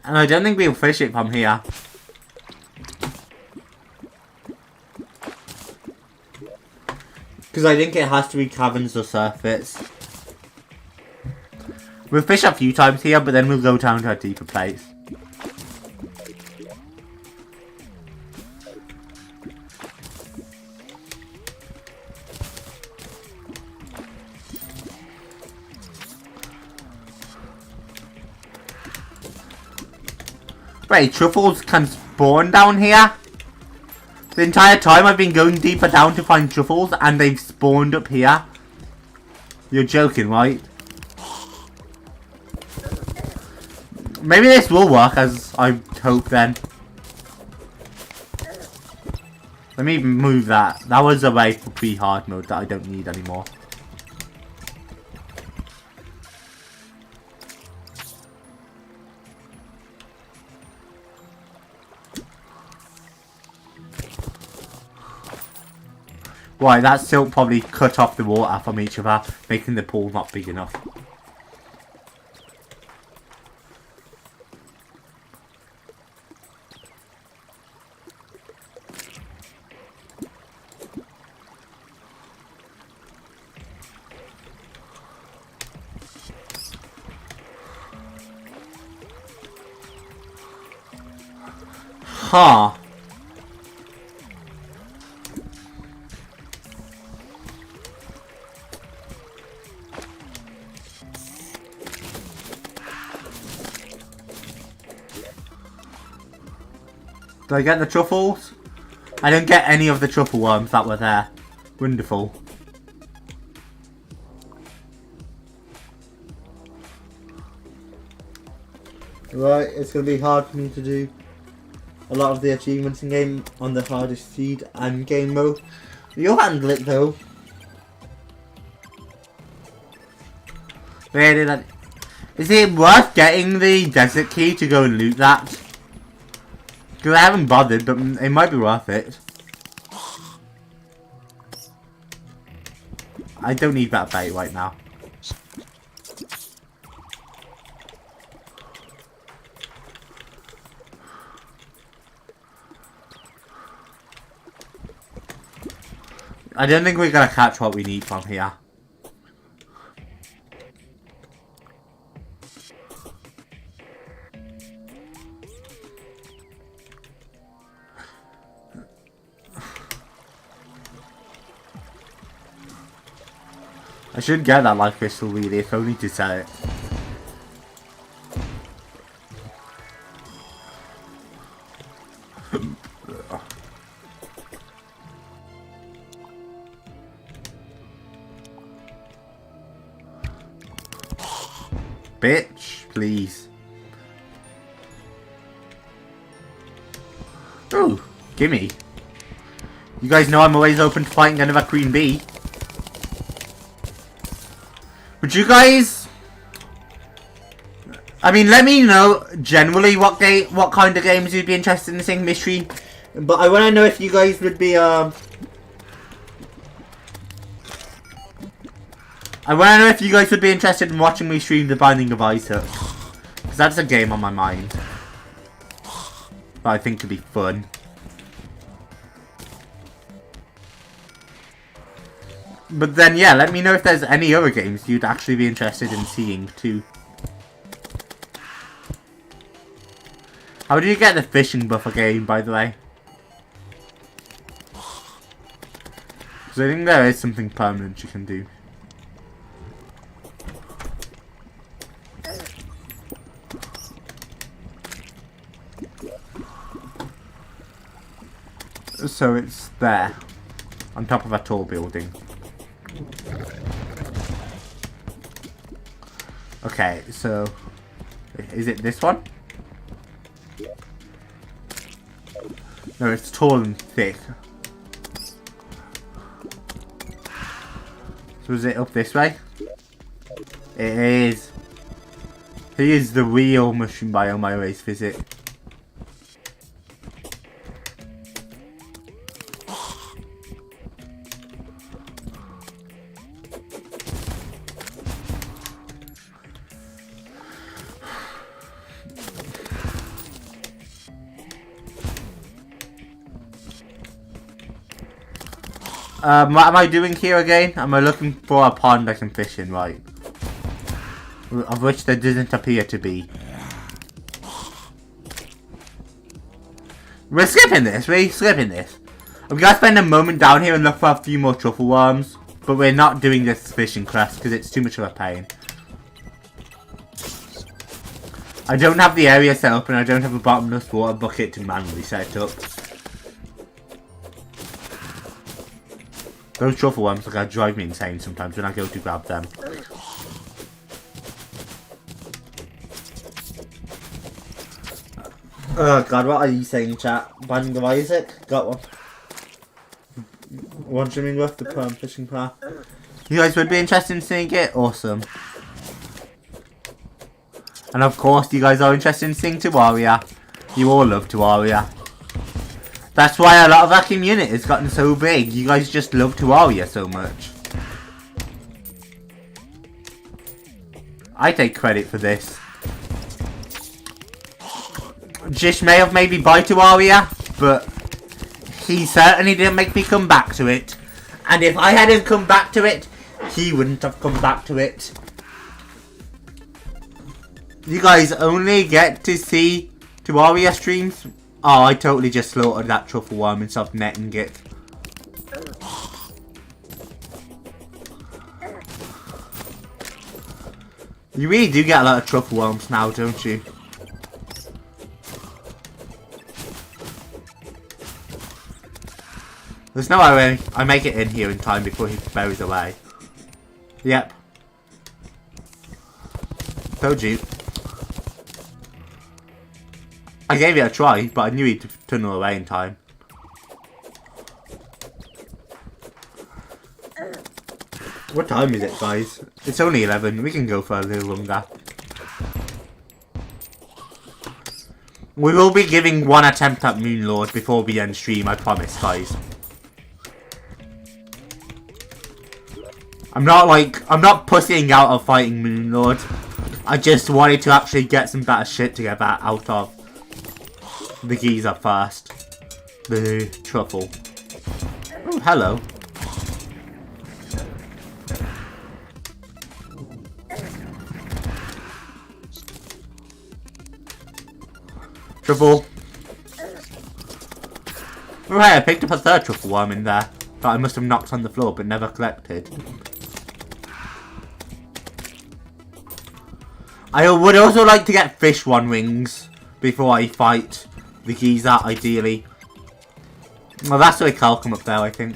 S1: And I don't think we'll fish it from here. Because I think it has to be caverns or surface. We'll fish a few times here, but then we'll go down to a deeper place. Wait, truffles can spawn down here? The entire time I've been going deeper down to find truffles and they've spawned up here? You're joking, right? Maybe this will work as I hope then. Let me move that. That was a way for pre-hard mode that I don't need anymore. Right, that silt probably cut off the water from each other, making the pool not big enough. Huh. Did I get the truffles? I didn't get any of the truffle worms that were there. Wonderful. Right, it's going to be hard for me to do a lot of the achievements in game on the hardest seed and game mode. You'll handle it though. Really, is it worth getting the desert key to go and loot that? Because I haven't bothered, but it might be worth it. I don't need that bait right now. I don't think we're gonna catch what we need from here. I should get that life crystal really, if only to sell it. Bitch, please. Ooh, gimme. You guys know I'm always open to fighting another queen bee. Would you guys... I mean, let me know generally what kind of games you'd be interested in seeing mystery. But I want to know if you guys would be, I want to know if you guys would be interested in watching me stream The Binding of Isaac. Because that's a game on my mind. That I think could be fun. But then, yeah, let me know if there's any other games you'd actually be interested in seeing, too. How do you get the fishing buffer game, by the way? Because I think there is something permanent you can do. So it's there, on top of a tall building. Okay, so is it this one? No, it's tall and thick. So is it up this way? It is. Here's the real mushroom biome I always visit. What am I doing here again? Am I looking for a pond I can fish in, right? Of which there doesn't appear to be. We're skipping this, we're skipping this. I'm gonna spend a moment down here and look for a few more truffle worms. But we're not doing this fishing quest because it's too much of a pain. I don't have the area set up and I don't have a bottomless water bucket to manually set it up. Those truffle worms are gonna drive me insane sometimes when I go to grab them. Oh god, what are you saying, chat? Binding of Isaac? Got one. One swimming with the perm fishing path. You guys would be interested in seeing it? Awesome. And of course, you guys are interested in seeing Terraria. You all love Terraria. That's why a lot of our community has gotten so big. You guys just love Terraria so much. I take credit for this. Jish may have made me buy Terraria, but he certainly didn't make me come back to it. And if I hadn't come back to it, he wouldn't have come back to it. You guys only get to see Terraria streams. Oh, I totally just slaughtered that truffle worm instead of netting it. You really do get a lot of truffle worms now, don't you? There's no way I make it in here in time before he buries away. Yep. Told you. I gave it a try, but I knew he'd tunnel away in time. What time is it, guys? It's only 11. We can go for a little longer. We will be giving one attempt at Moonlord before we end stream, I promise, guys. I'm not pussying out of fighting Moonlord. I just wanted to actually get some better shit to get that out of the geezer first. The truffle. Oh, hello. Truffle. Oh hey, I picked up a third truffle worm in there that I must have knocked on the floor but never collected. I would also like to get fish one wings before I fight the geezer, ideally. Well, that's where I'll come up there, I think.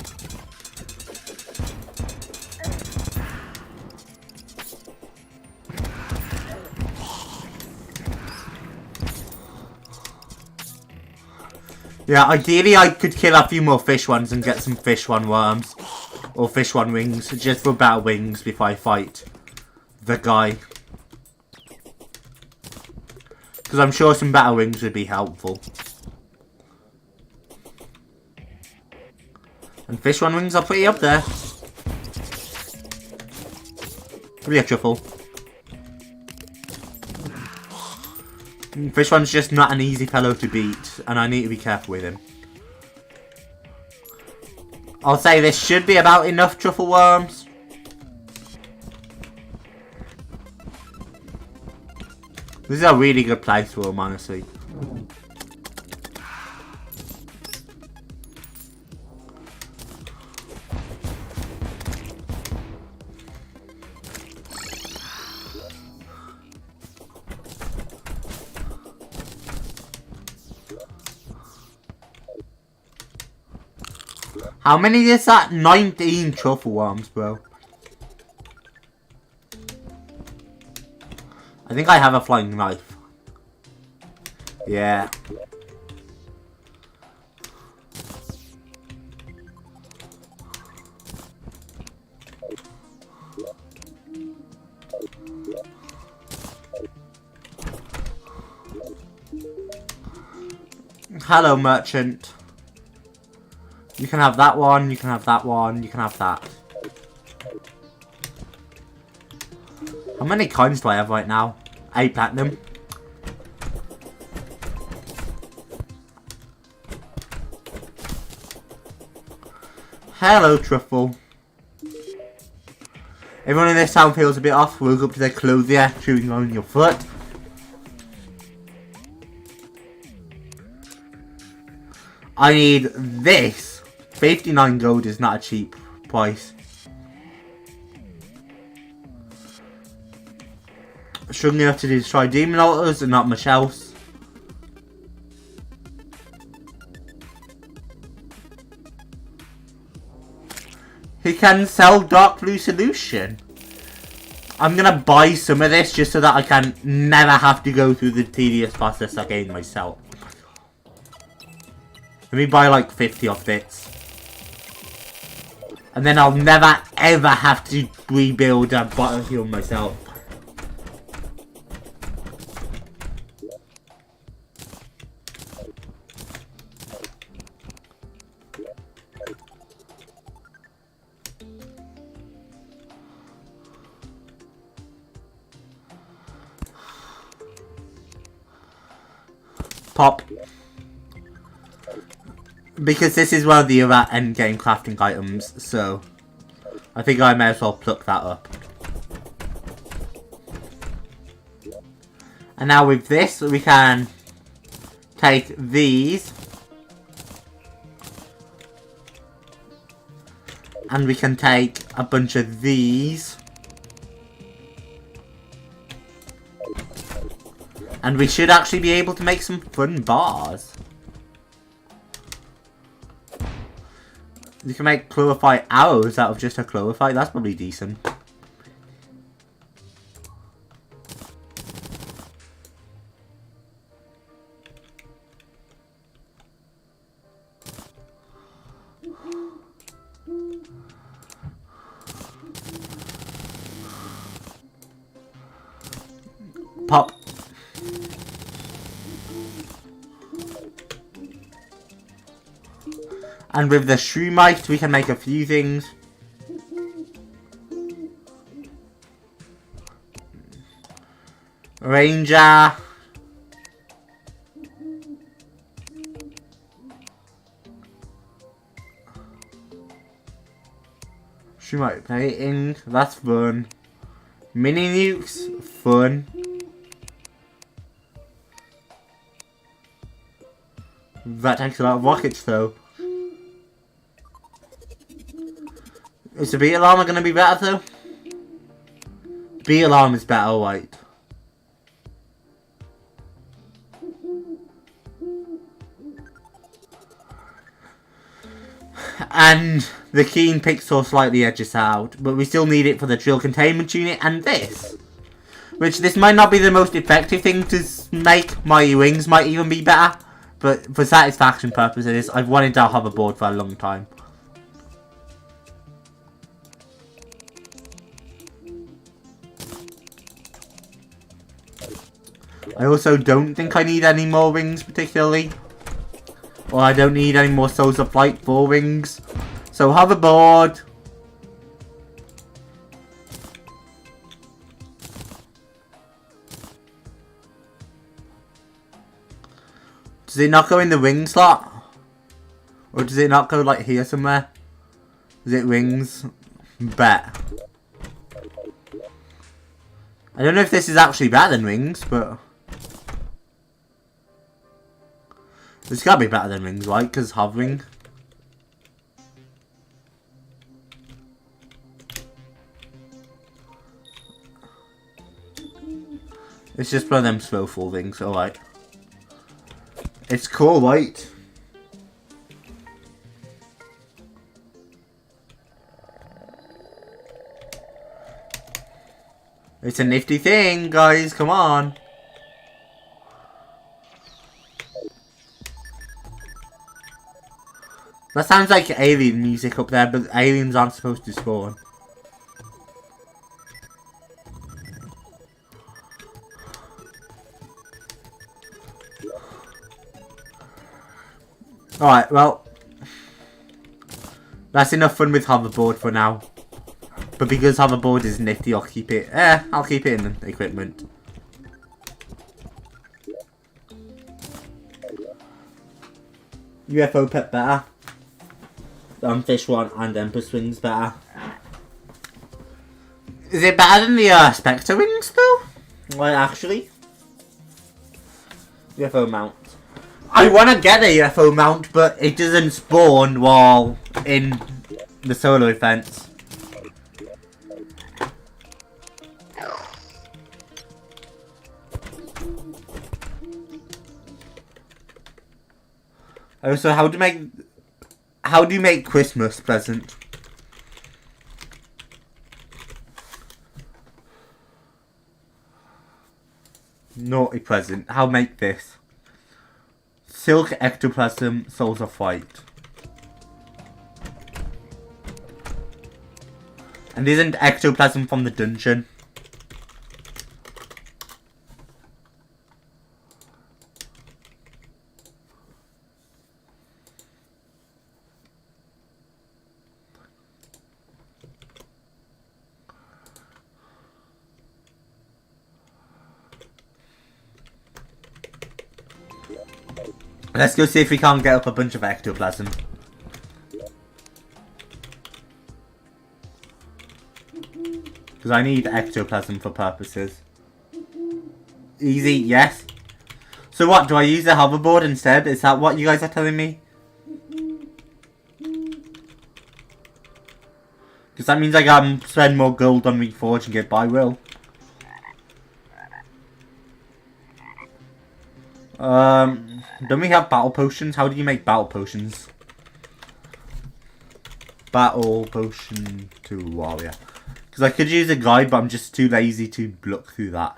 S1: Yeah, ideally I could kill a few more fish ones and get some fish one worms. Or fish one wings, just for better wings before I fight the guy. Because I'm sure some better wings would be helpful. And fish one wings are pretty up there. Really a truffle. Fish one's just not an easy fellow to beat, and I need to be careful with him. I'll say this should be about enough truffle worms. This is a really good place for him, honestly. How many is that? 19 truffle worms, bro. I think I have a flying knife. Yeah. Hello, merchant. You can have that one, you can have that one, you can have that. How many coins do I have right now? 8 platinum. Hello, truffle. Everyone in this town feels a bit off. We'll go up to their clothier, chewing on your foot. I need this. 59 gold is not a cheap price. Struggling enough to destroy demon altars and not much else. He can sell dark blue solution. I'm gonna buy some of this just so that I can never have to go through the tedious process again myself. Let me buy like 50 of this. And then I'll never ever have to rebuild a battlefield myself. Pop. Because this is one of the other endgame crafting items, so I think I may as well pluck that up. And now with this, we can take these. And we can take a bunch of these. And we should actually be able to make some fun bars. You can make chlorophyte arrows out of just a chlorophyte. That's probably decent. Pop. And with the shroomite, we can make a few things. Ranger. Shroomite plating, that's fun. Mini nukes, fun. That takes a lot of rockets though. Is the bee alarm going to be better though? Bee alarm is better, right? And the keen pixel slightly edges out, but we still need it for the drill containment unit and this. Which this might not be the most effective thing to make. My wings might even be better. But for satisfaction purposes, I've wanted to have a board for a long time. I also don't think I need any more wings particularly. Or I don't need any more souls of flight for wings. So hoverboard. Does it not go in the wing slot? Or does it not go like here somewhere? Is it wings? Bet. I don't know if this is actually better than wings, but... It's gotta be better than wings, right? Because hovering. It's just one of them slow fall things, alright. It's cool, right? It's a nifty thing, guys, come on. That sounds like alien music up there, but aliens aren't supposed to spawn. Alright, well. That's enough fun with hoverboard for now. But because hoverboard is nifty, I'll keep it. I'll keep it in the equipment. UFO pet better. Fish one and Empress wings better. Is it better than the Spectre wings though? Like actually? UFO mount. I want to get a UFO mount, but it doesn't spawn while in the solo events. Also, how do you make Christmas present? Naughty present. How make this? Silk ectoplasm, souls of white. And isn't ectoplasm from the dungeon? Let's go see if we can't get up a bunch of ectoplasm. Because I need ectoplasm for purposes. Easy, yes. So what, do I use the hoverboard instead? Is that what you guys are telling me? Because that means I can spend more gold on reforging it, but I will. Don't we have battle potions? How do you make battle potions? Battle potion to warrior. Because I could use a guide, but I'm just too lazy to look through that.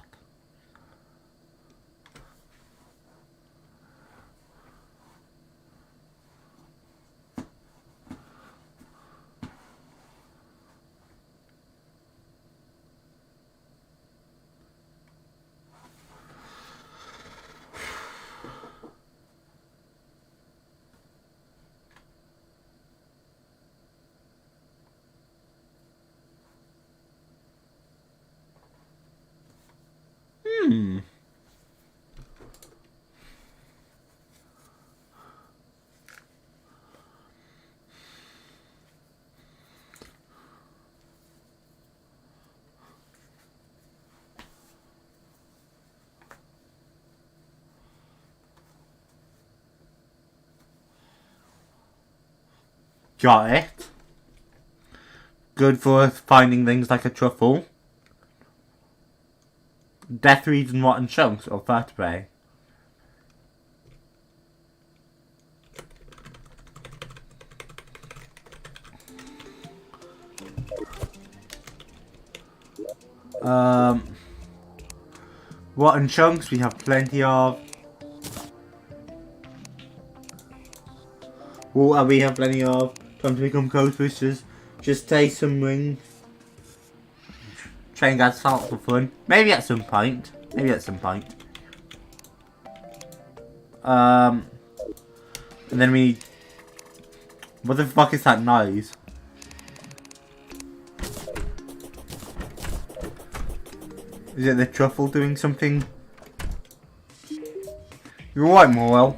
S1: got it. Good for finding things like a truffle. Death reeds and rotten chunks or vertebrae. Rotten chunks we have plenty of. Water we have plenty of. Time to become coast boosters. Just take some rings. Try and get salt for fun. Maybe at some point. Maybe at some point. And then we... What the fuck is that noise? Is it the truffle doing something? You're right, Morwell.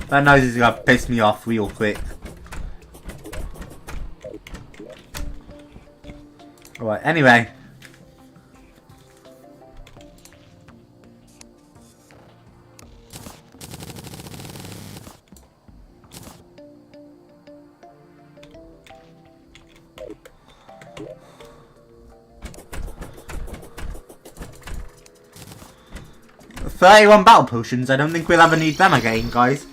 S1: That noise is gonna piss me off real quick. Alright, anyway. $31 battle potions. I don't think we'll ever need them again, guys.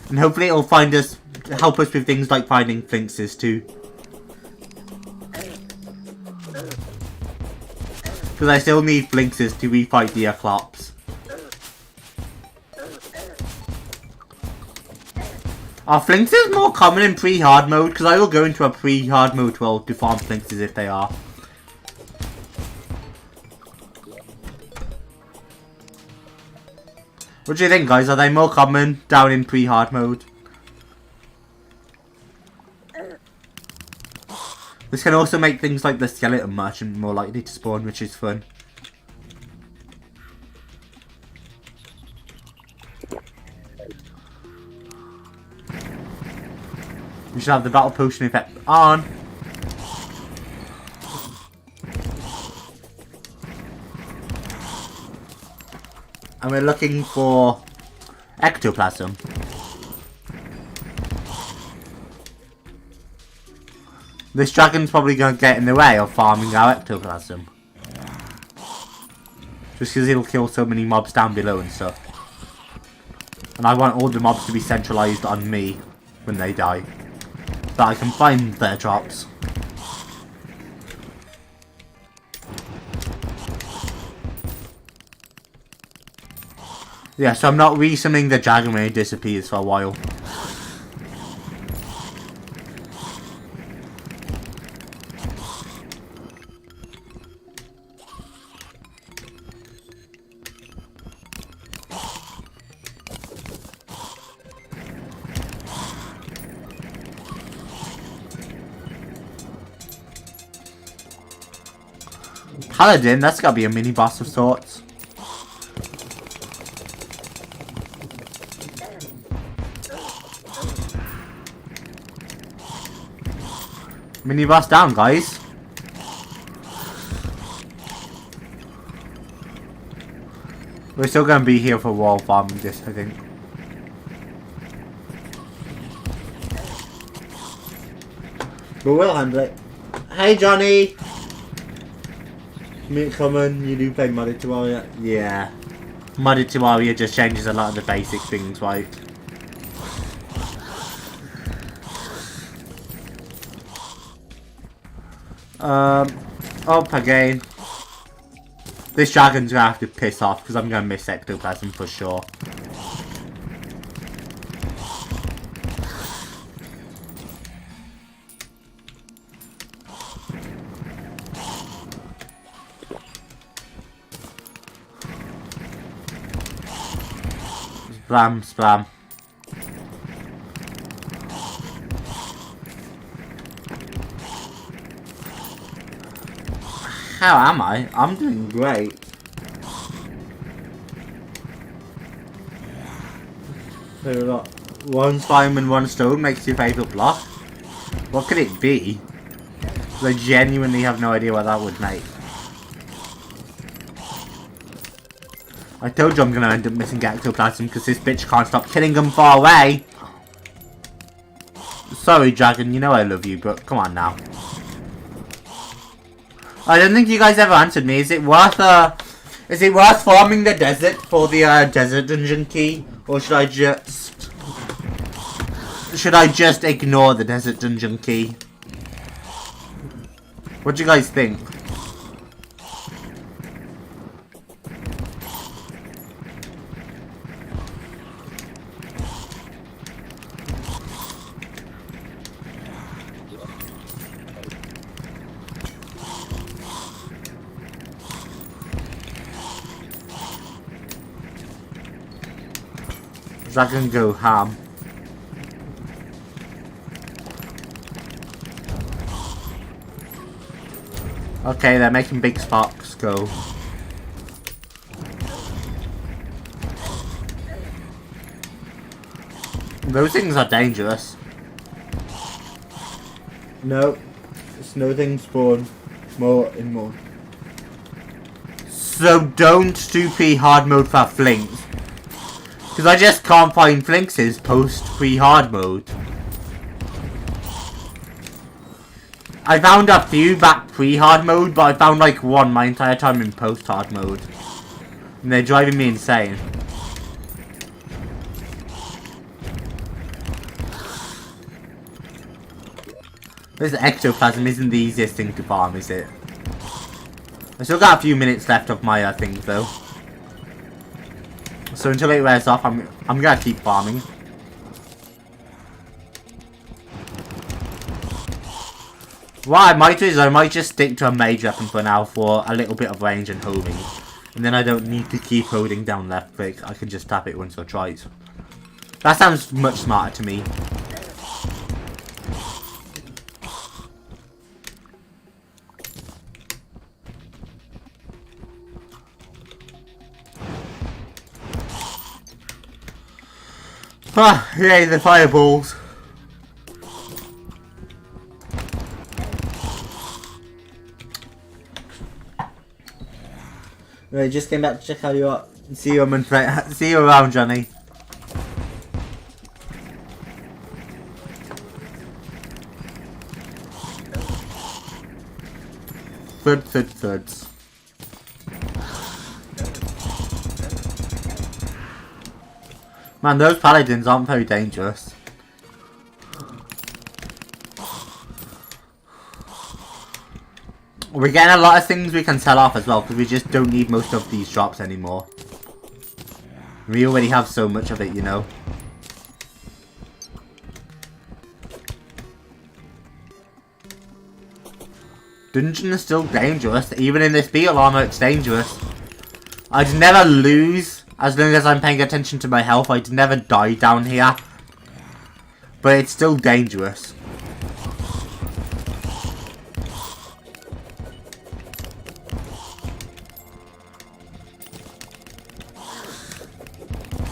S1: And hopefully it'll help us with things like finding flinxes too. Because I still need flinxes to refight the Eclops. Are flinxes more common in pre-hard mode? Because I will go into a pre-hard mode world to farm flinxes if they are. What do you think, guys? Are they more common down in pre-hard mode? This can also make things like the skeleton merchant more likely to spawn, which is fun. We should have the battle potion effect on. And we're looking for ectoplasm. This dragon's probably going to get in the way of farming our ectoplasm. Just because it'll kill so many mobs down below and stuff. And I want all the mobs to be centralised on me when they die. So that I can find their drops. Yeah, so I'm not resummoning the dragon when it disappears for a while. Paladin, that's gotta be a mini boss of sorts. Mini boss down, guys. We're still gonna be here for a while farming this, I think. But we'll handle it. Hey, Johnny! Common, you do play Modded Terraria? Yeah. Modded Terraria just changes a lot of the basic things, right? Up again. This dragon's gonna have to piss off because I'm gonna miss ectoplasm for sure. Splam, splam. How am I? I'm doing great. So we got one slime and one stone makes your favourite block. What could it be? I genuinely have no idea what that would make. I told you I'm gonna end up missing ectoplasm because this bitch can't stop killing them far away. Sorry, dragon, you know I love you, but come on now. I don't think you guys ever answered me. Is it worth farming the desert for the desert dungeon key, or should I just ignore the desert dungeon key? What do you guys think? I can go ham. Okay, they're making big sparks go. Those things are dangerous. No, snow things spawn more and more. So don't do pre-hard mode for flinks. Because I just can't find flinks post pre-hard mode. I found a few back pre-hard mode, but I found like one my entire time in post-hard mode. And they're driving me insane. This ectoplasm isn't the easiest thing to farm, is it? I still got a few minutes left of my things though. So until it wears off, I'm gonna keep farming. What I might do is I might just stick to a mage weapon for now for a little bit of range and homing. And then I don't need to keep holding down left click. I can just tap it once or twice. That sounds much smarter to me. Ah, yay, the fireballs. Right, just came back to check how you are. See you, see you around, Johnny. Thuds. Man, those paladins aren't very dangerous. We're getting a lot of things we can sell off as well, because we just don't need most of these drops anymore. We already have so much of it, you know. Dungeon is still dangerous. Even in this beetle armor, it's dangerous. I'd never lose as long as I'm paying attention to my health. I'd never die down here. But it's still dangerous.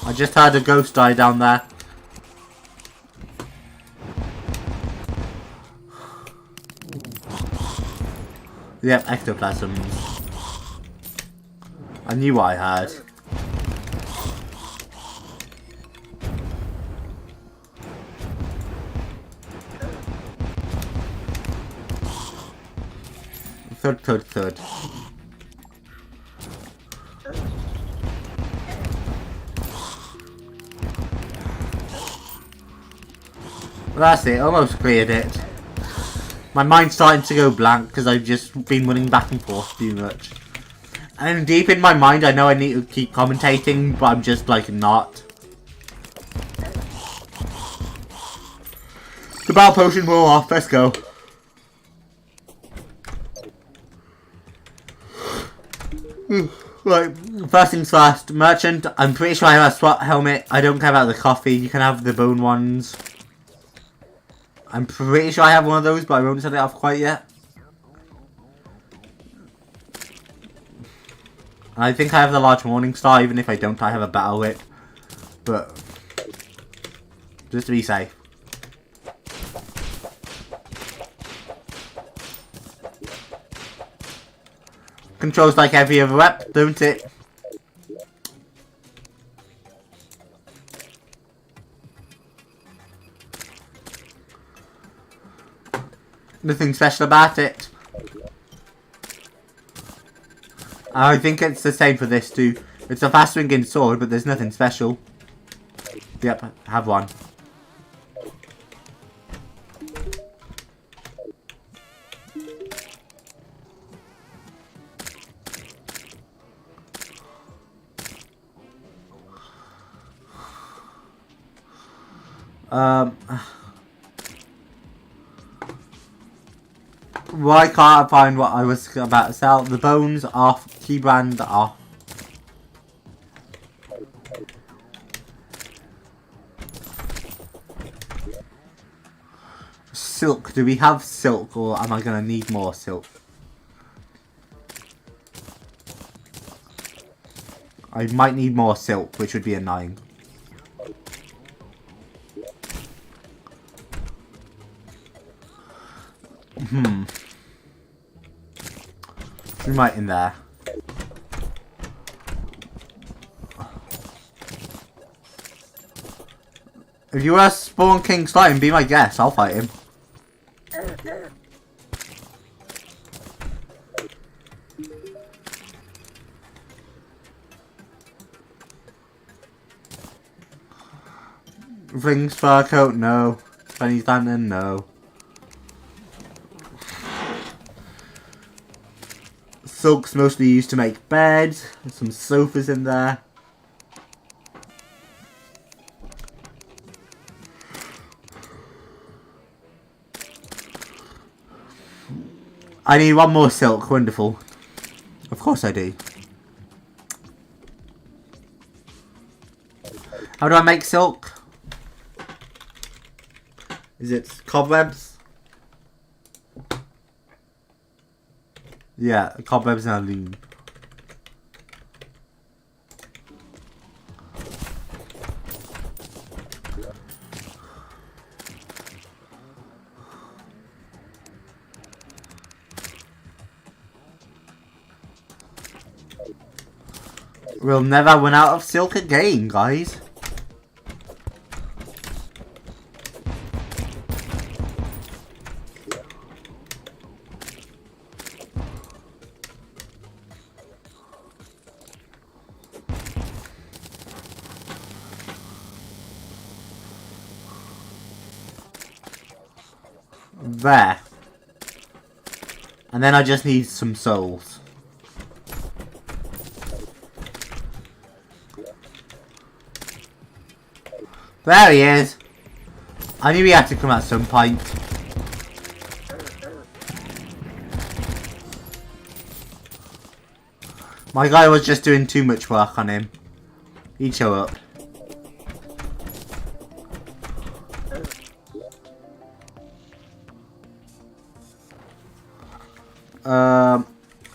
S1: I just heard a ghost die down there. Yep, ectoplasms. I knew what I heard. Thud. Well, that's it, almost cleared it. My mind's starting to go blank because I've just been running back and forth too much. And deep in my mind I know I need to keep commentating, but I'm just like not. The battle potion wore off, let's go. Right, first things first, merchant, I'm pretty sure I have a SWAT helmet. I don't care about the coffee, you can have the bone ones. I'm pretty sure I have one of those, but I won't set it off quite yet. I think I have the large morning star, even if I don't, I have a battle whip. But just to be safe. Controls like every other rep, don't it? Nothing special about it. I think it's the same for this too. It's a fast swinging sword, but there's nothing special. Yep, have one. Why can't I find what I was about to sell? The bones off, key brand off. Silk, do we have silk or am I going to need more silk? I might need more silk, which would be annoying. We might in there. If you want to spawn King Slime, be my guest. I'll fight him. Rings fur coat, no. Penny's lantern, no. Silk's mostly used to make beds. There's some sofas in there. I need one more silk. Wonderful. Of course I do. How do I make silk? Is it cobwebs? Yeah, cobwebs and a loom. We'll never run out of silk again, guys. There. And then I just need some souls. There he is. I knew he had to come at some point. My guy was just doing too much work on him. He'd show up.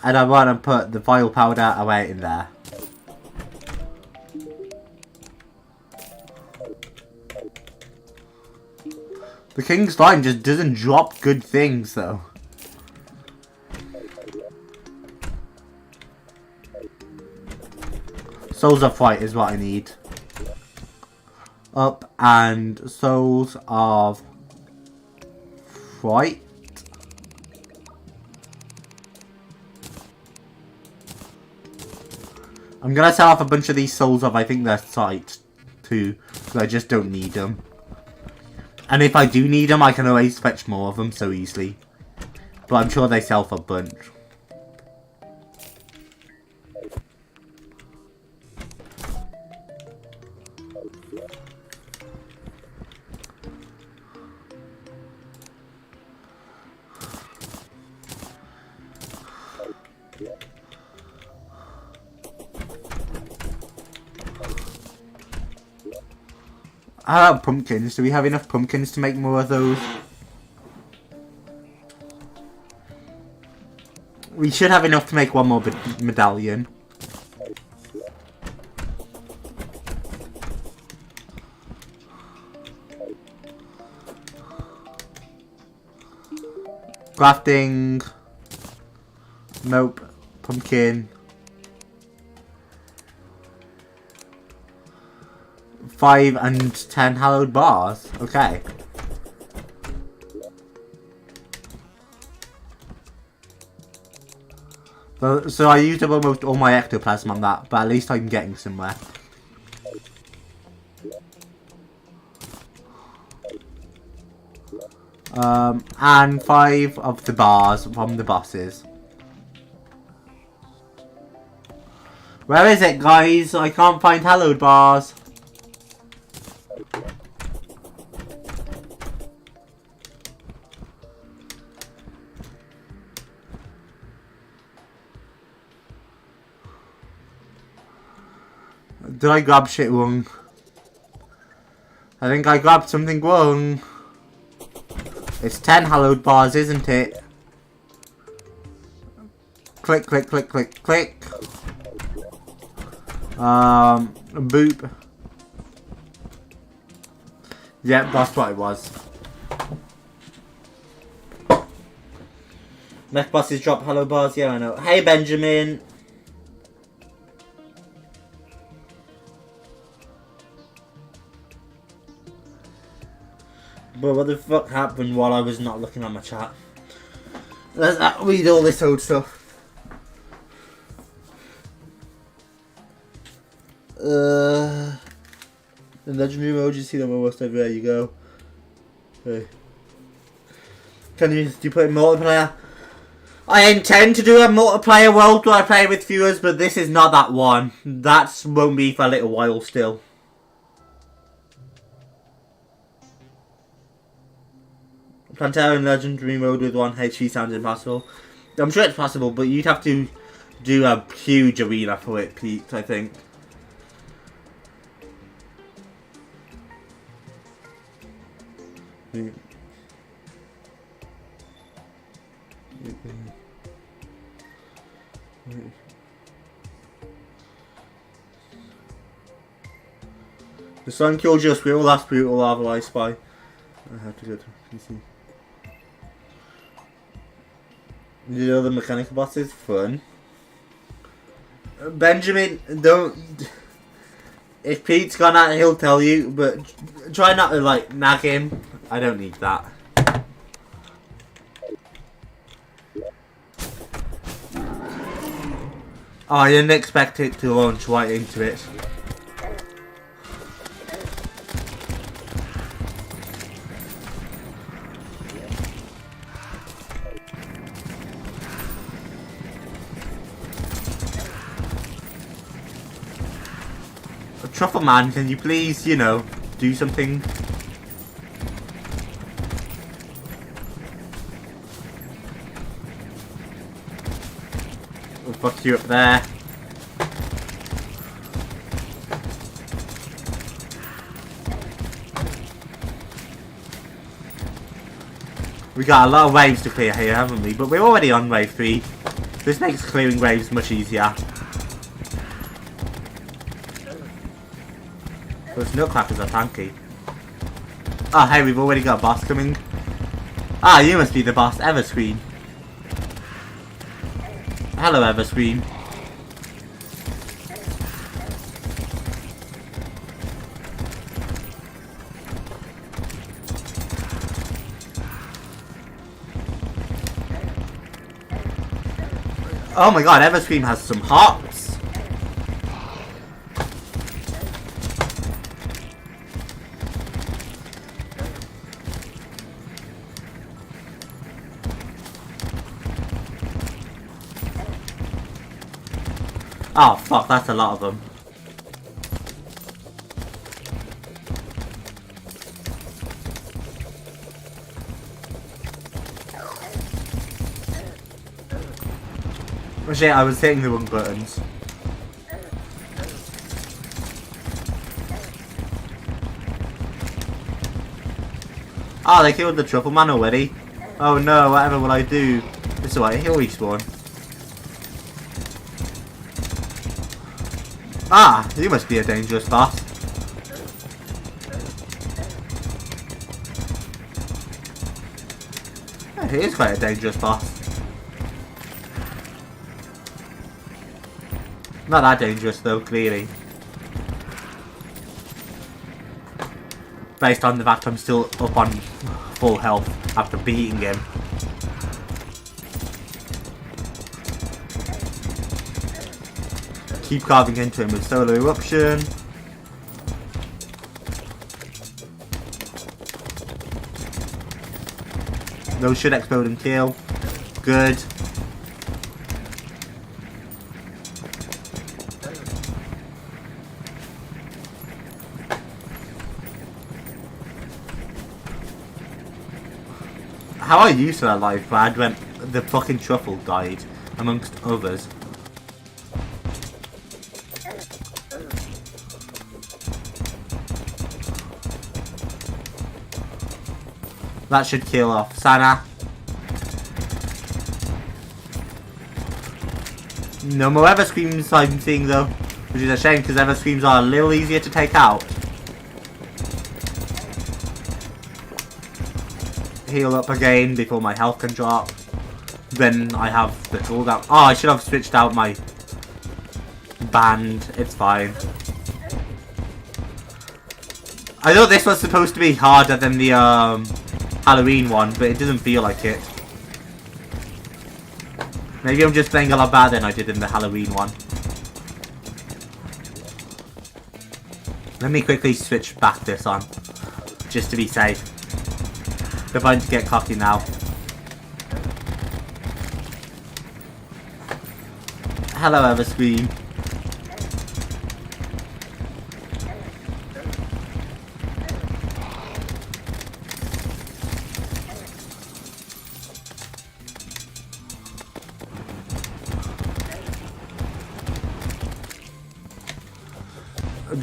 S1: And I want to put the vile powder away in there. The King's Line just doesn't drop good things though. Souls of Fright is what I need. Up and Souls of Fright. I'm gonna sell off a bunch of these souls of, I think they're sight too, because I just don't need them. And if I do need them, I can always fetch more of them so easily. But I'm sure they sell for a bunch. How about pumpkins? Do we have enough pumpkins to make more of those? We should have enough to make one more medallion. Crafting. Nope. Pumpkin. 5 and 10 hallowed bars. Okay. So I used up almost all my ectoplasm on that, but at least I'm getting somewhere. And 5 of the bars from the bosses. Where is it, guys? I can't find hallowed bars. Did I grab shit wrong? I think I grabbed something wrong. It's 10 hallowed bars, isn't it? Click, click, click, click, click. Boop. Yep, that's what it was. Mech bosses drop hallowed bars, yeah I know. Hey Benjamin! But what the fuck happened while I was not looking at my chat? Let's read all this old stuff. The legendary emoji, see them almost everywhere you go. Hey. Do you put in multiplayer? I intend to do a multiplayer world where I play with viewers, but this is not that one. That won't be for a little while still. Plantera in legendary mode with 1 HP sounds impossible. I'm sure it's possible, but you'd have to do a huge arena for it, Pete, I think. The sun killed your squirrel, that's brutal, lava I spy. I have to go to PC. You know the mechanical boss is fun. Benjamin, don't... If Pete's gone out, he'll tell you, but try not to, like, nag him. I don't need that. Oh, I didn't expect it to launch right into it. Truffle man, can you please, you know, do something? We'll fuck you up there. We got a lot of waves to clear here, haven't we? But we're already on wave 3. This makes clearing waves much easier. Those nutcrackers are tanky. Oh hey, we've already got a boss coming. Ah, you must be the boss, Everscreen. Hello, Everscreen. Oh my god, Everscreen has some hops. Oh fuck, that's a lot of them. Oh shit, I was hitting the wrong buttons. Oh, they killed the truffle man already. Oh no, whatever will I do? It's alright, he'll respawn. Ah, you must be a dangerous boss. Yeah, he is quite a dangerous boss. Not that dangerous though, clearly. Based on the fact I'm still up on full health after beating him. keep carving into him with solar eruption. Those should explode and kill. Good. How are you still alive, Brad, when the fucking truffle died, amongst others? That should kill off Sana. No more ever screams I'm seeing though, which is a shame because ever screams are a little easier to take out. Heal up again before my health can drop. Then I have the cooldown. Oh, I should have switched out my band. It's fine. I thought this was supposed to be harder than the Halloween one, but it doesn't feel like it. Maybe I'm just playing a lot better than I did in the Halloween one. Let me quickly switch back this on, just to be safe. They're going to get cocky now. Hello, Everscream.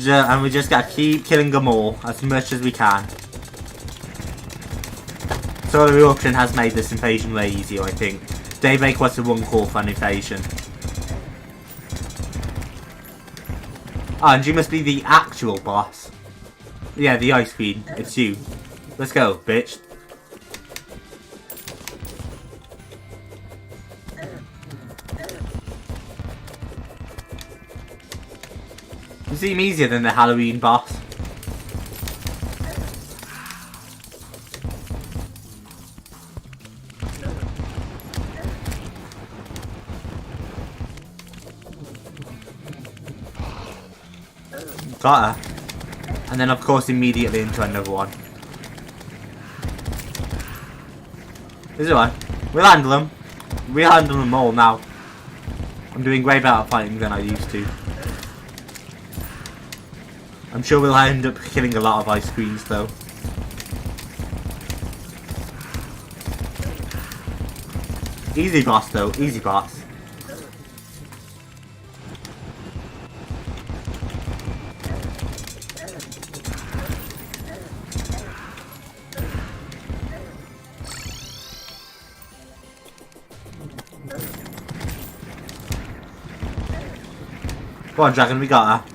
S1: And we just gotta keep killing them all as much as we can. Solar eruption has made this invasion way easier, I think. Daybreak was the one call for an invasion. Oh, and you must be the actual boss. Yeah, the Ice Queen. It's you. Let's go, bitch. You seem easier than the Halloween boss. Got her. And then of course immediately into another one. This is one. We'll handle them. We'll handle them all now. I'm doing way better at fighting than I used to. I'm sure we'll end up killing a lot of ice queens though. Easy boss though, easy boss. Go on, Dragon, we got her.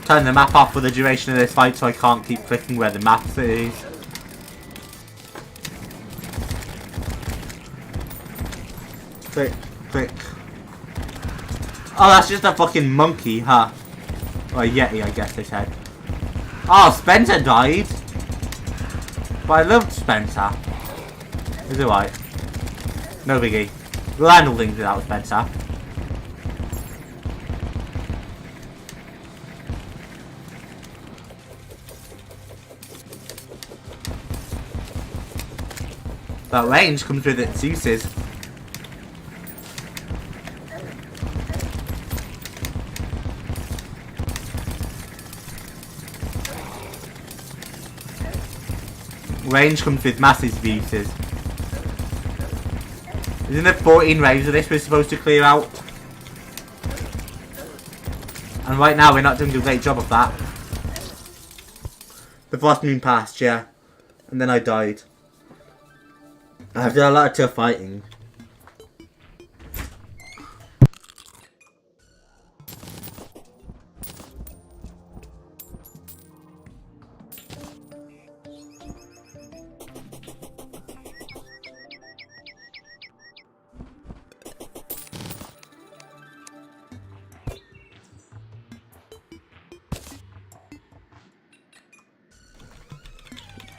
S1: Turn the map off for the duration of this fight so I can't keep clicking where the map is. Click, click. Oh, that's just a fucking monkey, huh? Or a yeti, I guess they said. Oh, Spencer died. But I loved Spencer. It's alright. No biggie. We'll handle things without Spencer. That range comes with its uses. Range comes with massive uses. Isn't there 14 waves of this we're supposed to clear out? And right now we're not doing a great job of that. The first moon passed, yeah. And then I died. I've done a lot of tough fighting.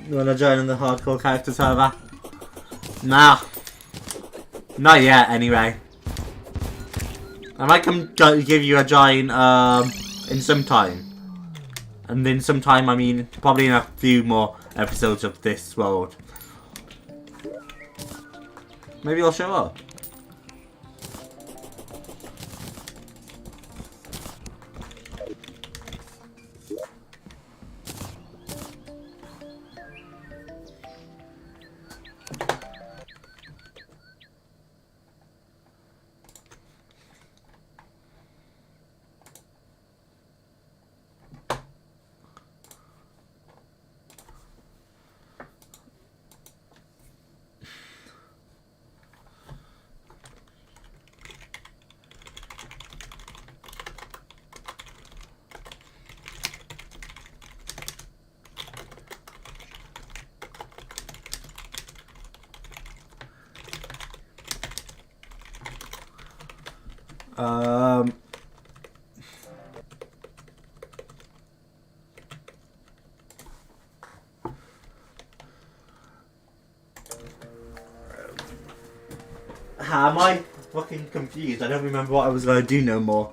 S1: You wanna join in the hardcore character server? Nah. Not yet, anyway. I might come give you a giant in some time. And in some time, I mean probably in a few more episodes of this world. Maybe I'll show up. Am I fucking confused? I don't remember what I was going to do no more.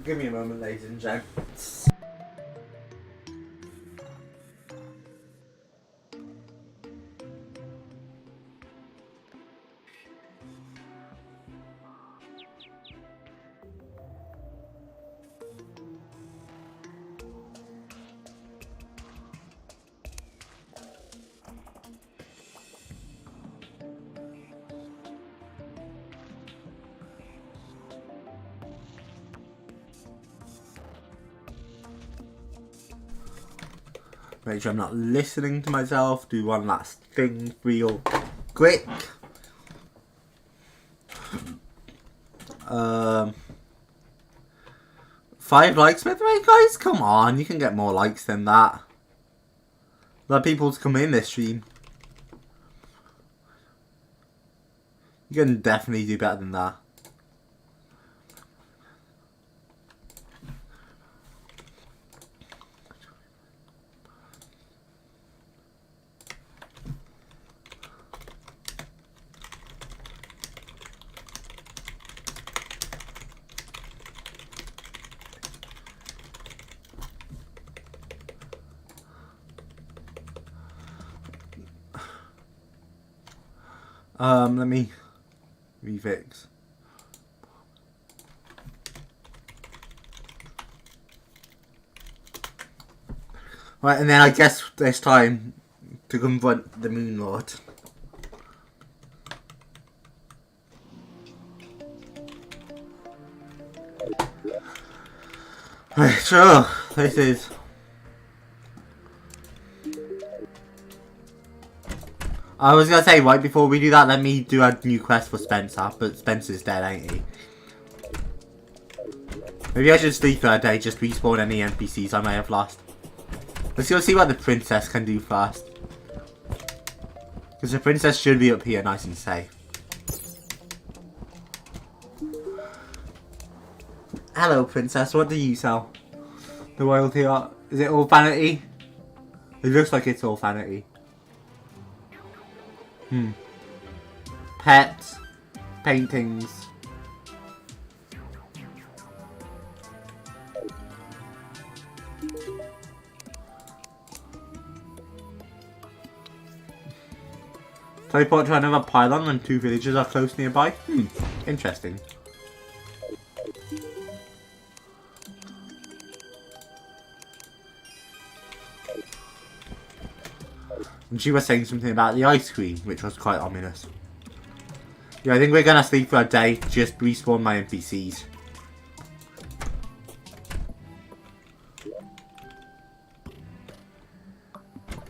S1: Give me a moment, ladies and gents. Make sure I'm not listening to myself. Do one last thing real quick. 5 likes, by the way, guys? Come on, you can get more likes than that. Let people come in this stream. You can definitely do better than that. Let me refix. Right, and then I guess this time to confront the Moon Lord. Right, so this is. I was gonna say, right before we do that, let me do a new quest for Spencer, but Spencer's dead, ain't he? Maybe I should sleep for a day, just respawn any NPCs I may have lost. Let's go see what the princess can do first. Because the princess should be up here nice and safe. Hello, princess, what do you sell? The royalty art? Is it all vanity? It looks like it's all vanity. Pets, paintings. Teleport to another pylon when 2 villages are close nearby. Interesting. And she was saying something about the ice cream, which was quite ominous. Yeah, I think we're gonna sleep for a day, just respawn my NPCs.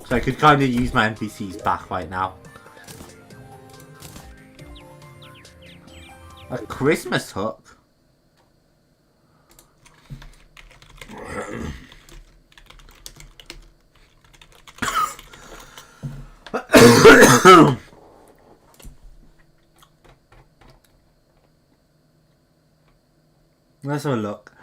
S1: So I could kind of use my NPCs back right now. A Christmas hook? Let's have a look.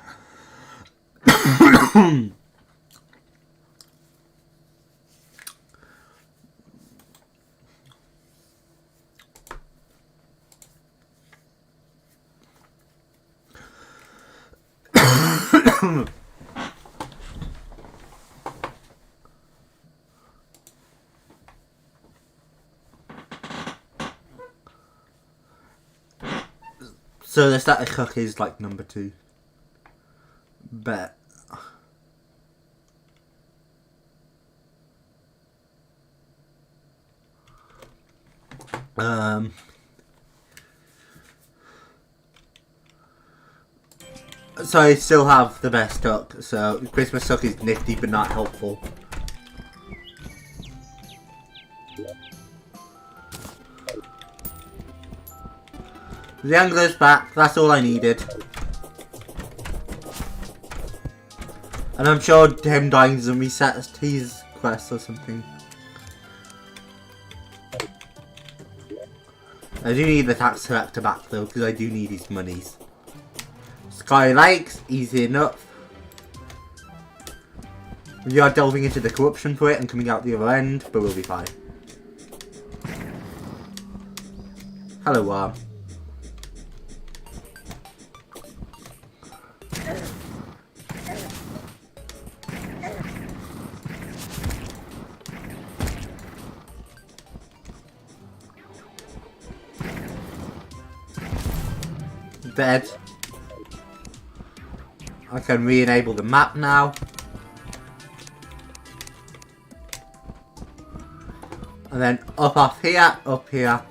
S1: So the static hook is like number 2. Bet. So I still have the best hook. So Christmas hook is nifty but not helpful. The angler's back, that's all I needed. And I'm sure him dying doesn't reset his quest or something. I do need the tax collector back though, because I do need his monies. Sky Lakes, easy enough. We are delving into the corruption for it and coming out the other end, but we'll be fine. Hello, worm. Dead. I can re-enable the map now. And then up here.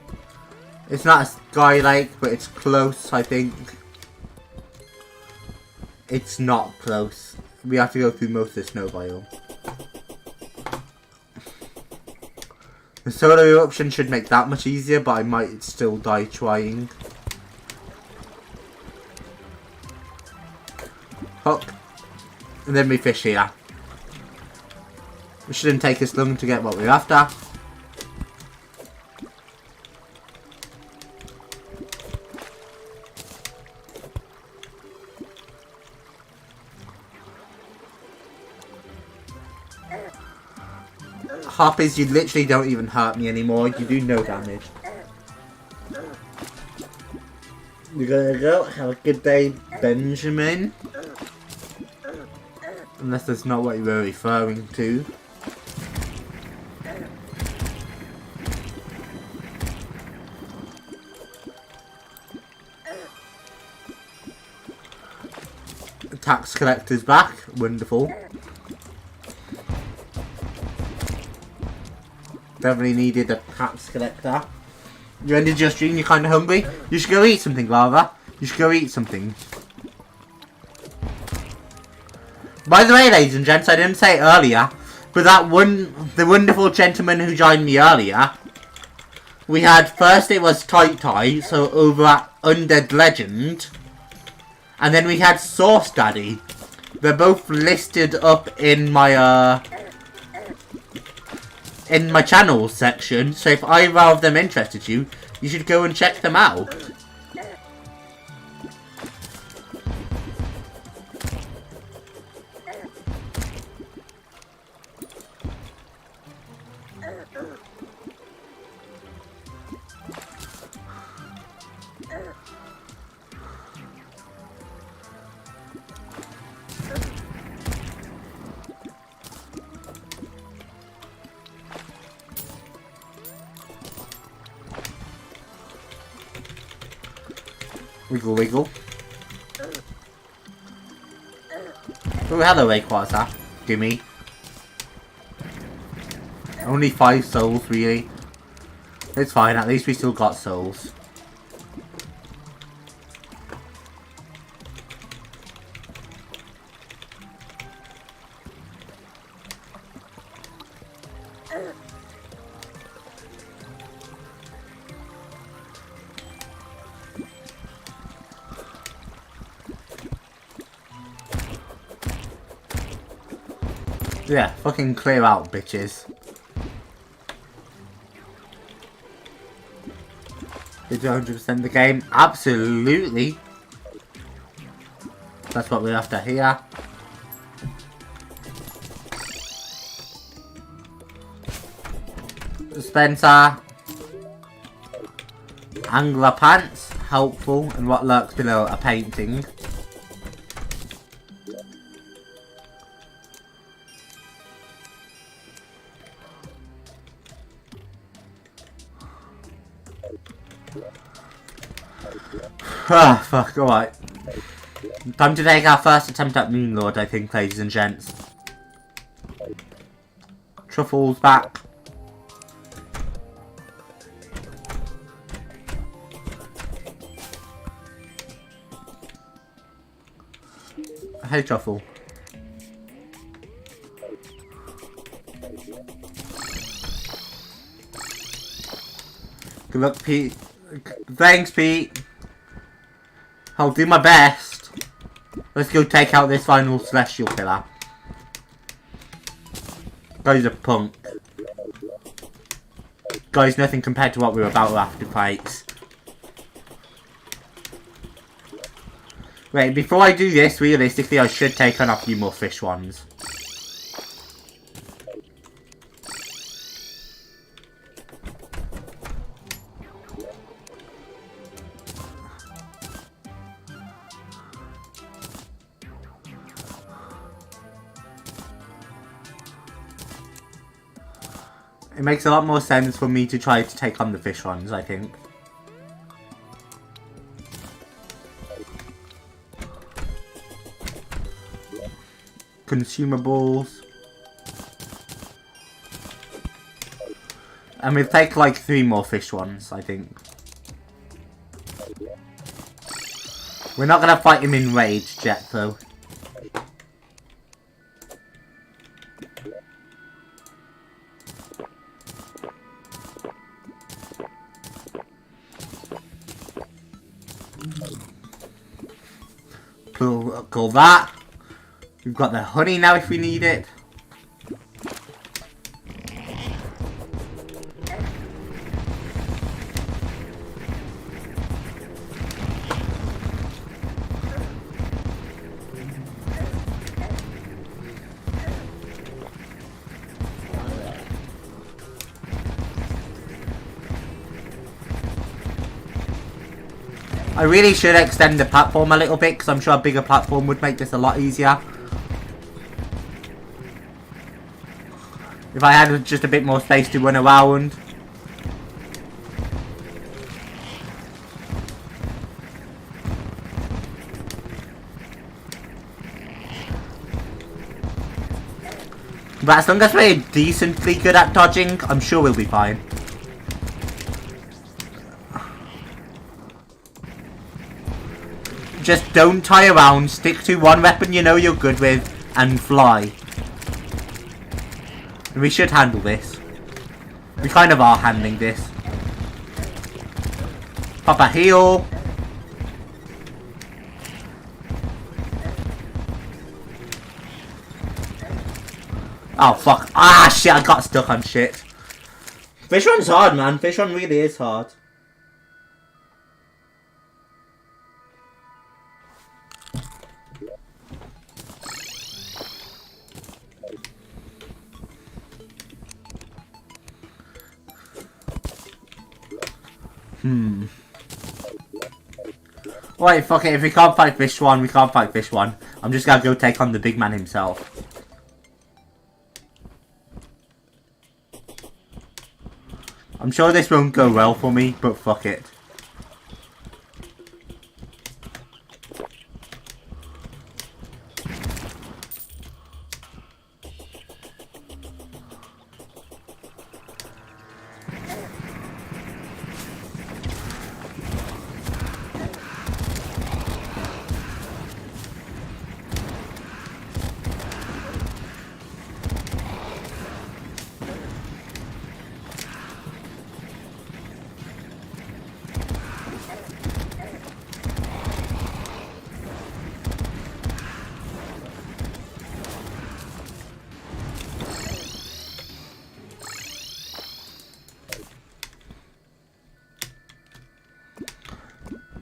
S1: It's not a sky lake, but it's close, I think. It's not close. We have to go through most of the snow biome. The solar eruption should make that much easier, but I might still die trying. Hook. And then we fish here. It shouldn't take us long to get what we're after. Harpies, you literally don't even hurt me anymore. You do no damage. You're gonna go have a good day, Benjamin. Unless that's not what you were referring to. The tax collector's back. Wonderful. Definitely needed a tax collector. You ended your stream, you're kind of hungry? You should go eat something, Lava. You should go eat something. By the way, ladies and gents, I didn't say it earlier, but the wonderful gentleman who joined me earlier, we had, first it was Tai, so over at Undead Legend, and then we had Sauce Daddy. They're both listed up in my channel section, so if either of them interested you, you should go and check them out. Wiggle wiggle. Oh, hello, Rayquaza. Gimme. Only 5 souls, really. It's fine, at least we still got souls. Yeah, fucking clear out, bitches. Did you 100% the game? Absolutely. That's what we're after here. Dispenser. Angler pants. Helpful. And what lurks below a painting. Ah, fuck, alright. Time to take our first attempt at Moon Lord, I think, ladies and gents. Truffle's back. Hey, Truffle. Good luck, Pete. Thanks, Pete. I'll do my best. Let's go take out this final celestial killer. Guy's a punk. Guy's nothing compared to what we were about to have to fight. Wait, before I do this, realistically, I should take on a few more fish ones. It makes a lot more sense for me to try to take on the fish ones, I think. Consumables. And we'll take like 3 more fish ones, I think. We're not gonna fight him in rage yet, though. Pull that. We've got the honey now if we need it. I really should extend the platform a little bit because I'm sure a bigger platform would make this a lot easier. If I had just a bit more space to run around. But as long as we're decently good at dodging, I'm sure we'll be fine. Just don't tie around, stick to one weapon you know you're good with, and fly. We should handle this. We kind of are handling this. Pop a heal. Oh fuck. Ah shit, I got stuck on shit. Fish run's hard, man. Fish run really is hard. Right, fuck it. If we can't fight Fish One, we can't fight Fish One. I'm just gonna go take on the big man himself. I'm sure this won't go well for me, but fuck it.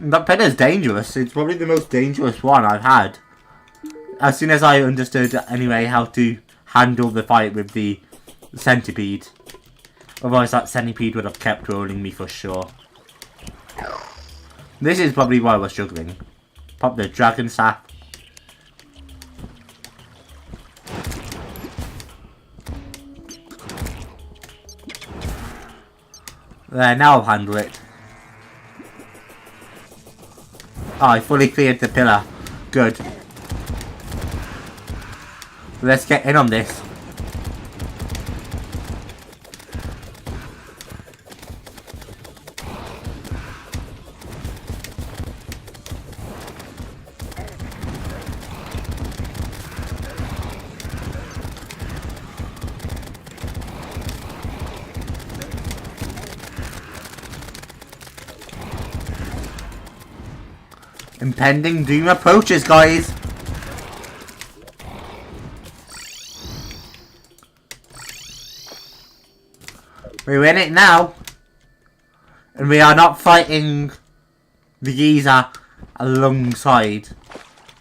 S1: That pin is dangerous. It's probably the most dangerous one I've had. As soon as I understood, anyway, how to handle the fight with the centipede. Otherwise, that centipede would have kept rolling me for sure. This is probably why I was struggling. Pop the dragon sap. There, now I'll handle it. Oh, I fully cleared the pillar. Good. Let's get in on this. Impending doom approaches, guys. We're in it now. And we are not fighting the geezer alongside.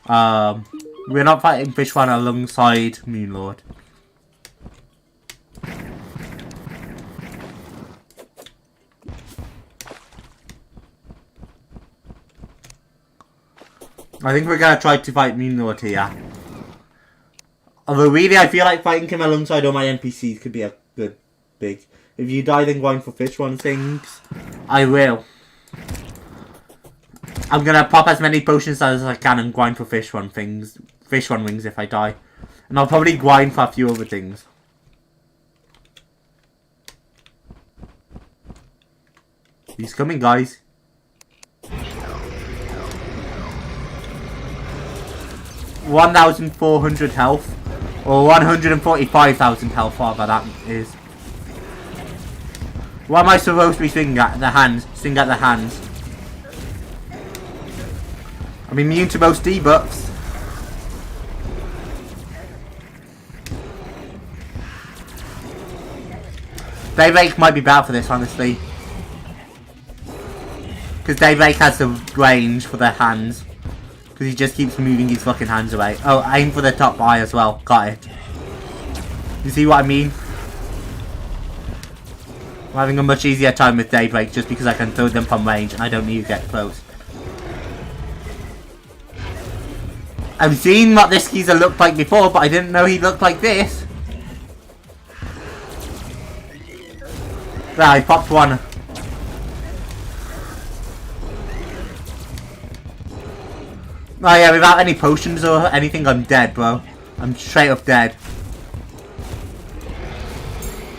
S1: We're not fighting Fish One alongside Moonlord. I think we're gonna try to fight Moonlord here. Although really I feel like fighting him alongside all my NPCs could be a good big. If you die then grind for Fish One things, I will. I'm gonna pop as many potions as I can and grind for Fish One things. Fish One wings if I die. And I'll probably grind for a few other things. He's coming, guys. 1,400 health, or 145,000 health, whatever that is. What am I supposed to be swinging at? The hands. Swing at the hands. I'm immune to most debuffs. Daybreak might be bad for this, honestly. Because Daybreak has the range for their hands. Because he just keeps moving his fucking hands away. Oh, aim for the top eye as well. Got it. You see what I mean? I'm having a much easier time with Daybreak just because I can throw them from range and I don't need to get close. I've seen what this geezer looked like before, but I didn't know he looked like this. There, I popped one. Oh yeah, without any potions or anything, I'm dead, bro. I'm straight up dead.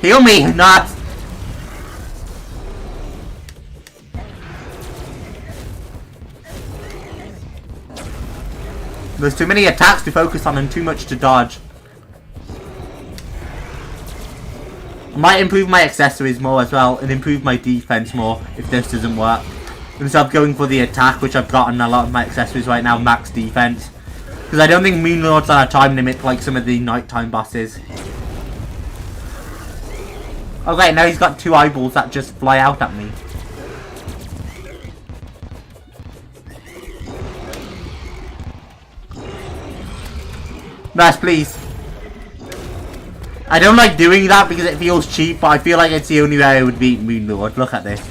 S1: Heal me, not. There's too many attacks to focus on and too much to dodge. I might improve my accessories more as well and improve my defense more if this doesn't work. Instead of going for the attack, which I've gotten a lot of my accessories right now, max defense. Because I don't think Moonlord's on a time limit like some of the nighttime bosses. Okay, now he's got two eyeballs that just fly out at me. Nice, please. I don't like doing that because it feels cheap, but I feel like it's the only way I would beat Moonlord. Look at this.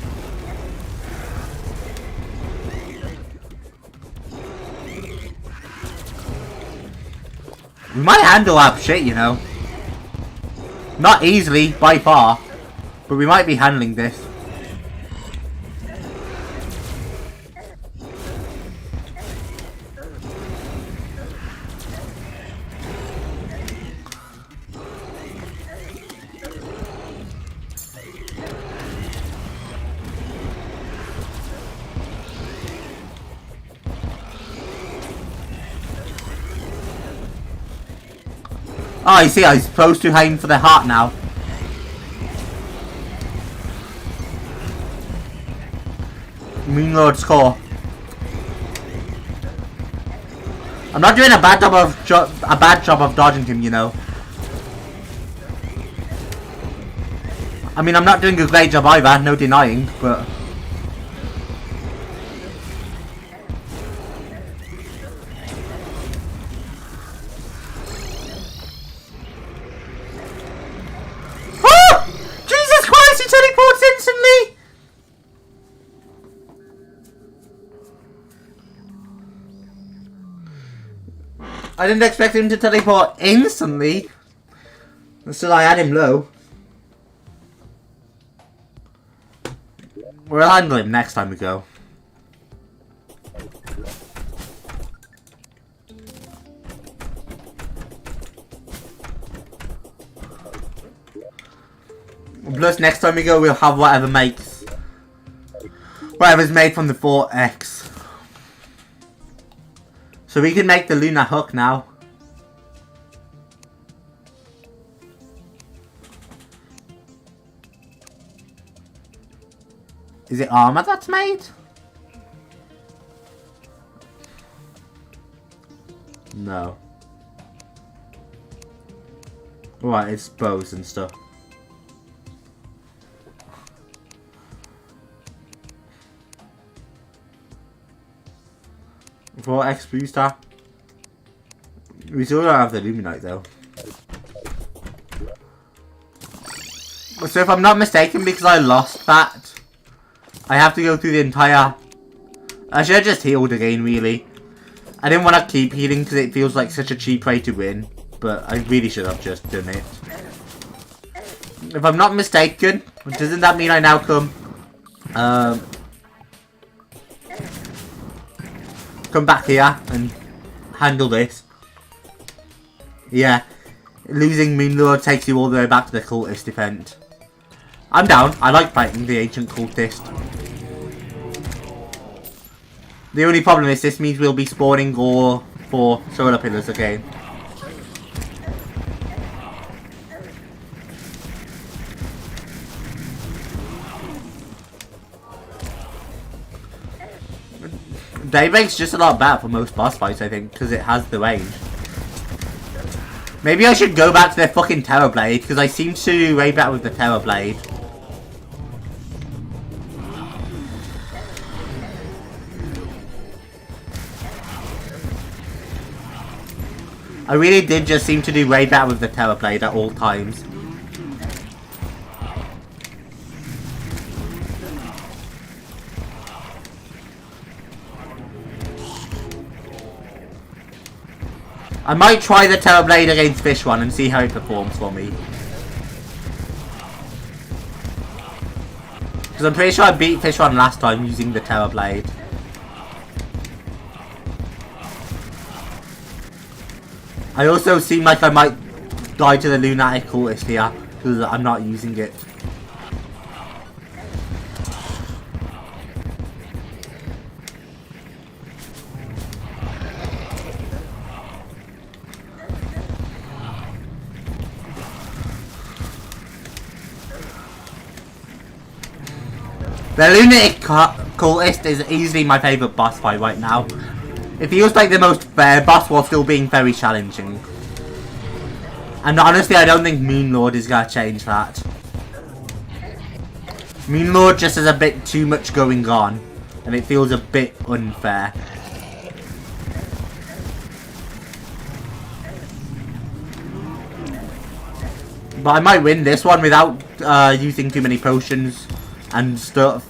S1: We might handle that shit, you know. Not easily, by far. But we might be handling this. Oh, I see, I'm supposed to aim for the heart now. Moonlord score. I'm not doing a bad job of dodging him, you know. I mean, I'm not doing a great job either, no denying, but I didn't expect him to teleport instantly. Still, I had him low. We'll handle him next time we go. Plus, next time we go, we'll have whatever's made from the 4X. So we can make the lunar hook now. Is it armor that's made? No. Right, it's bows and stuff. For X booster. We still don't have the Luminite though. So if I'm not mistaken, because I lost that, I have to go through the entire... I should have just healed again, really. I didn't want to keep healing because it feels like such a cheap way to win. But I really should have just done it. If I'm not mistaken, doesn't that mean I now come... come back here and handle this? Yeah. Losing Moonlord takes you all the way back to the cultist event. I'm down. I like fighting the ancient cultist. The only problem is this means we'll be spawning ore for solar pillars again. Daybreak's just a lot better for most boss fights, I think, because it has the range. Maybe I should go back to their fucking Terror Blade, because I seem to do way better with the Terror Blade. I really did just seem to do way better with the Terror Blade at all times. I might try the Terror Blade against Fish One and see how it performs for me. Because I'm pretty sure I beat Fish One last time using the Terror Blade. I also seem like I might die to the Lunatic Cultist here, because I'm not using it. The Lunatic Cultist is easily my favourite boss fight right now. It feels like the most fair boss while still being very challenging. And honestly, I don't think Moonlord is going to change that. Moonlord just has a bit too much going on, and it feels a bit unfair. But I might win this one without using too many potions and stuff.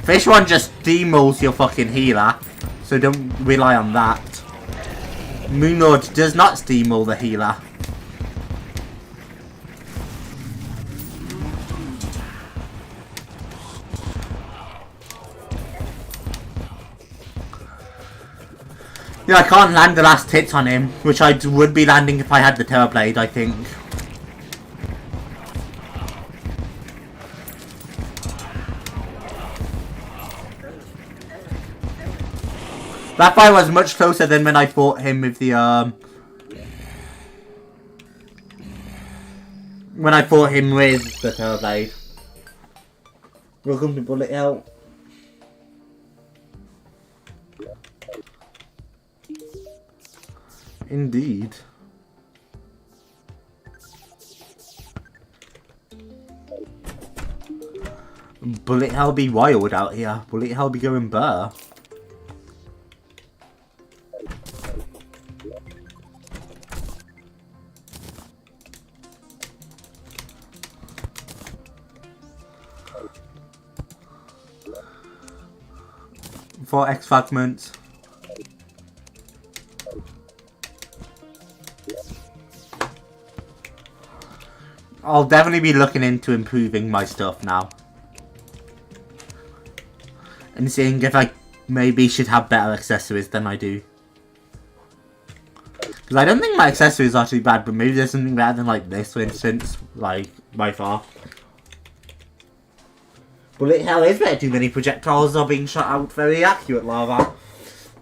S1: Fish One just steamrolls your fucking healer, so don't rely on that. Moonlord does not steamroll the healer. Yeah, I can't land the last hits on him, which I would be landing if I had the Terror Blade, I think. That fight was much closer than when I fought him with the, when I fought him with the Terror Blade. Welcome to Bullet Hell. Indeed. Bullet Hell be wild out here. Bullet Hell be going burr. For X fragments. I'll definitely be looking into improving my stuff now. And seeing if I maybe should have better accessories than I do. Because I don't think my accessories are actually bad, but maybe there's something better than like this, for instance. Like, by far. Well, it hell is better. Too many projectiles are being shot out very accurate lava.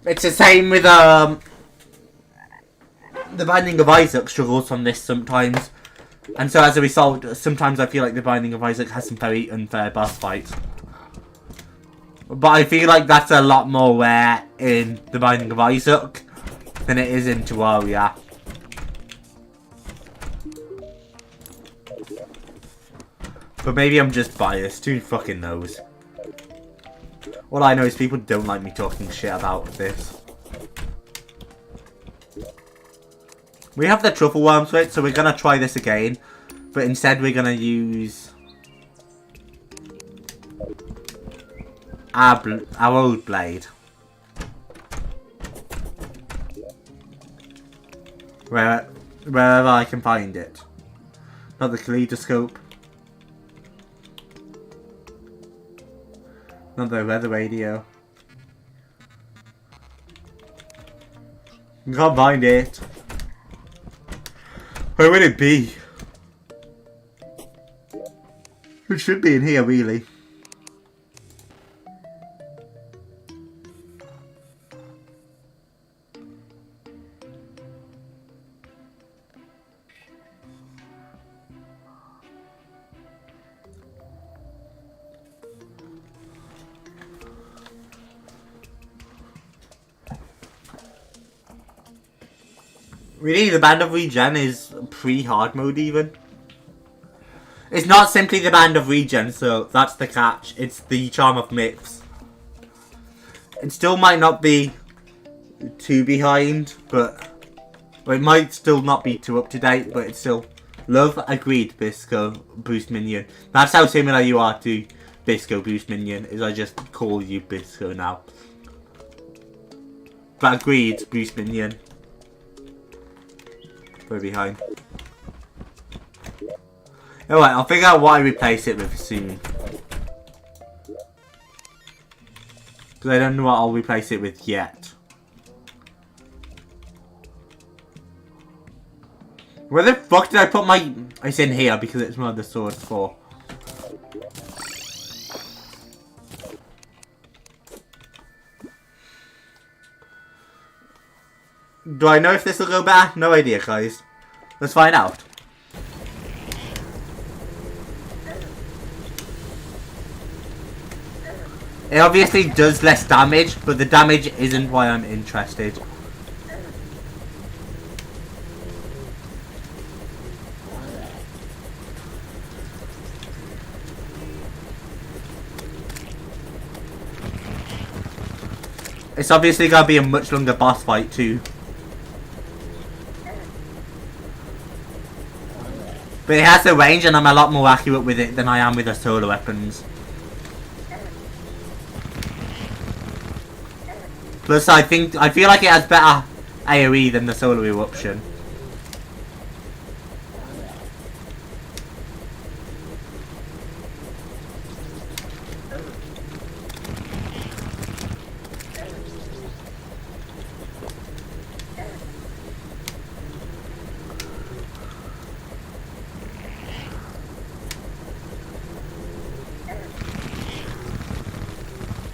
S1: It's the same with the Binding of Isaac struggles on this sometimes. And so as a result, sometimes I feel like the Binding of Isaac has some very unfair boss fights. But I feel like that's a lot more rare in the Binding of Isaac than it is in Terraria. But maybe I'm just biased. Who fucking knows? All I know is people don't like me talking shit about this. We have the truffle worms for it, so we're gonna try this again. But instead we're gonna use our old blade. Wherever I can find it. Not the kaleidoscope. Not the weather radio. I can't find it. Where would it be? It should be in here, really. Really, the Band of Regen is pre-hard mode even. It's not simply the Band of Regen, so that's the catch. It's the Charm of Myths. It still might not be too behind, but it might still not be too up to date, but it's still love. Agreed, Bisco Boost Minion. That's how similar you are to Bisco Boost Minion, is I just call you Bisco now. But agreed, Boost Minion. We're behind. Alright, I'll figure out what I replace it with soon. Because I don't know what I'll replace it with yet. Where the fuck did I put my... It's in here because it's one of the swords for. Do I know if this will go better? No idea, guys. Let's find out. It obviously does less damage, but the damage isn't why I'm interested. It's obviously going to be a much longer boss fight too. But it has the range and I'm a lot more accurate with it than I am with the solar weapons. Plus I feel like it has better AoE than the solar eruption.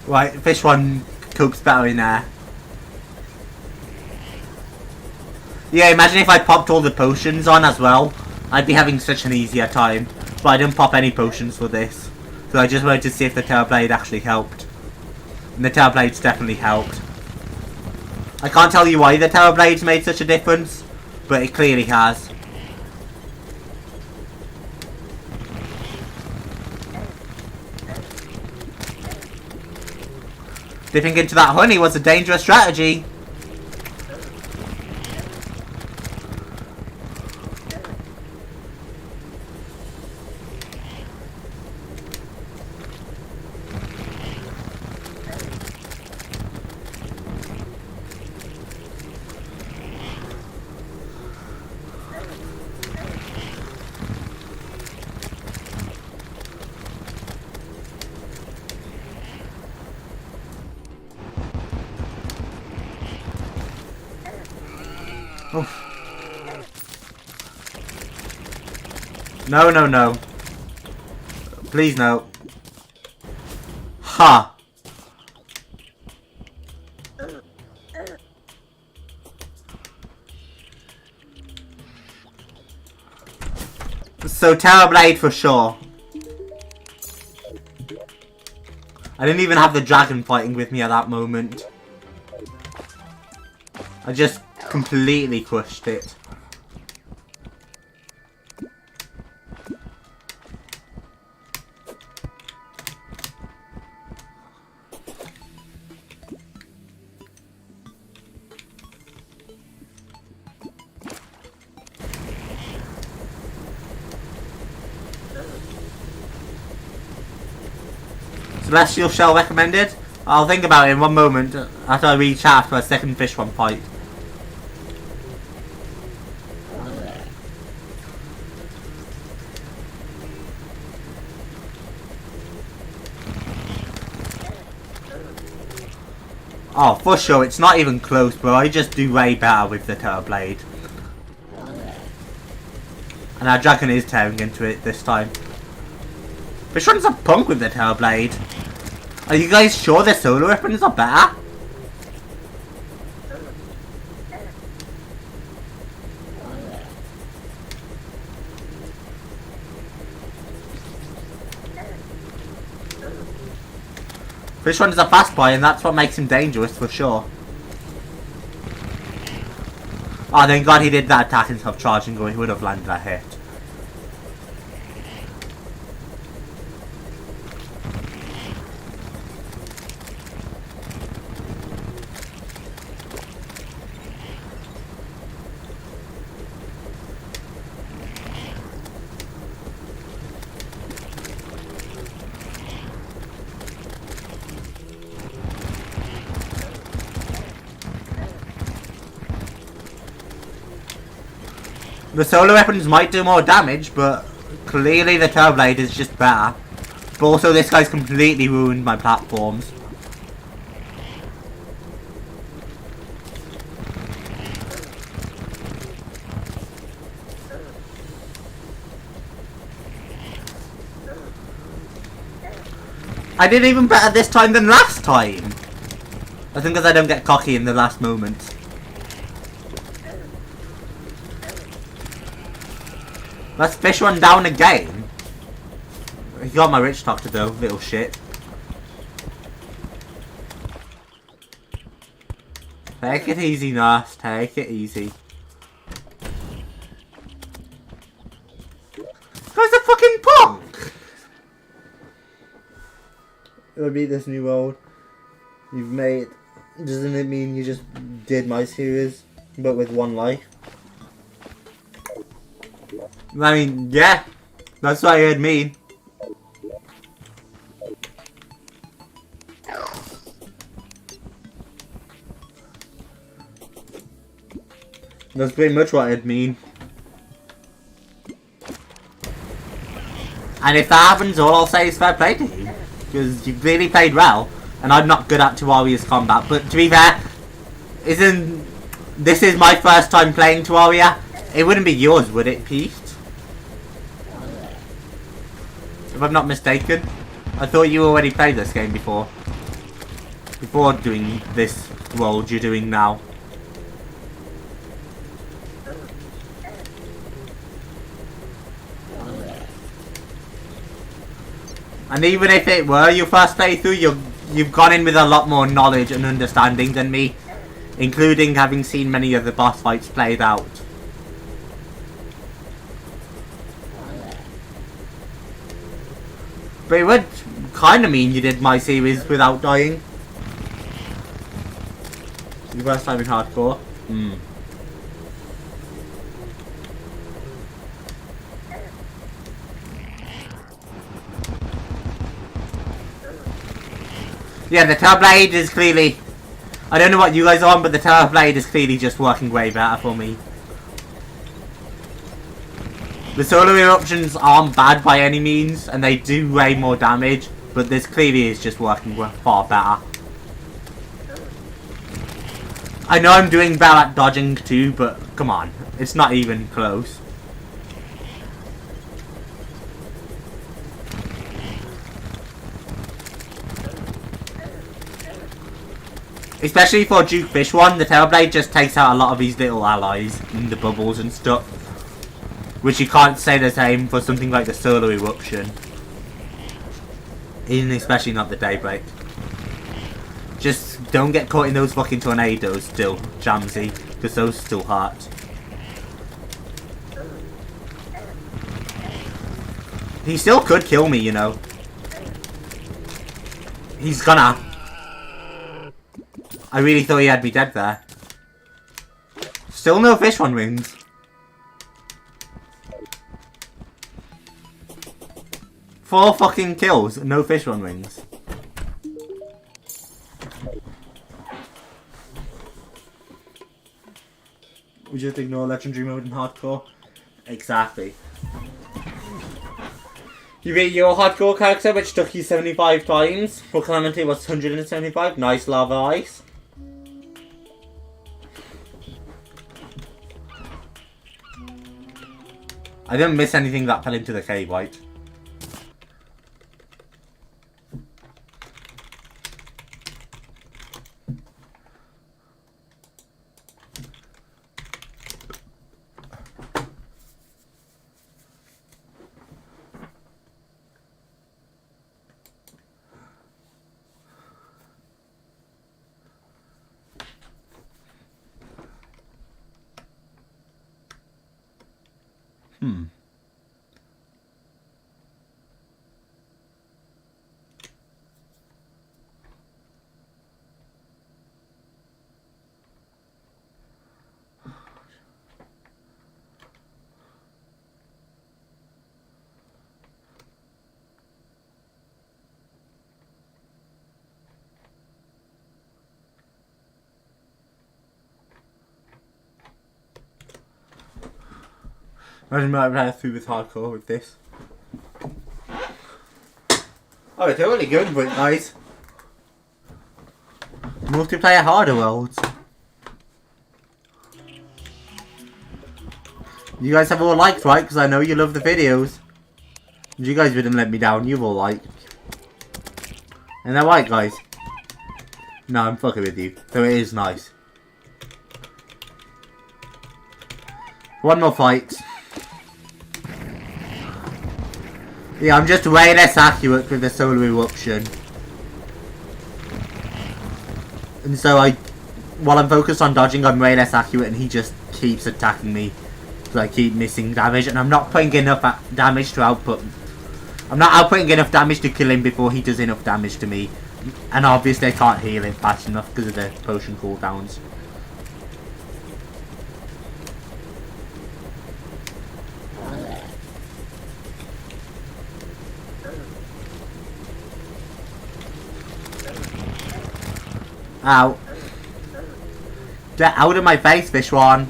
S1: Right, fish one cooks better in there. Yeah, imagine if I popped all the potions on as well. I'd be having such an easier time. But I didn't pop any potions for this. So I just wanted to see if the Terrorblade actually helped. And the Terrorblade's definitely helped. I can't tell you why the Terrorblade's made such a difference. But it clearly has. Dipping into that honey was a dangerous strategy. Oh. No, no, no. Please no. Ha! So Terrorblade for sure. I didn't even have the dragon fighting with me at that moment. I just completely crushed it. Celestial Shell recommended? I'll think about it in one moment after I reach out for a second fish one fight. Oh, for sure, it's not even close, bro. I just do way better with the Terrorblade. And our dragon is tearing into it this time. Which one's a punk with the Terrorblade? Are you guys sure the solo weapons are better? Fish one is a fast boy and that's what makes him dangerous for sure. Oh, thank God he did that attack instead of charging or he would have landed a hit. The solo weapons might do more damage, but clearly the Terrorblade is just better. But also this guy's completely ruined my platforms. I did even better this time than last time. I think because I don't get cocky in the last moment. Let's fish one down again. He got my rich doctor though, little shit. Take it easy, nurse. Take it easy. Guy's a fucking punk! It'll be this new world you've made. Doesn't it mean you just did my series, but with one life? I mean, yeah, that's what it mean. That's pretty much what it'd mean. And if that happens, all I'll say is fair play to you. Because you've clearly played well, and I'm not good at Terraria's combat. But to be fair, this is my first time playing Terraria. It wouldn't be yours, would it, Pete? If I'm not mistaken. I thought you already played this game before. Before doing this world you're doing now. And even if it were your first playthrough, you've gone in with a lot more knowledge and understanding than me. Including having seen many of the boss fights played out. But it would kind of mean you did my series without dying. Your first time in hardcore. Yeah, the Terrorblade is clearly... I don't know what you guys are on, but the Terrorblade is clearly just working way better for me. The solo eruptions aren't bad by any means, and they do way more damage, but this clearly is just working far better. I know I'm doing better at dodging too, but come on. It's not even close. Especially for Duke Fish one, the Tailblade just takes out a lot of these little allies in the bubbles and stuff. Which you can't say the same for something like the Solar Eruption. Even especially not the Daybreak. Just don't get caught in those fucking tornadoes still, Jamsy, because those still hurt. He still could kill me, you know. He's gonna. I really thought he had me dead there. Still no fish on wings. Four fucking kills, no fish on wings. We just ignore legendary mode in hardcore. Exactly. You beat your hardcore character, which took you 75 times. For Calamity was 175. Nice lava ice. I didn't miss anything that fell into the cave, right? Imagine I ran through with hardcore with this. Oh, it's totally good, but guys. Multiplayer harder worlds. You guys have all liked, right? Because I know you love the videos. You guys didn't let me down. You've all liked. And they're right, guys. No, I'm fucking with you. So it is nice. One more fight. Yeah, I'm just way less accurate with the Solar Eruption. And so while I'm focused on dodging, I'm way less accurate and he just keeps attacking me. So I keep missing damage and I'm not putting enough damage to output. I'm not outputting enough damage to kill him before he does enough damage to me. And obviously I can't heal him fast enough because of the potion cooldowns. Ow. Get out of my face, fish one.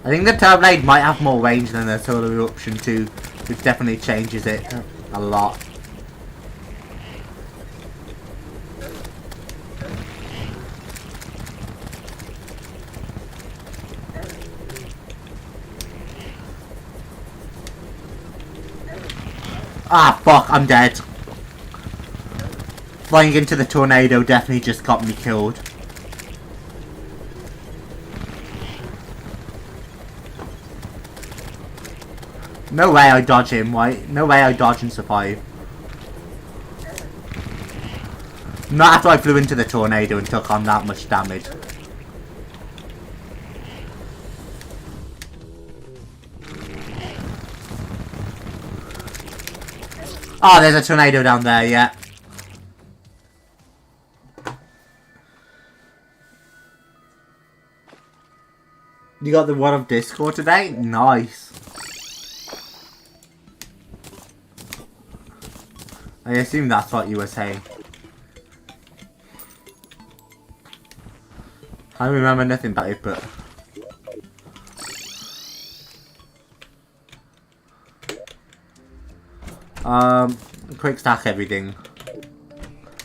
S1: I think the Terraria might have more range than the Solar Eruption 2, which definitely changes it a lot. Ah, fuck, I'm dead. Flying into the tornado definitely just got me killed. No way I dodge him, right? No way I dodge and survive. Not after I flew into the tornado and took on that much damage. Oh, there's a tornado down there, yeah. You got the one of Discord today? Nice. I assume that's what you were saying. I don't remember nothing about it, but... quick stack everything.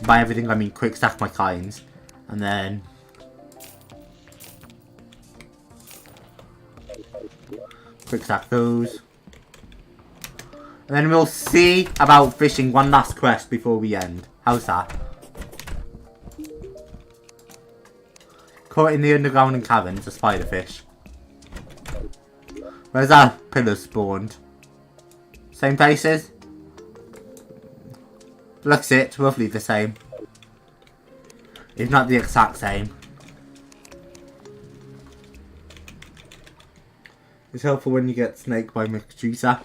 S1: By everything I mean quick stack my kinds. And then... quick stack those. And then we'll see about fishing one last quest before we end. How's that? Caught in the underground caverns, a spiderfish. Where's that pillar spawned? Same places? Looks it, roughly the same. If not the exact same. It's helpful when you get snaked by Medusa.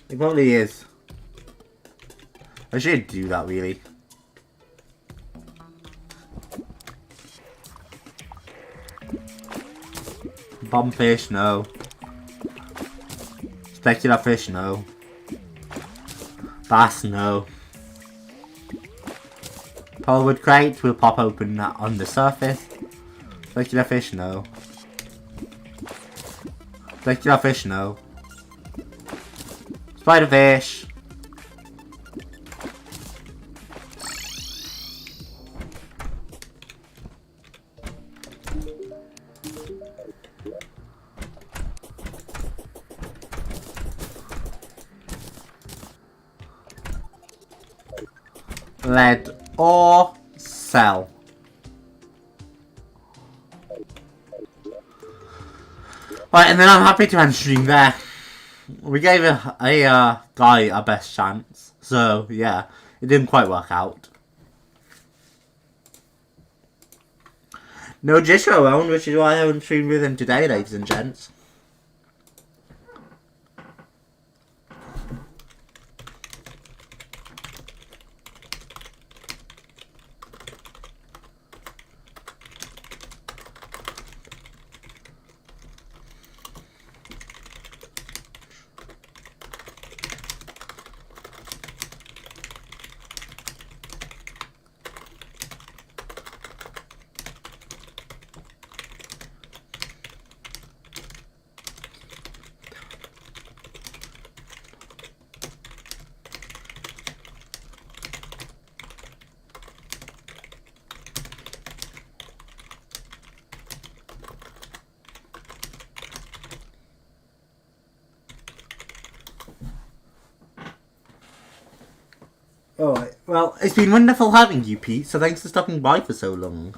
S1: It probably is. I should do that really. Bombfish, no. Specular fish, no. Bass, no. Polwood crate will pop open on the surface. Specular fish, no. Specular fish, no. Spiderfish. Lead or sell. Right, and then I'm happy to end stream there. We gave a guy our best chance, so yeah, it didn't quite work out. No Jishro around, which is why I haven't streamed with him today, ladies and gents. Alright, well, it's been wonderful having you, Pete, so thanks for stopping by for so long.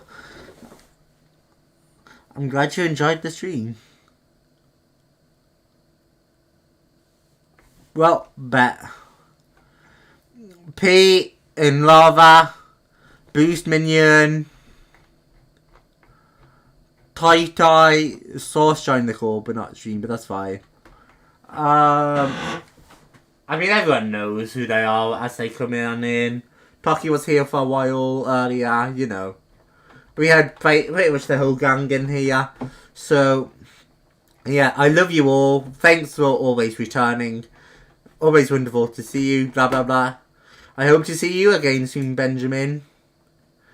S1: I'm glad you enjoyed the stream. Well, bet. Pete in lava, boost minion, Tai Source joined the call, but not stream, but that's fine. I mean, everyone knows who they are as they come in. Pocky was here for a while earlier, you know. We had pretty much the whole gang in here. So, yeah, I love you all. Thanks for always returning. Always wonderful to see you, blah, blah, blah. I hope to see you again soon, Benjamin.